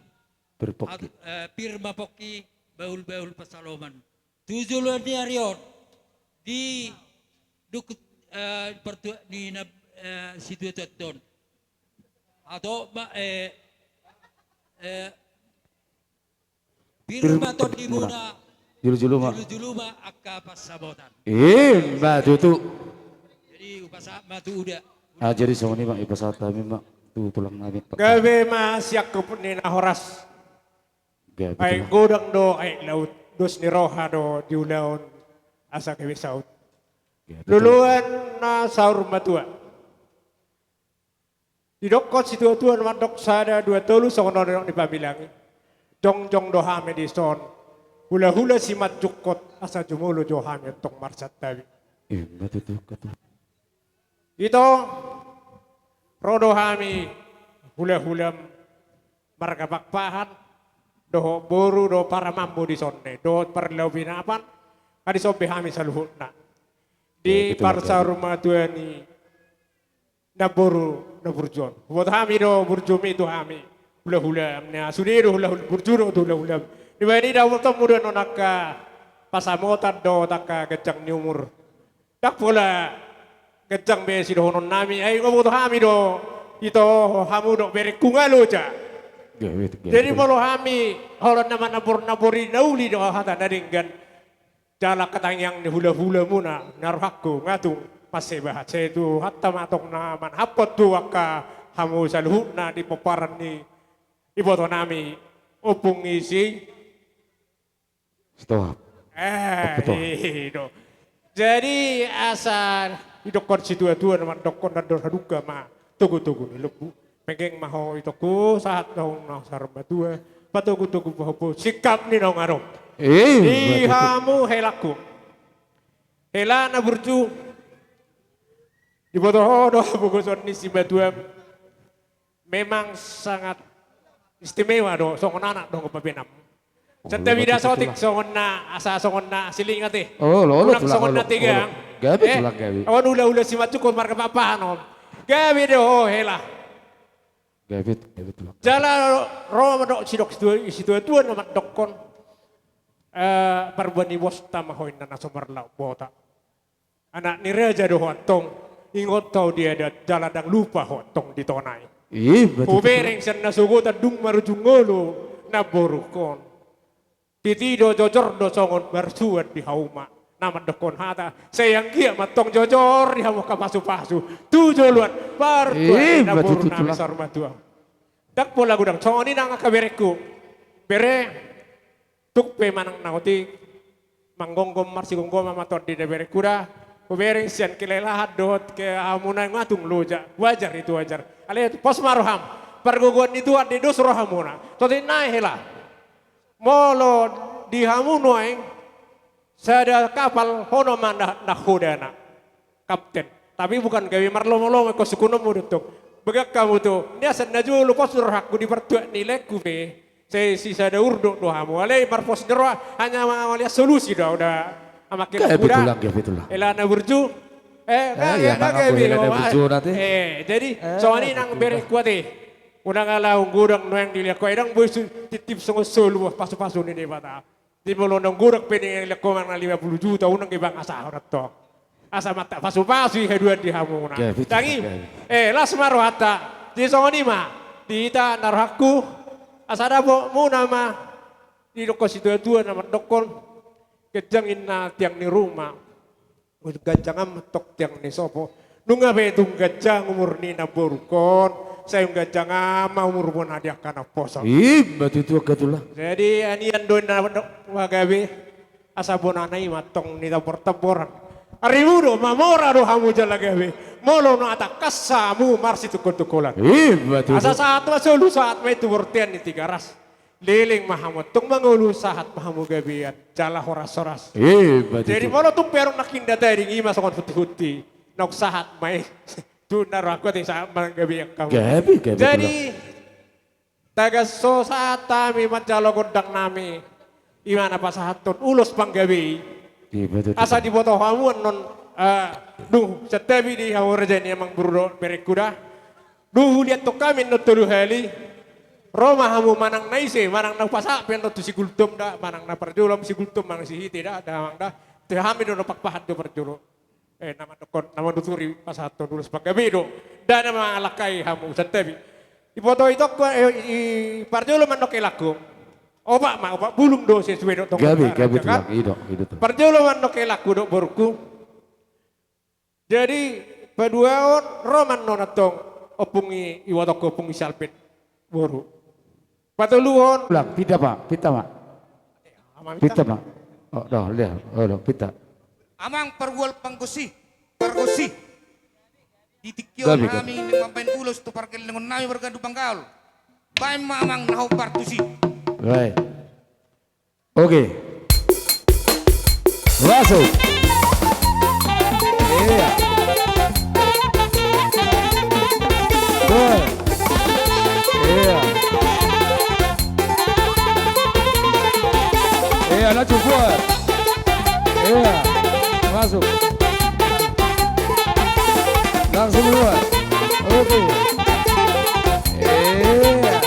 Pirma poki baul pasaloman. Tujulon nyarion di dukut pertua ni na situeton. Atau Pirma terdimuna. Julu-juluma akka pasabotan.
Mbak tutu.
Jadi upasa matu udah.
Jadi sama ini bang ipasat kami bang tu tulang nabi.
Gawe masyak kepunin horas. Ay godang do ay laut dos ni roha do diulaon asa kewe saut. Luluan na saur matua. Didokot si tua-tua mandok sada dua tolu songono di pabilangi. Jong do hame di son. Hula-hula si matjukot asa jumulu jo hame tong marsat tabi.
Betul kata.
Ito rodo hami hula-hulam margabakpahan do boru do para mambu di sonne do perlau binapan kadi sobe hami saluhutna di parsa rumah tuani naboru naburjon buat hami do burjumi itu hami hula-hulam na sudiru hula-hula burjuro tu hula-hulam di bani dawul temu do nonaka pasamotan do taka gecang nyumur dak pula gecang besi do honon nami ay ngobo to hami do ito hamu do bere kungalo ja. Jadi malu hami holon nama naburi nauli do hata naringgan jala katang yang hula-hula muna narhakku ngatung pasebah itu hatta matok naman hapot tu akka hamu saluhuna di peparan ni iboto nami opung isi
stop.
Do. Jadi asal idokon si tua-tua nama dokon dan haduka ma tugu ni lebu pengeng maho itoku saat daun nasar batua patugu bahu sikap ni nong arong hamu helaku hela na burju di bodoh do bukuson ni si batua memang sangat istimewa do songon anak dong kepabenam Sete bida sotik songon na asa songon na siling ate.
Oh, lo
Unang songon na tigang.
Gabi tulang gabi.
Awan ula si matu ko marka papahan. Gabi do hela.
Gabi tulang.
Jala ro do sidok situ tuan na dokon. Parbani bos tamahoin na nasomarlaw bota. Anak ni Raja do hotong. Ingot tau dia ada jalan dang lupa hotong di tonai.
Betul.
Ubereng sen nasugot dung marujungolo na borukon. Titido jojor do songon bersuat di hauma. Nama dokon hata. Sayang kia matong jojor di hauma kapasu-pasu. Tujuh luan. Partuan na boru nami sarmatua. Tak pola gudang. Songon ini nang kabereku. Bere. Tuk pe manang nauti. Manggonggom marsi gonggom amaton di debere kuda. Ubereng sen kelelahat dot ke hamunai ngatung loja. Wajar itu wajar. Ale pos maroham. Perguguan itu di dos rohamuna. Toti naik hela. Molo di hamunoeng saya kapal hono mana nahodana kapten. Tapi bukan gawe marlomo-lomo ko sukuno mo dutok. Begak kamu tuh. Dia senaju lu pos aku di pertuak nilai kuve. Saya sisa ada urdo do hamu. Ale marpos dero hanya mau lihat solusi dah udah amakin kuda. Elana burju. Jadi soalnya nang beres kuate. Udah ngalau gudang noeng dilihat kau edang bos titip sungguh solu pasu-pasu ni bata. Di melondong gudang pening lihat kau mana 50 juta unang ibang asa orang to. Asa mata pasu-pasu kedua di hamuna. Tangi las maruhata di songoni ma di ita narhaku asa dabo muna ma di doko situ dua nama dokon kejangin na tiang ni rumah. Gajang tok tiang ni sopo. Nunga betung gajang umur ni naburukon. Saya enggak jangan mau umur hadiah karena poso.
Betul itu ketulah.
Jadi anian doin na wagabe asa bonanai matong ni tabor-taboran. Arimu do mamora do hamu jala gabe. Molo no ata kasamu marsi tukul-tukulan.
Betul.
Asa saat masulu saat mai tubortian ni tiga ras. Liling mahamot tung mangulu saat mahamu gabian jala horas-horas.
Betul.
Jadi molo tung perong nakinda tadi ngima songon huti-huti. Nok saat mai tu naraku ting sa gabi yang kamu.
Gabi.
Jadi tagas so saat kami mencalo gondang nami. Imana pasahatun ulus panggabi. Asa di botoh hamuan non setebi di hamu rejani emang buru berekuda. Lihat to kami no tulu hali. Roma hamu manang naise manang na pasak pen tu si gultum da manang na perjulum si gultum manang si hiti da mang da. Teh hami do pakpahat do perjulu. Nama dokon, nama duturi pasato dulu sebagai bido dan nama alakai hamu setebi. Ipoto itu i parjolo mandoke laku. Oba bulung do sesuai dok.
Gabi itu.
Parjolo mandoke laku dok borku. Jadi kedua roman nonatong opungi iwatoko opungi salpet boru. Patuluhon.
Pulang pita pak. Oh dah lihat, pita.
Amang pergual pergosi di tikyo kami mampain ulos tu parkel dengan nami bergadu bangkal baim amang nahu partusi.
Baik. Oke. Masuk. Iya. Iya. Iya, lanjut buat. Iya. Masuk. Langsung keluar. Oke. Iya.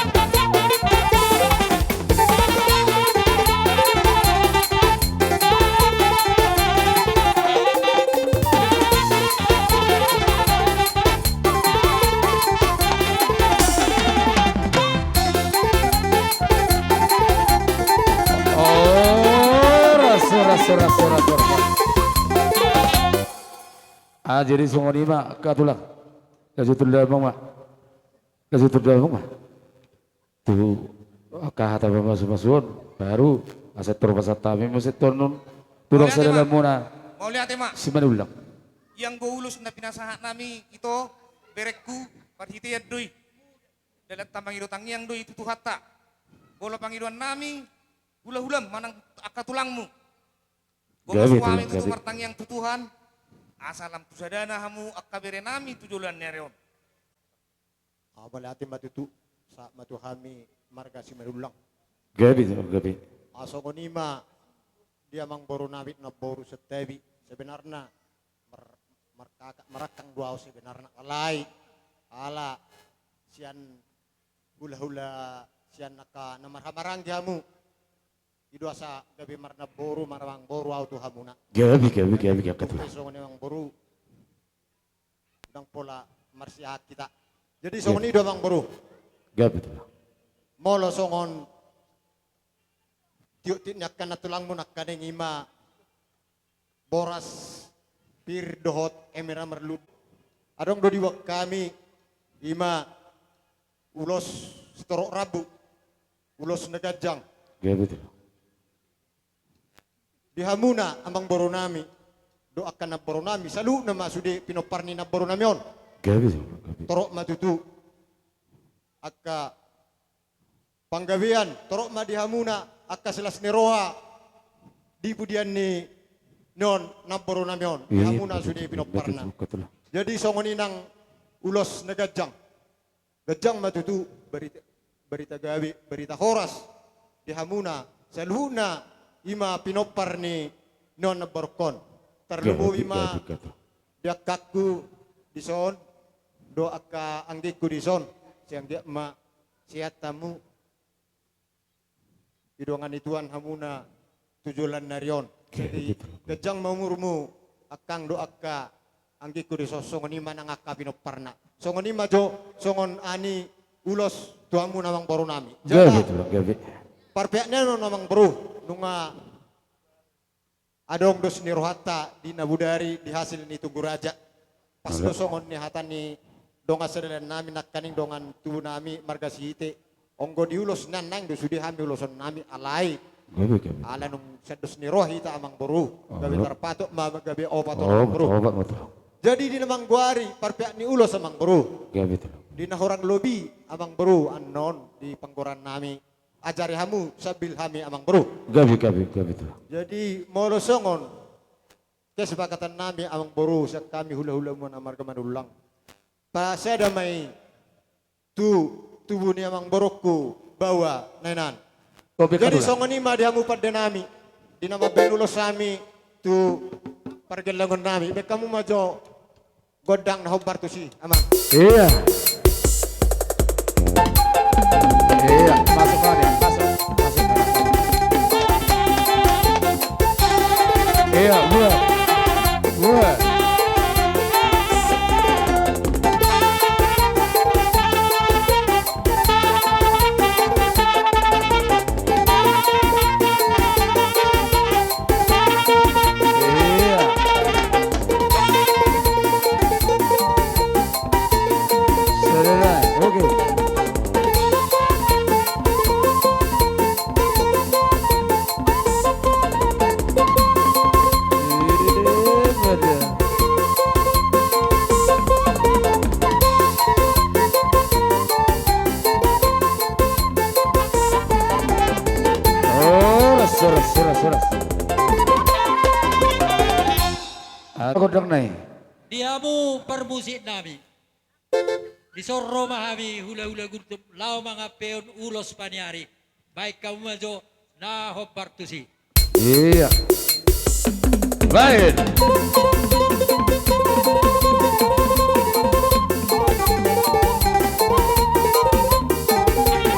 Rasa. Jadi semua ini mak katulah. Kasih terdampang mak. Tuh kahata masuk baru aset terbesar kami mesti turun turun dalam muna.
Mau lihat mak.
Si mana ulang?
Yang go ulus na pinasahat nami ito berekku parhitiyad doy. Dalam tambang irutang yang doy itu tuhata. Bola pangiruan nami hula-hulam manang akatulangmu. Bola suami itu martang yang tutuhan. Asalam tusadana hamu akabere nami tujulan nereon.
Balati matutu sa matu kami marga si marulang.
Gabi.
asongonima dia mang boru nawit na boru setebi sebenarnya merakang dua sebenarnya kalai ala sian hula-hula sian naka namarhamarang jamu idu asa gabi marna boru marawang boru auto hamuna
Gabi ketul.
songoni mang boru dang pola marsihat kita jadi songoni dua mang boru
Gabi.
molo songon tiuk tinyakan na tulang mo nakaning ima boras pir dohot emera merlut adong do diwak kami ima ulos setorok rabu ulos negajang
Gabi.
di hamuna amang boro nami doakan na boro nami salu na masudi pinoparni na boro nami on
Gabi.
torok matutu akka panggawian torok ma di hamuna akka selas neroha di pudian ni non namporo namion di hamuna sudi pinoparna jadi songoni nang ulos na gajang matutu berita gawi berita horas di hamuna selhuna ima pinopar ni non naborkon terlubu ima diakaku dison do akka anggiku dison siang dia ma siat tamu idongan ituan hamuna tujulan narion jadi gajang mamurmu akang do akka anggiku di sosongon ima nang akka pinoparna songon ima jo songon ani ulos tuamu namang baru nami
Gabi.
parpeknya no namang baru nunga adong dos ni rohata di nabudari di hasil ni tugu raja pas do songon ni hatan ni donga sedelan nami nakaning dongan tubuh nami marga sihite onggo diulos nanang do sudi hami uloson nami alai ala nung sedos ni roh ita amang buru gabi terpatok ma gabi obat orang buru jadi di namang guari parpek ni ulos amang buru di nahorang lobi amang buru anon di panggoran nami ajari hamu sabil hami amang buru
Gabi.
jadi molo songon kesepakatan nami amang buru sak kami hula-hula mo na marga manulang pasada may tubuh ni amang borokku bawa nenan jadi songoni ma dihamu pada nami di nama benulos sami tu pergelangon nami be kamu majo godang na hobar tu si amang
Iya, masuk kan ya, masuk. Iya, buat. Suras. Aku dong nai.
Diamu permusik nami. Disorro mahami hula-hula gurtum lau mga peon ulos paniari. Baik kamu majo na hobartusi.
Iya. Baik.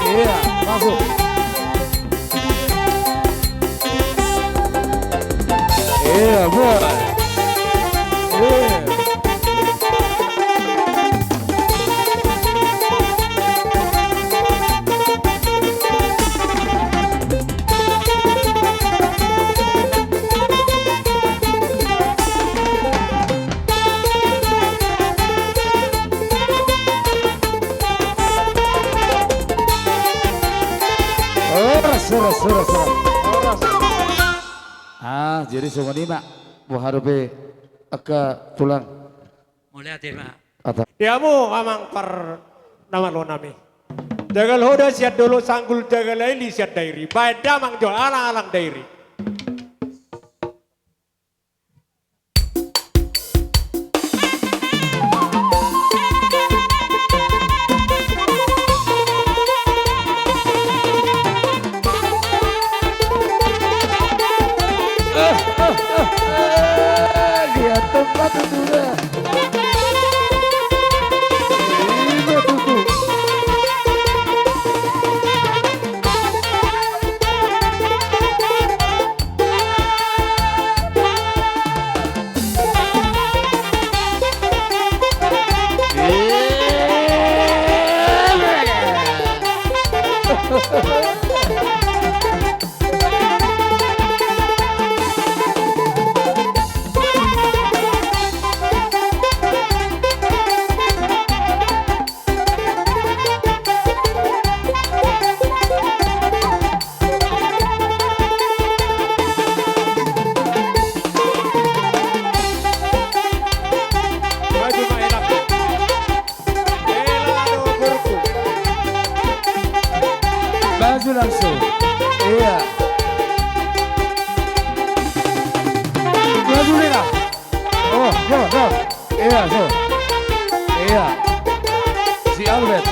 Iya, masuk. Iya, buat. Iya. Suras. Jadi semua ini mak buharupe aka tulang.
Mulai tema.
Diamu amang par nama lo nami. Jagal hoda siat dulu sanggul jagal laili siat dairi. Baik damang jo alang-alang dairi.
Maju langsung. Iya. Maju Lina. Oh, yo. Iya, so. Iya. Si Albert.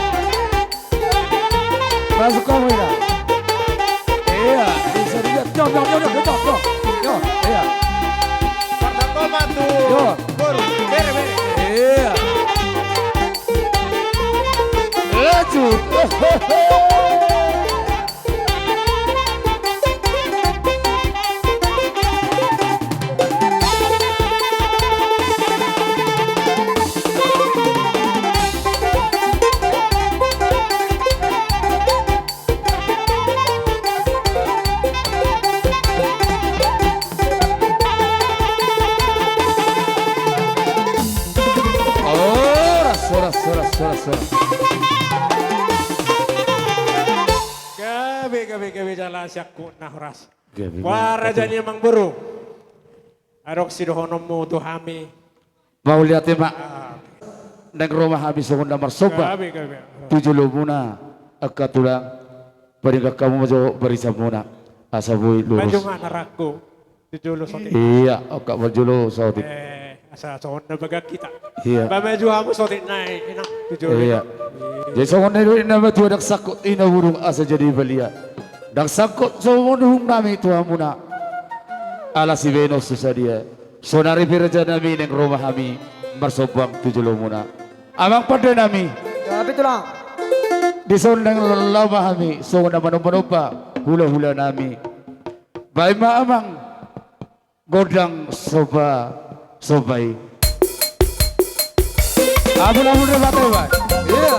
Masuk kamu Lina. Iya, bisa dilihat. Yo. Yo, iya.
Karena kau matu.
Yo.
Bere.
Iya. Laju. Soras.
Gabi jalan siakku nahras.
Gabi.
Wah rajanya emang buru. Arok si dohonomu tuhami.
Mau lihat ya mak. Neng rumah habis honda marsoba.
Gabi.
7 lumuna akka tulang. Paringka kamu majo barisa muna. Asabui lurus.
Maju mana raku. Dijulu sotik.
Iya, akka berjulu sotik.
Asa sohon na baga kita.
Iya.
Pamaju ako sotik naik. Enak. Dijulu.
Iya. Jadi sohon na doon na matu dak sakot ina burung asa jadi belia. Dak sakot sohon hung nami tuha muna. Ala si Venus susah dia. Sonari piraja nami neng rumah kami. Marsobang 7 lumuna. Amang pada nami.
Tapi tulang.
Di sondang lama kami. Sohon na manopa hula-hula nami. Baik ma amang. Godang sobai. Abun-abun na batay ba? Iya.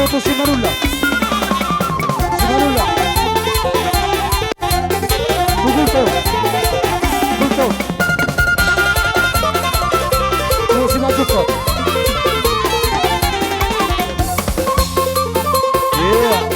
Foto si Marulla. Si Marulla. Bugulto. Bugulto. Si Majuko. Yeah.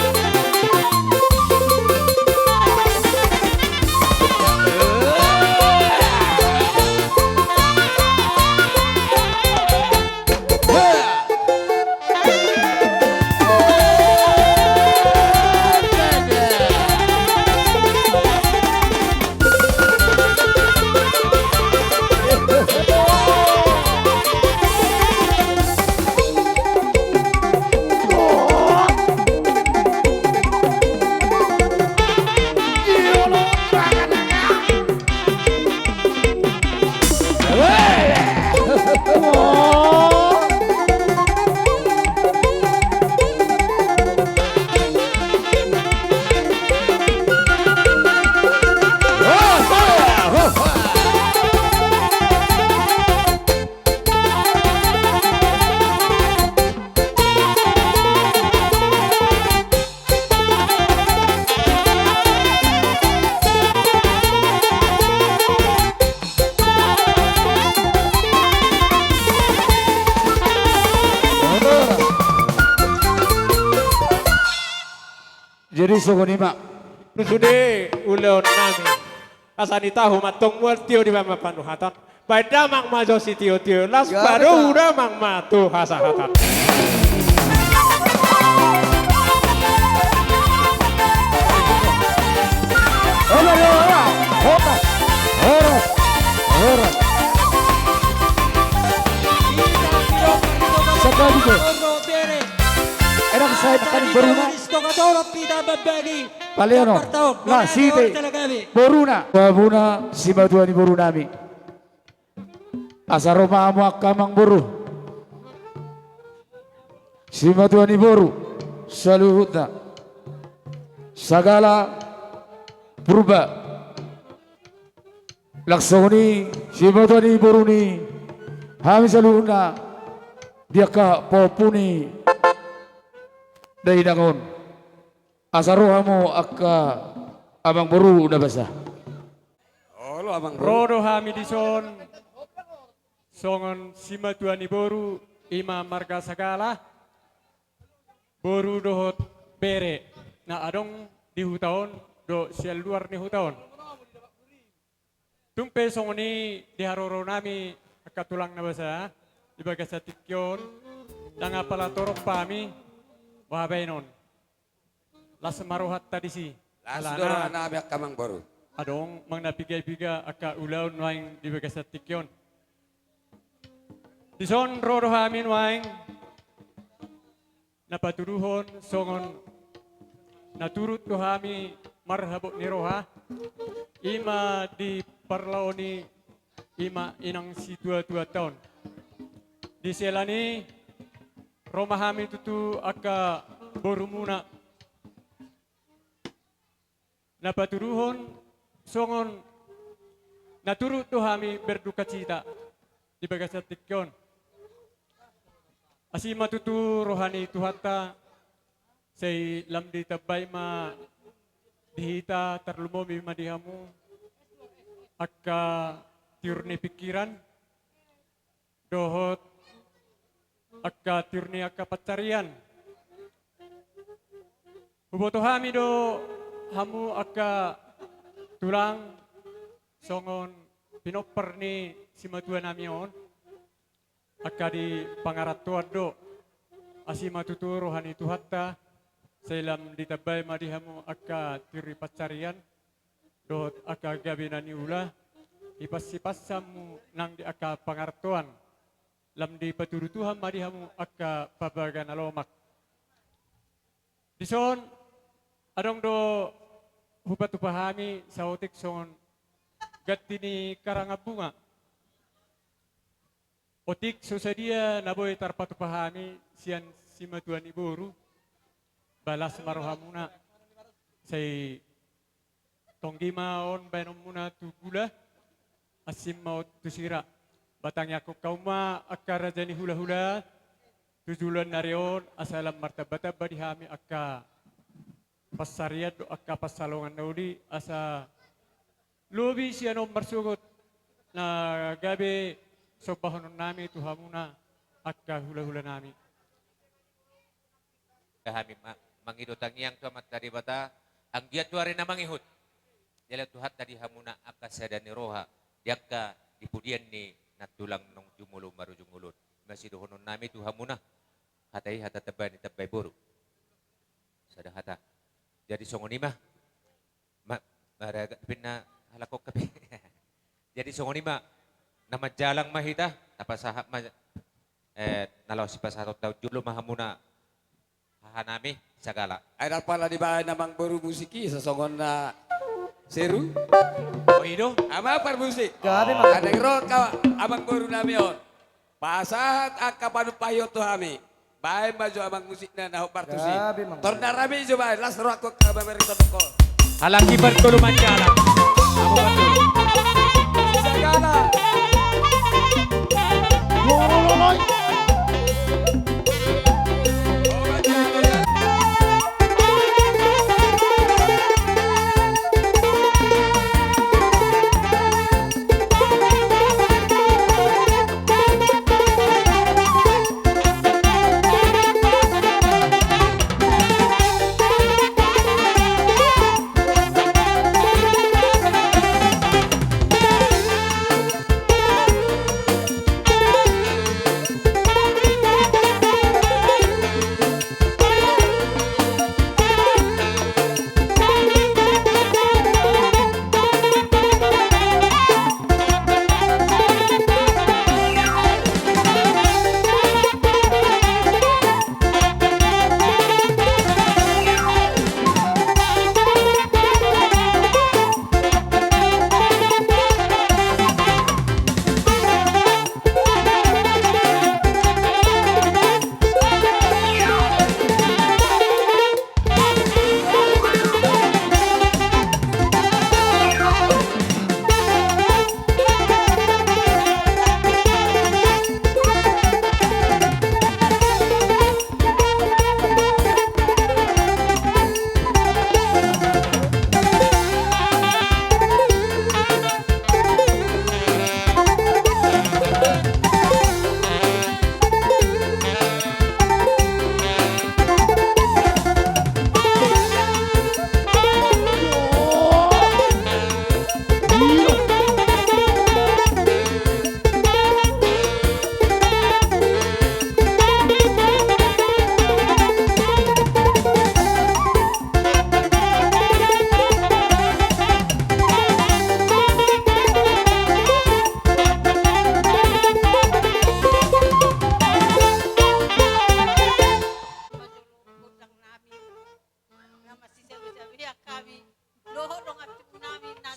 Jadi songonima.
Nusude ulon nami. Asani tahu matong mual tio di bama panuhatan. Pada mang majo si tio las baru udah mang matu hasahatan.
Sekali itu. Erang saya tekan beruna. Paleono. Lah site. Boruna. Babuna si matuani borunami. Asaroma amu akamang boru. Si matuani boru. Saluhutna. Sagala purba. Laksoni si matuani boruni. Hami saluhutna. Dia ka popuni. Dari dangon. Asarohamu akka abang boru udah basah.
Oh, lo abang boru.
Rodo hami dison. Songon sima tuani boru ima marga sagala. Boru dohot bere. Na adong di hutaon do sial luar ni hutaon. Tumpe songoni di haroro nami akka tulang na basa. Di bagasa tikyon. Nang apala torok pami. Wahabainon. Las maruhat tadi si.
Las doro nabi akamang boru.
Adong mang napiga-piga aka ulaw waing di bagasat tikyon. Dison rodo hamin waing napaturuhon songon naturut to hami marhabok ni roha. Ima di parlaoni ima inang si 22 tahun. Di selani Roma hami tutu aka boru muna. Napaturuhon songon naturut to hami berduka cita di bagasat tikyon. Asima tutu rohani tuhata say lamdi tabay ma dihita tarlumomi madihamu akka tiurni pikiran dohot akka tiurni akka pacarian. Huboto hami do hamu akka tulang songon pinoper ni simatua namion akka di pangaratuan do asima tutu rohani tuhatta selam ditabay madihamu akka tiri pacarian dot akka gabinani ula ipasipasamu nang di akka pangaratuan lam di paturutuhan madihamu akka babagan alomak dison adong do hupat upahami sa otik songon gatini karangabunga. Otik susadia naboy tarpatupahami sian simatuan iboru balas marohamuna say tonggimaon banom muna tu gula asim maut tu sira batangnya ko kauma akara jani hula-hula tujulan narion asalam martabata badi hami akka pasariat do akka pasalongan naudi asa lobi siya no marsugot na gabi sopahonon nami tuhamuna akka hula-hula nami.
Kami mangidotang yang tuamat dari bata ang dia tuari na mangihut. Jala tuhat tadi hamuna akka sadani roha yakka dipudian ni natulang nong jumulo maru jumulun. Masih dohonon nami tuhamuna hatai hata tebani tebay buru. Sada hata. Jadi songoni mah maraga pinna halakok kape. Jadi songoni mah nama jalang mahita apa sahab mah nalaw si pasarot daw julo mahamuna hahanami sagala.
Ay pala di ba namang buru musiki sa songon na seru?
Oh ino?
Ama par musik.
Gabi
Ada ro ka abang buru nami on. Pasahat akka panupayo to hami. Bae maju abang musik na naho partusi. Torna rami coba las ro ako ka bamerito ko.
Halaki bertuluman jalan. Kamu betul.
Sagala.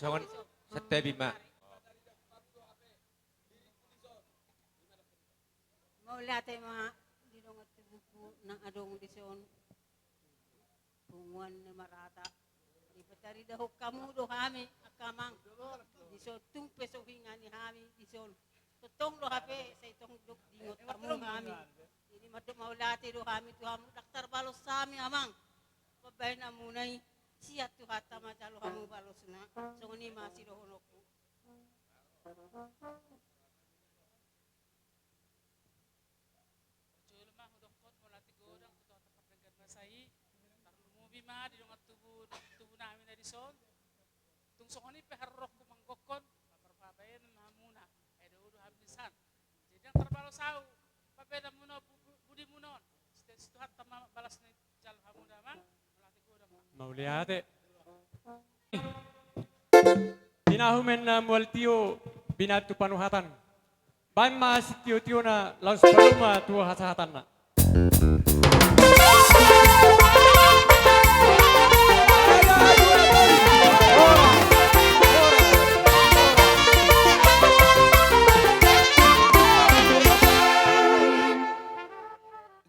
Songon sete bima.
Maula tayo mga dinong at buku ng adong dison. Punguan na marata. Ipatari dahok kamu do hami akamang. Dison tung peso hinga ni hami dison. Tutong do hape sa itong duk dingot kamu hami. Ini madok maula tayo do hami to hamu daktar balos sa hami amang. Babay na munay. Siya tu hata macalo hamu balos na. So ni masih dohonokku.
tubuh namin na dison. Tung sokoni peharrok kumanggokon, paparpabayan na muna. Edo udo habisan. Jadi ang terbalo sau, papeda muna budi munon. Situ hatta balas ni jal hamuna mang, melati goda mang.
Mauliate. Dinahumen na mualtio binatu panuhatan. Baim mas tio na langsung paluma tua hasahatan na.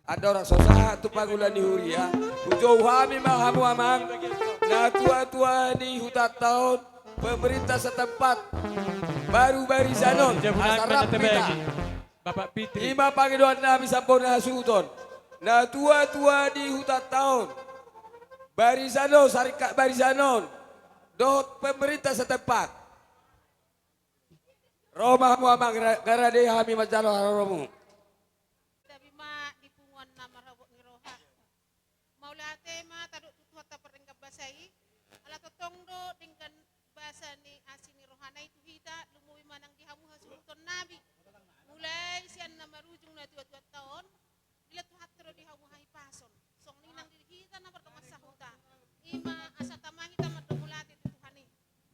Ada orang sosa tu pagulan di Huria. Ujau kami mahamu amang. Na tua-tua ni hutan tahun pemerintah setempat baru barisanon asarap kita
Bapak Pitri.
Ima Panginoon namin sampun nasuton. Na tua-tua di hutan tahun. Barisanon, Sarikat Barisanon. Dohot pemerintah setempat. Roma muamang ngarade hami majalo haromu.
Tapi ma dipunguan nama rabok ni roha. Maulate ma taduk tutuhata perengkap basai. Ala totong do dengan bahasa ni asini rohana itu hita lumui manang dihamu hasuton nabi. Mulai sian nama rujung na tua-tua tahun. Bila tuhat tero dihamu hai pason. Song ninang diri hita na pertama sahuta. Ima asa tamahi tamat mulate tutuhani.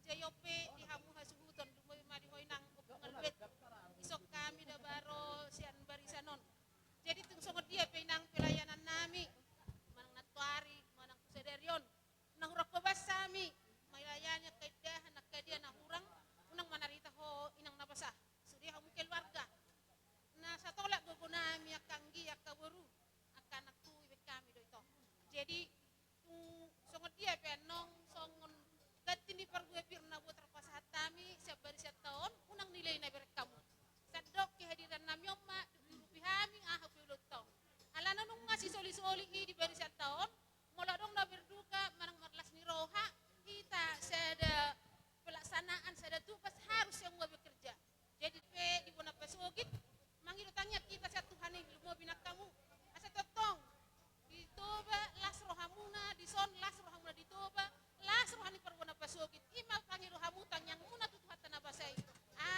Jayope dihamu hasuton lumui ma dihoinang ngalbet isok kami da baro sian barisanon jadi tung songot dia pinang pelayanan nami manang natuari manang kusederion nang hurok bebas sami malayanya kaidah anak kadia na hurang unang manarita ho inang nabasa sudi hamu keluarga na satolak gogo nami akanggi akaboru akanak tu ibe kami do ito jadi tung songot dia penong songon gatin di pergue pirna buat terpasahat kami siap barisan tahun unang nilai na berek kamu sadok kehadiran nami omma durupi hami aha piulot tahun alana nung ngasih soli-soli di barisan tahun mola dong na berduka manang marlas ni roha kita sada pelaksanaan sada tugas harus yang mau bekerja jadi pe di bona pesogit mangilutangnya kita sa Tuhan yang lumo binak kamu asa totong ditoba las rohamuna dison las rohamuna ditoba las rohani perwana pasogit ima pangiru hamu tanyang muna tutuhatan abasai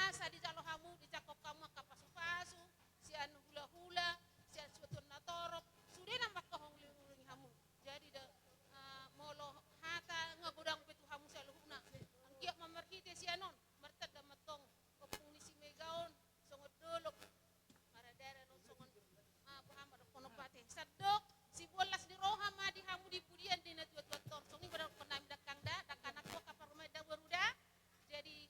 asa di jalo hamu di cakop kamu kapasu-pasu sian hula-hula sian suatun natorop sudah nambah kohong uling hamu jadi de molo hata ngagudang betu hamu saluhuna angkiak mamarkite sianon martad damatong kopung nisi megaon songot dolok maradara non songon pahamar konopate sadok si bolas di roha ma di hamu di pudian di na tua-tua tor songi pada penam dakangda dakanak ko kapar rumah da waruda jadi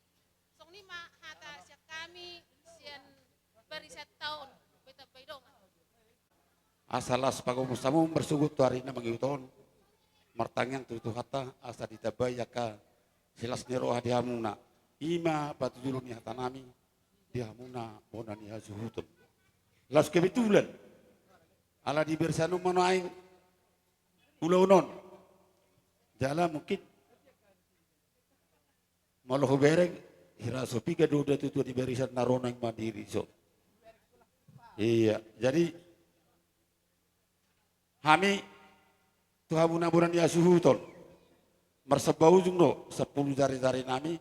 songi ma hata sia kami sian barisan tahun beta baidong
Asalas pagumusamu bersugut hari na mangiuton martangyang tutu hata asa ditabay yaka silas ni roha dihamuna ima patujulun ni hatanami dihamuna bona ni hazuhutun las kebetulan ala di bersanu manaing pulau non jala mungkin malah bereng hirasopi ke dua tutu di barisan narona yang mandiri so iya jadi kami Tuhan munaburan ya suhuton mersebau jungno 10 dari nami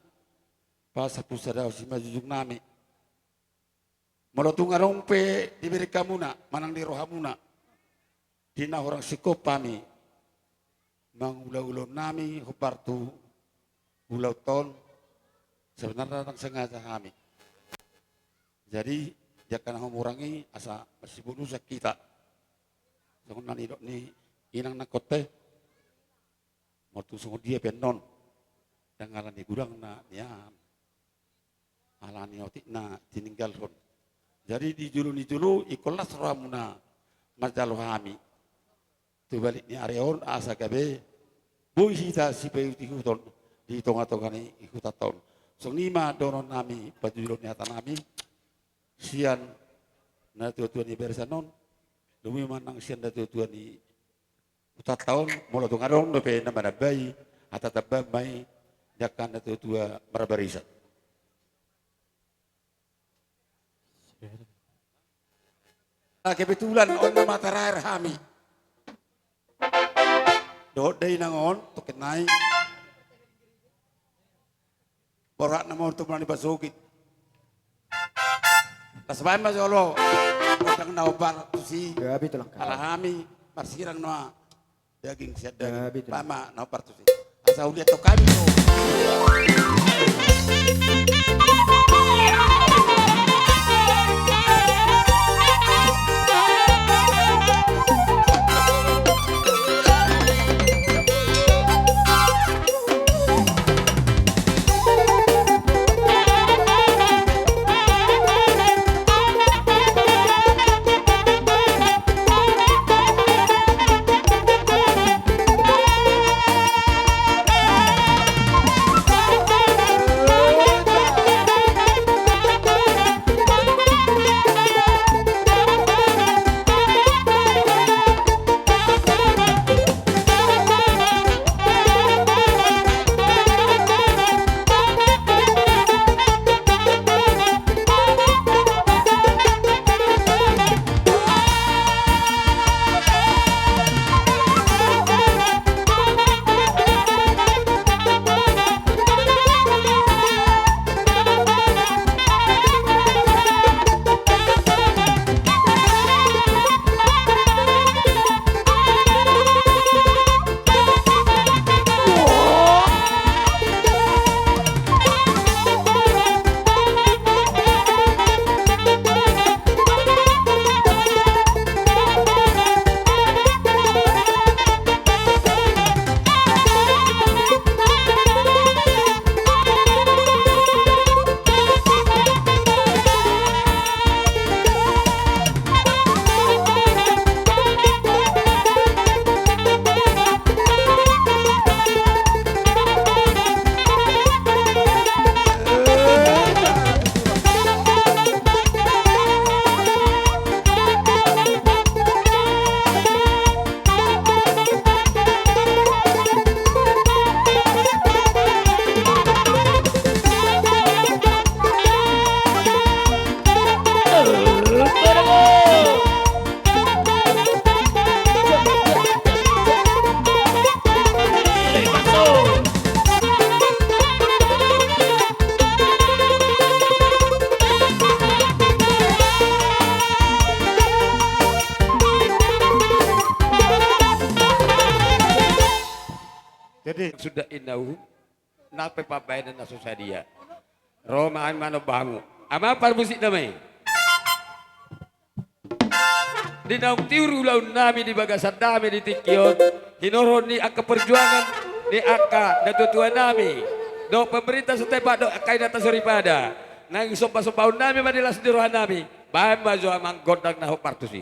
pas 10 sadau sima jujung nami malotung arongpe diberi kamuna manang di rohamuna dina orang sikop kami mangulau-ulau nami hupartu ulau ton sebenarnya orang sengaja kami jadi jangan mengurangi asa masih bunuh kita songon nani dok ni inang nakote motu songon dia penon yang alani gudang na niam alani otik na tininggal ron jadi di julu ikolas ramuna majalo kami tu balik ni areon asa kabe bui hita si pe huton di tonga-tongani ikutatón song nima donon nami pajulon ni hata nami sian na tuan ni bersanon dumi manang sian na tuan ni utatón molo tongarong no pe na manabay hata tabamay dakan na tua marabarisat kebetulan on na matarair kami doon day nangon tukinay borak na mo tumang ni basugit tasbay masolo kang naubar si alahami marsirang no daging siya daging pama naubar to si asa ulit to kami to sudah inau nape pabayan na susadia. Romaan mano bangu. Ama parmusik damai. Di naung tiuru laun nami di bagasan nami di Tikion. Hinoron ni aka perjuangan ni aka natutuan nami. Do pemerintah setempat do akai data suripada. Nang sopa-sopaun nami madilas di rohan nami. Bahan bajo amang godang naho partusi.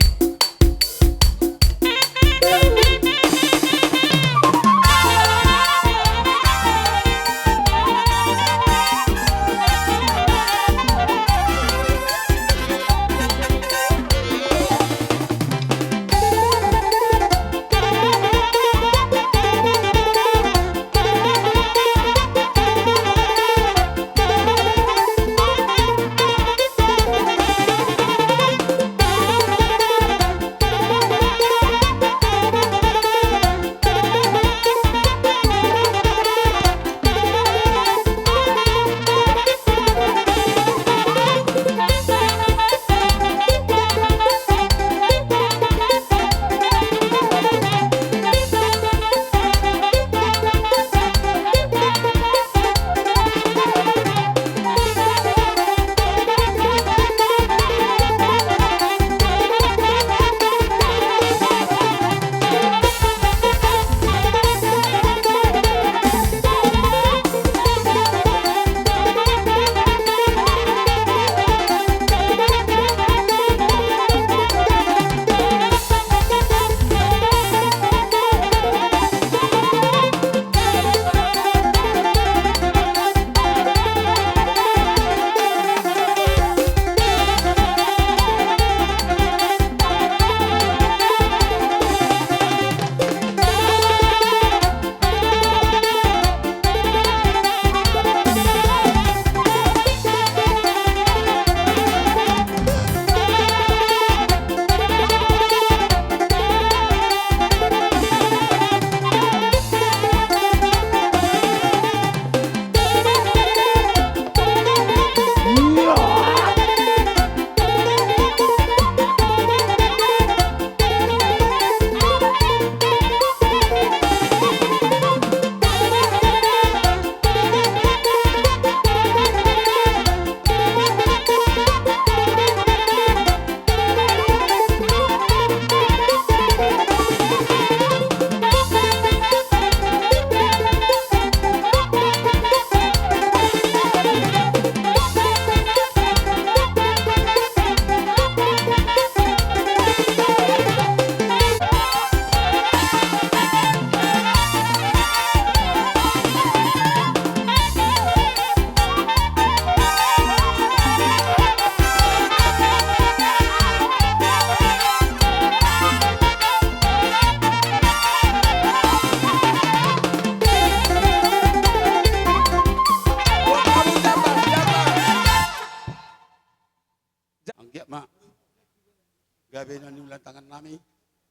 gabe na niulan tangan nami,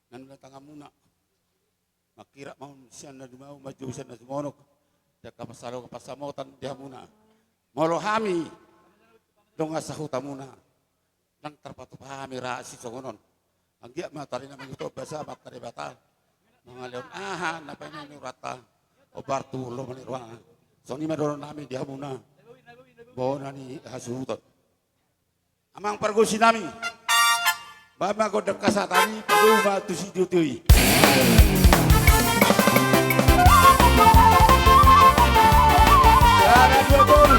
nanulan tangan muna. Makira mau siyan na dumau, majusan na sumonok. Jaka pasalo kapasamotan dia muna. Molo hami, donga sa huta muna. Nang terpatupahami raasi songonon. Ang giya matari naman ito, basa matari bata. Mga leon, napay na nurata. O bartulo manirwa. So ni madoron namin dia muna. Bawa na ni hasuhutot. Amang pargusi nami. Bama ko kasatani, paduma tu si tutui. Cara dua gol.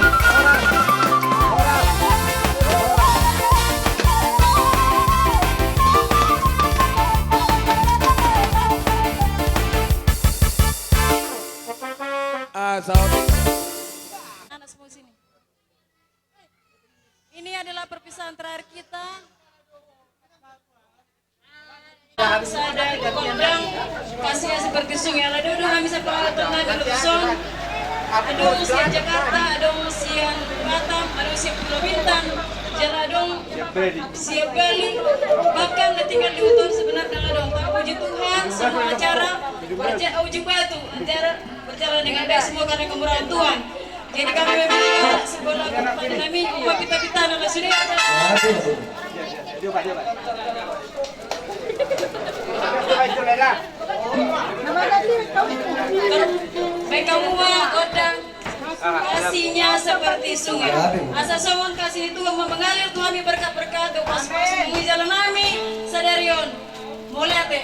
Anak semua sini. Ini adalah perpisahan terakhir kita. Ada kondang kasihnya seperti sungai. Aduh, kami sekolah tenaga Lukson. Aduh, usia Jakarta, aduh usia Batam, aduh usia Pulau Bintan, Jaladong, usia Bali, bahkan tinggal di Uton sebenarnya dong. Tapi puji Tuhan, semua acara uji batu, acara berjalan dengan baik semua karena kemurahan Tuhan. Jadi kami memberikan sebuah lagu pada kami, Upa Pita-Pita, nama sudah ada. Nama lagi, Bekamua odang kasihnya seperti sungai. Asa sawon kasih Tuhan mengalir Tuhan berkat-berkat untuk masing-masing jalan kami sadarion. Mulai teh.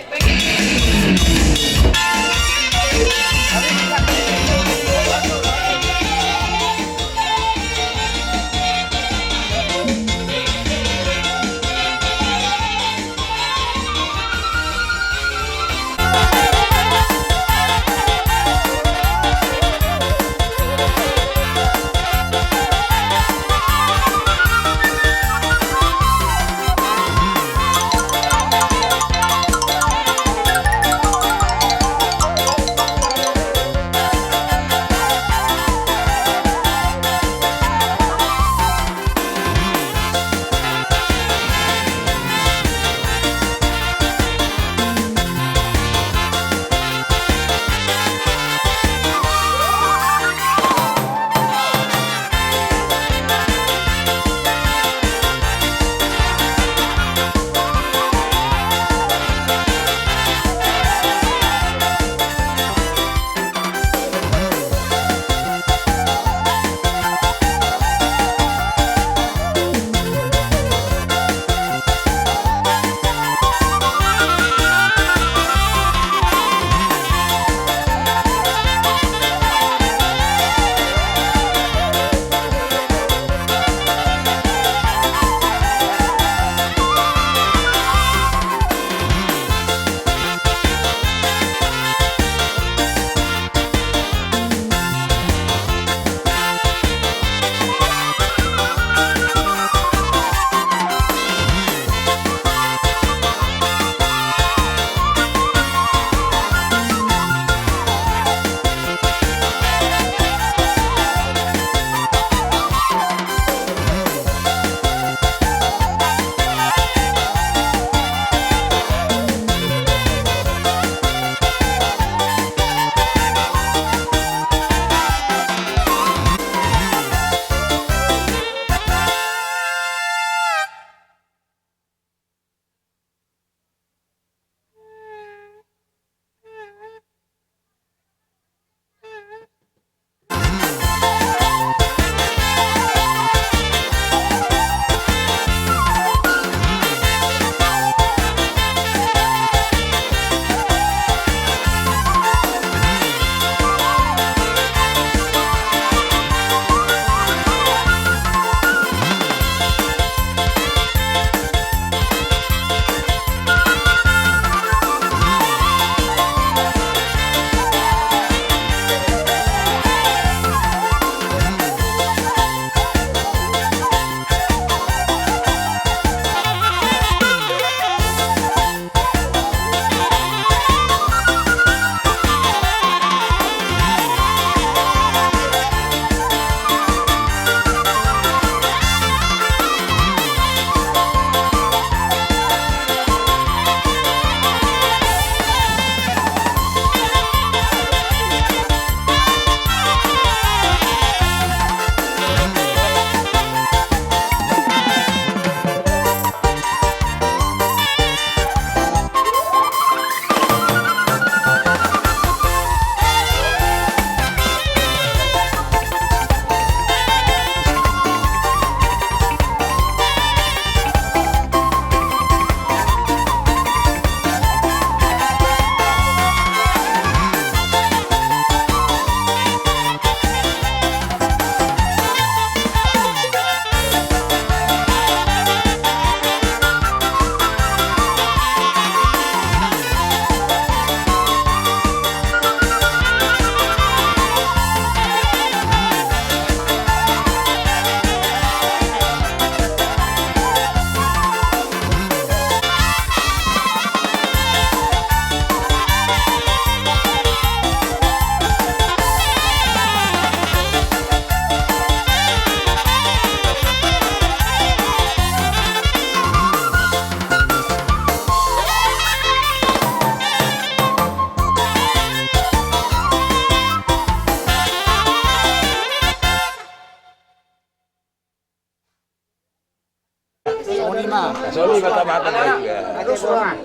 Sony mata-mata juga.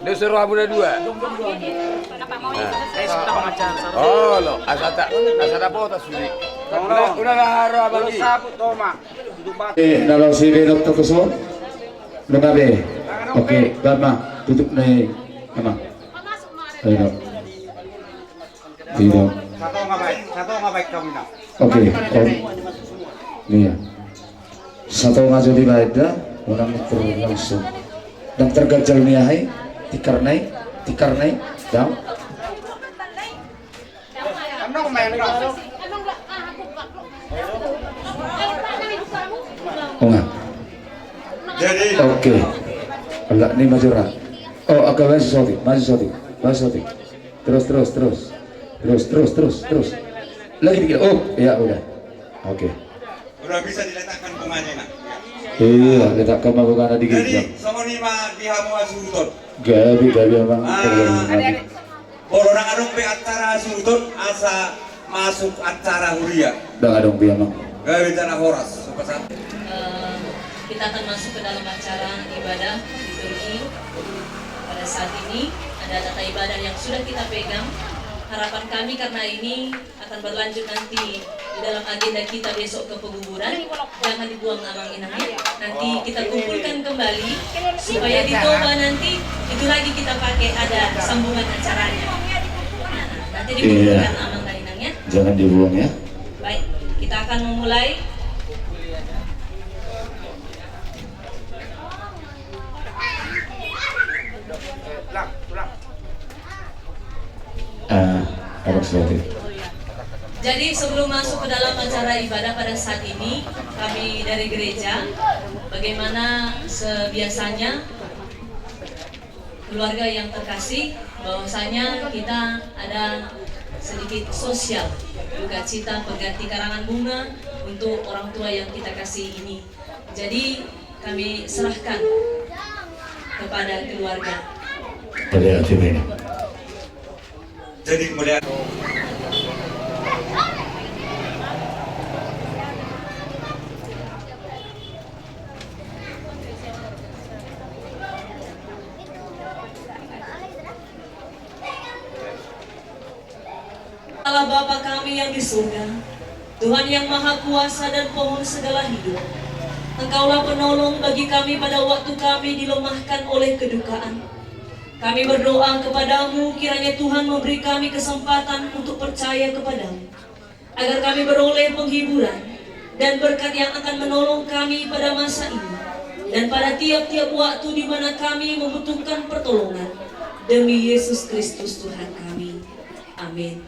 Dua suruh abu dua. Oh, lo, asata pota suri. Una haro abagi.
Kalau si Benok terkesuh, mengabe. Oke, Bama, tutup nih, Bama. Ayo. Tidak.
Satu nggak baik kamu nak.
Oke, iya. Satu ngajo di baida, orang langsung. Dan terganjal niahai, tikarnai, dam. Oh enggak.
Jadi.
Oke. Allah ini maju rak. Oh agak maju sesuatu. Terus. Lagi dikit. Oh ya udah. Oke.
Udah bisa diletakkan bunganya nak.
Iya, letakkan mabukana di gereja.
Jadi, sama ni mah dihamu asurutun.
Gabi abang.
Orang adong pe acara asurutun asa masuk acara huria.
Dah adong pe emang.
Gabi tanah horas. Sepesan.
Kita akan masuk ke dalam acara ibadah liturgi. Pada saat ini ada tata ibadah yang sudah kita pegang. Harapan kami karena ini akan berlanjut nanti di dalam agenda kita besok ke penguburan. Jangan dibuang amang inangnya. Nanti kita kumpulkan kembali supaya di Toba nanti itu lagi kita pakai ada sambungan acaranya. Nanti dikumpulkan amang dan inangnya.
Jangan dibuang ya.
Baik, kita akan memulai.
Apa seperti?
Jadi sebelum masuk ke dalam acara ibadah pada saat ini, kami dari gereja, bagaimana sebiasanya keluarga yang terkasih, bahwasanya kita ada sedikit sosial, duka cita pengganti karangan bunga untuk orang tua yang kita kasih ini. Jadi kami serahkan kepada keluarga.
Jadi kemudian
Allah Bapa kami yang di surga, Tuhan yang Maha Kuasa dan Pohon segala hidup, Engkaulah penolong bagi kami pada waktu kami dilemahkan oleh kedukaan. Kami berdoa kepadamu, kiranya Tuhan memberi kami kesempatan untuk percaya kepadamu, agar kami beroleh penghiburan dan berkat yang akan menolong kami pada masa ini dan pada tiap-tiap waktu di mana kami membutuhkan pertolongan. Demi Yesus Kristus Tuhan kami. Amin.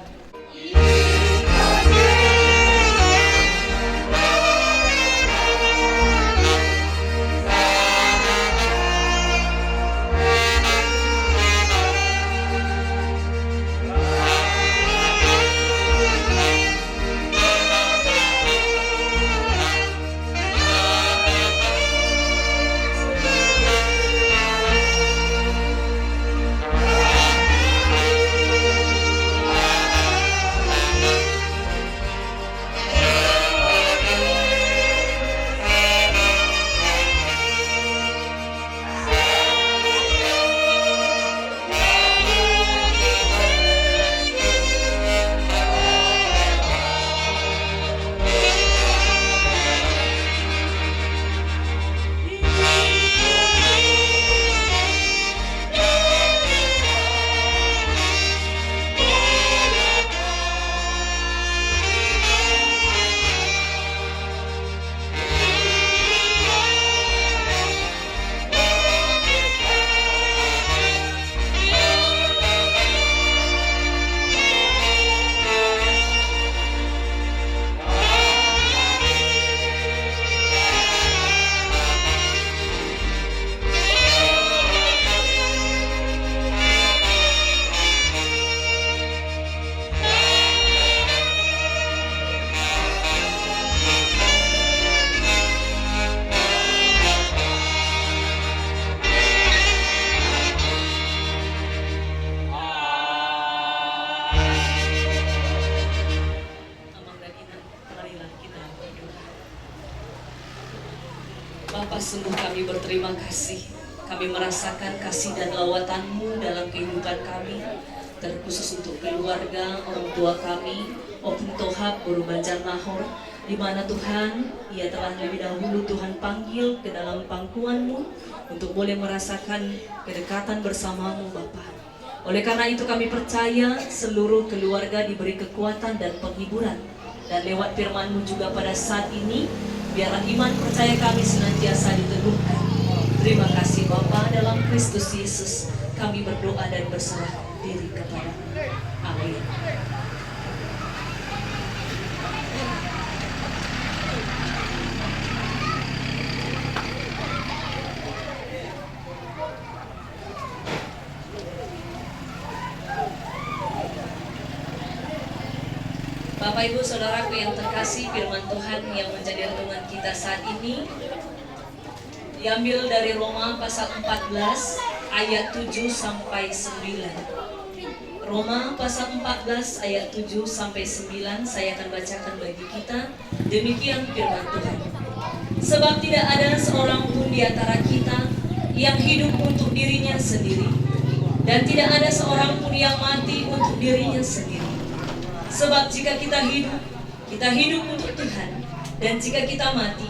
Bapa, sungguh kami berterima kasih. Kami merasakan kasih dan lawatan-Mu dalam kehidupan kami. terkhusus untuk keluarga, orang tua kami, Opung Tohap, Guru Banjarnahor, di mana Tuhan, ia telah lebih dahulu Tuhan panggil ke dalam pangkuan-Mu untuk boleh merasakan kedekatan bersama-Mu Bapa. Oleh karena itu kami percaya seluruh keluarga diberi kekuatan dan penghiburan. Dan lewat firman-Mu juga pada saat ini, biarlah iman percaya kami senantiasa diteguhkan. Terima kasih Bapa, dalam Kristus Yesus kami berdoa dan berserah diri kepada-Mu. Amin. Bapak Ibu Saudaraku yang terkasih, firman Tuhan yang menjadi renungan kita saat ini diambil dari Roma pasal 14 ayat 7 sampai 9. Roma pasal 14 ayat 7 sampai 9 saya akan bacakan bagi kita. Demikian firman Tuhan. Sebab tidak ada seorang pun di antara kita yang hidup untuk dirinya sendiri, dan tidak ada seorang pun yang mati untuk dirinya sendiri. Sebab jika kita hidup untuk Tuhan, dan jika kita mati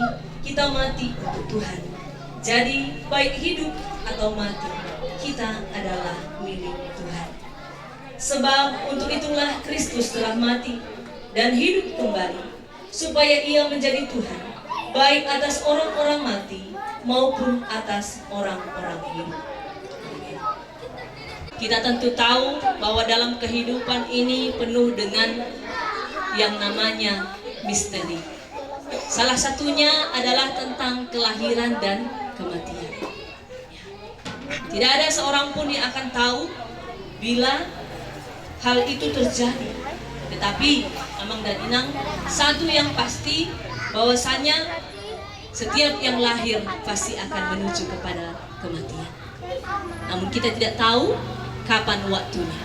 untuk Tuhan. Jadi baik hidup atau mati, kita adalah milik Tuhan. Sebab untuk itulah Kristus telah mati dan hidup kembali, supaya ia menjadi Tuhan, baik atas orang-orang mati maupun atas orang-orang hidup. Kita tentu tahu bahwa dalam kehidupan ini penuh dengan yang namanya misteri. Salah satunya adalah tentang kelahiran dan kematian. Tidak ada seorang pun yang akan tahu bila hal itu terjadi. Tetapi Amang dan Inang, satu yang pasti bahwasanya setiap yang lahir pasti akan menuju kepada kematian. Namun kita tidak tahu kapan waktunya.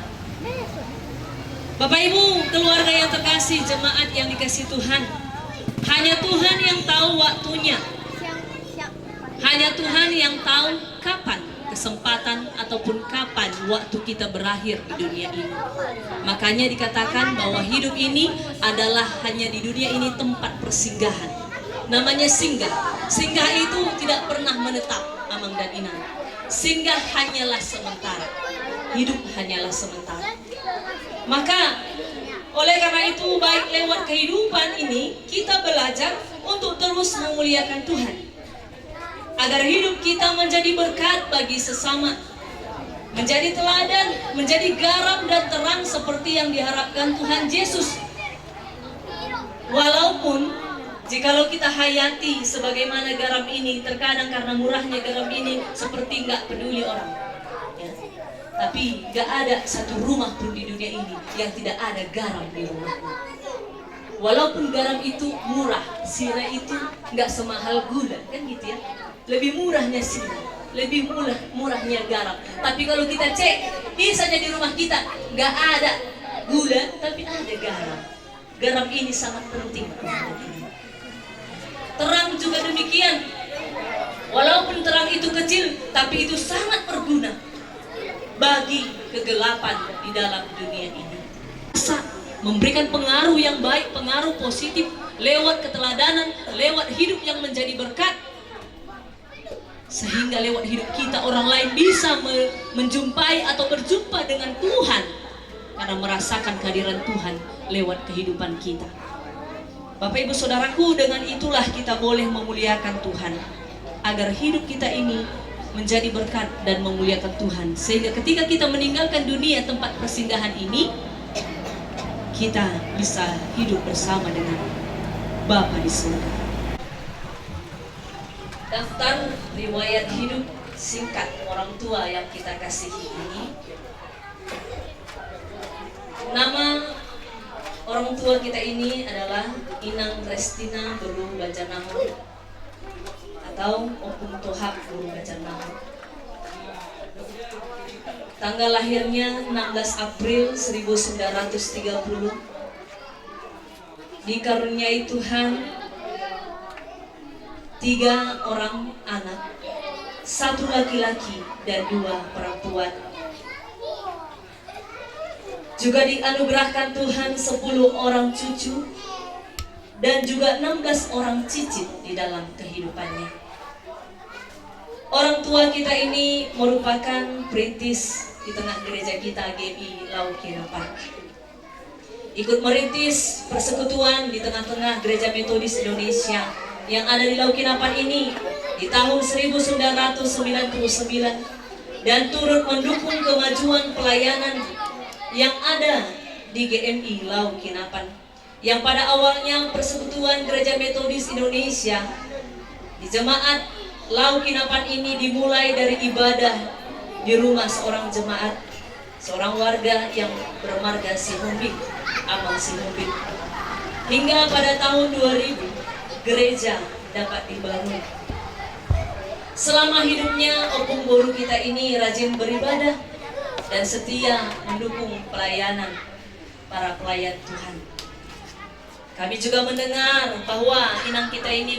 Bapak Ibu, keluarga yang terkasih, jemaat yang dikasih Tuhan, hanya Tuhan yang tahu waktunya. Hanya Tuhan yang tahu kapan kesempatan ataupun kapan waktu kita berakhir di dunia ini. Makanya dikatakan bahwa hidup ini adalah hanya di dunia ini tempat persinggahan. Namanya singgah. Singgah itu tidak pernah menetap, Amang dan Inang. Singgah hanyalah sementara. Hidup hanyalah sementara. Maka oleh karena itu baik lewat kehidupan ini kita belajar untuk terus memuliakan Tuhan, agar hidup kita menjadi berkat bagi sesama, menjadi teladan, menjadi garam dan terang seperti yang diharapkan Tuhan Yesus. Walaupun jikalau kita hayati sebagaimana garam ini, terkadang karena murahnya garam ini seperti nggak peduli orang. Tapi gak ada satu rumah pun di dunia ini yang tidak ada garam di rumahnya. Walaupun garam itu murah, sirah itu gak semahal gula, kan gitu ya. Lebih murahnya sirah, lebih murahnya garam. Tapi kalau kita cek, misalnya di rumah kita gak ada gula, tapi ada garam. Garam ini sangat penting. Terang juga demikian. Walaupun terang itu kecil, tapi itu sangat berguna bagi kegelapan di dalam dunia ini. Bisa memberikan pengaruh yang baik, pengaruh positif lewat keteladanan, lewat hidup yang menjadi berkat. Sehingga lewat hidup kita orang lain bisa menjumpai atau berjumpa dengan Tuhan karena merasakan kehadiran Tuhan lewat kehidupan kita. Bapak Ibu Saudaraku, dengan itulah kita boleh memuliakan Tuhan agar hidup kita ini menjadi berkat dan memuliakan Tuhan, sehingga ketika kita meninggalkan dunia tempat persinggahan ini, kita bisa hidup bersama dengan Bapa di surga. Daftar riwayat hidup singkat orang tua yang kita kasihi ini. Nama orang tua kita ini adalah Inang Restina Guru Banjarnahor atau Opung Tohap Guru Banjarnahor. Tanggal lahirnya 16 April 1930. Dikaruniai Tuhan 3 orang anak, 1 laki-laki dan 2 perempuan. Juga dianugerahkan Tuhan 10 orang cucu dan juga 16 orang cicit di dalam kehidupannya. Orang tua kita ini merupakan perintis di tengah gereja kita GMI Lau Kinapan. Ikut merintis persekutuan di tengah-tengah Gereja Metodis Indonesia yang ada di Lau Kinapan ini di tahun 1999 dan turut mendukung kemajuan pelayanan yang ada di GMI Lau Kinapan, yang pada awalnya persekutuan Gereja Metodis Indonesia di jemaat Lau Kinapan ini dimulai dari ibadah di rumah seorang jemaat, seorang warga yang bermarga Sihombing, Amang Sihombing. Hingga pada tahun 2000 gereja dapat dibangun. Selama hidupnya Opung Boru kita ini rajin beribadah dan setia mendukung pelayanan para pelayan Tuhan. Kami juga mendengar bahwa inang kita ini,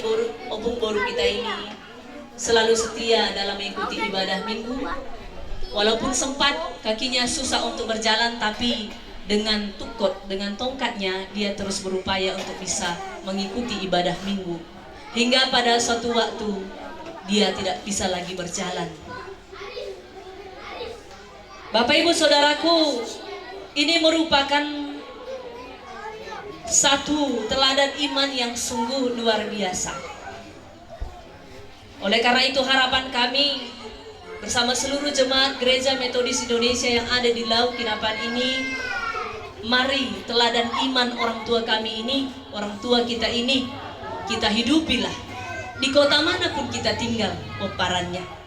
Opung Boru kita ini selalu setia dalam mengikuti ibadah minggu. Walaupun sempat kakinya susah untuk berjalan, tapi dengan tukot, dengan tongkatnya dia terus berupaya untuk bisa mengikuti ibadah minggu. Hingga pada suatu waktu dia tidak bisa lagi berjalan. Bapak Ibu Saudaraku, ini merupakan satu teladan iman yang sungguh luar biasa. Oleh karena itu harapan kami bersama seluruh jemaat Gereja Metodis Indonesia yang ada di Lau Kinapan ini, mari teladan iman orang tua kami ini, orang tua kita ini, kita hidupilah di kota manapun kita tinggal peparannya.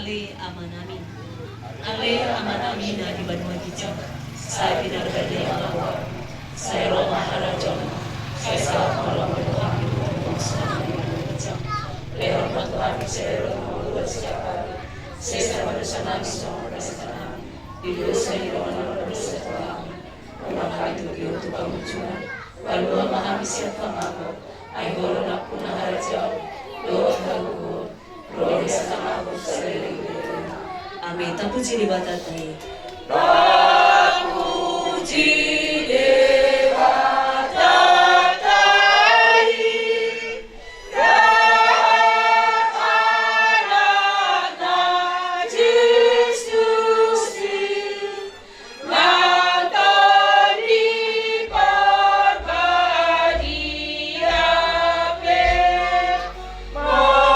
Ale Amanami. Ale Amanami na di Banua Kijang. Saya pinagdali alawa. Saya Roma Harajon. Saya salah malam berdoa di rumah saya Kijang. Lehor matuari saya Roma luas sekali. Saya sama dosa nami sama dosa nami. Di dosa di Roma dosa kami. Rumah itu di untuk kemunculan. Lalu memahami siapa aku. Ay golo na puna harajau. Doa galuhur. Roh sama aku sering. Amin. Tapuji di batatai. Tapuji di batatai. Karena Yesus nonton di berbagi apa.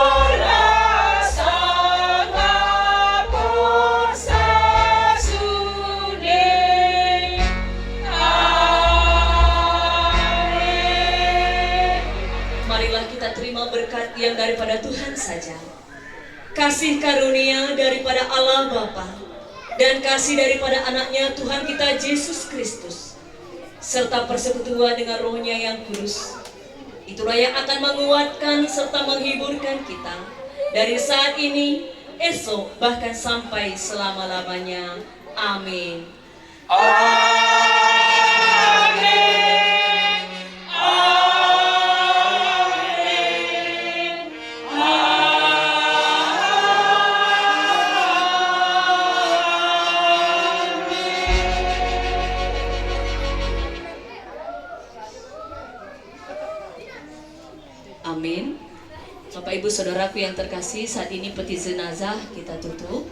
kita terima berkat yang daripada Tuhan saja. Kasih karunia daripada Allah Bapa dan kasih daripada anaknya Tuhan kita Yesus Kristus serta persekutuan dengan rohnya yang kudus. Itulah yang akan menguatkan serta menghiburkan kita dari saat ini, esok, bahkan sampai selama-lamanya. Amin. Amin. Bapak Ibu Saudaraku yang terkasih, saat ini peti jenazah kita tutup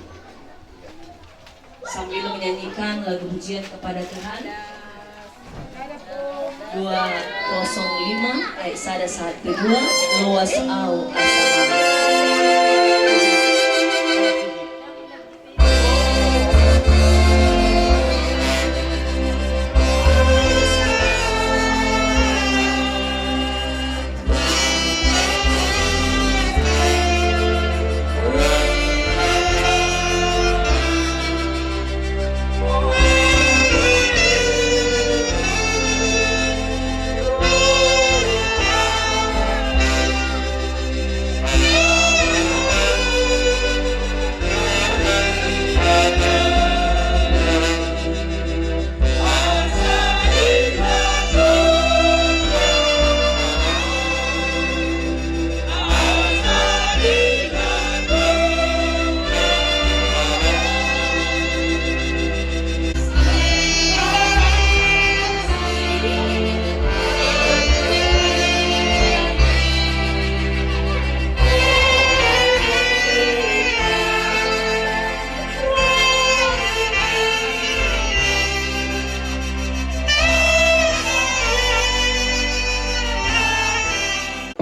sambil menyanyikan lagu pujian kepada Tuhan 205 ayat 1 kedua, luas au asama.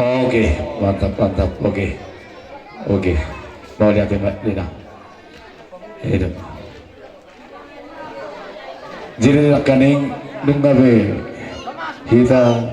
Oke, mantap. Oke. Mau lihat Mbak Lina. Itu. Jadi kaning nunggabe kita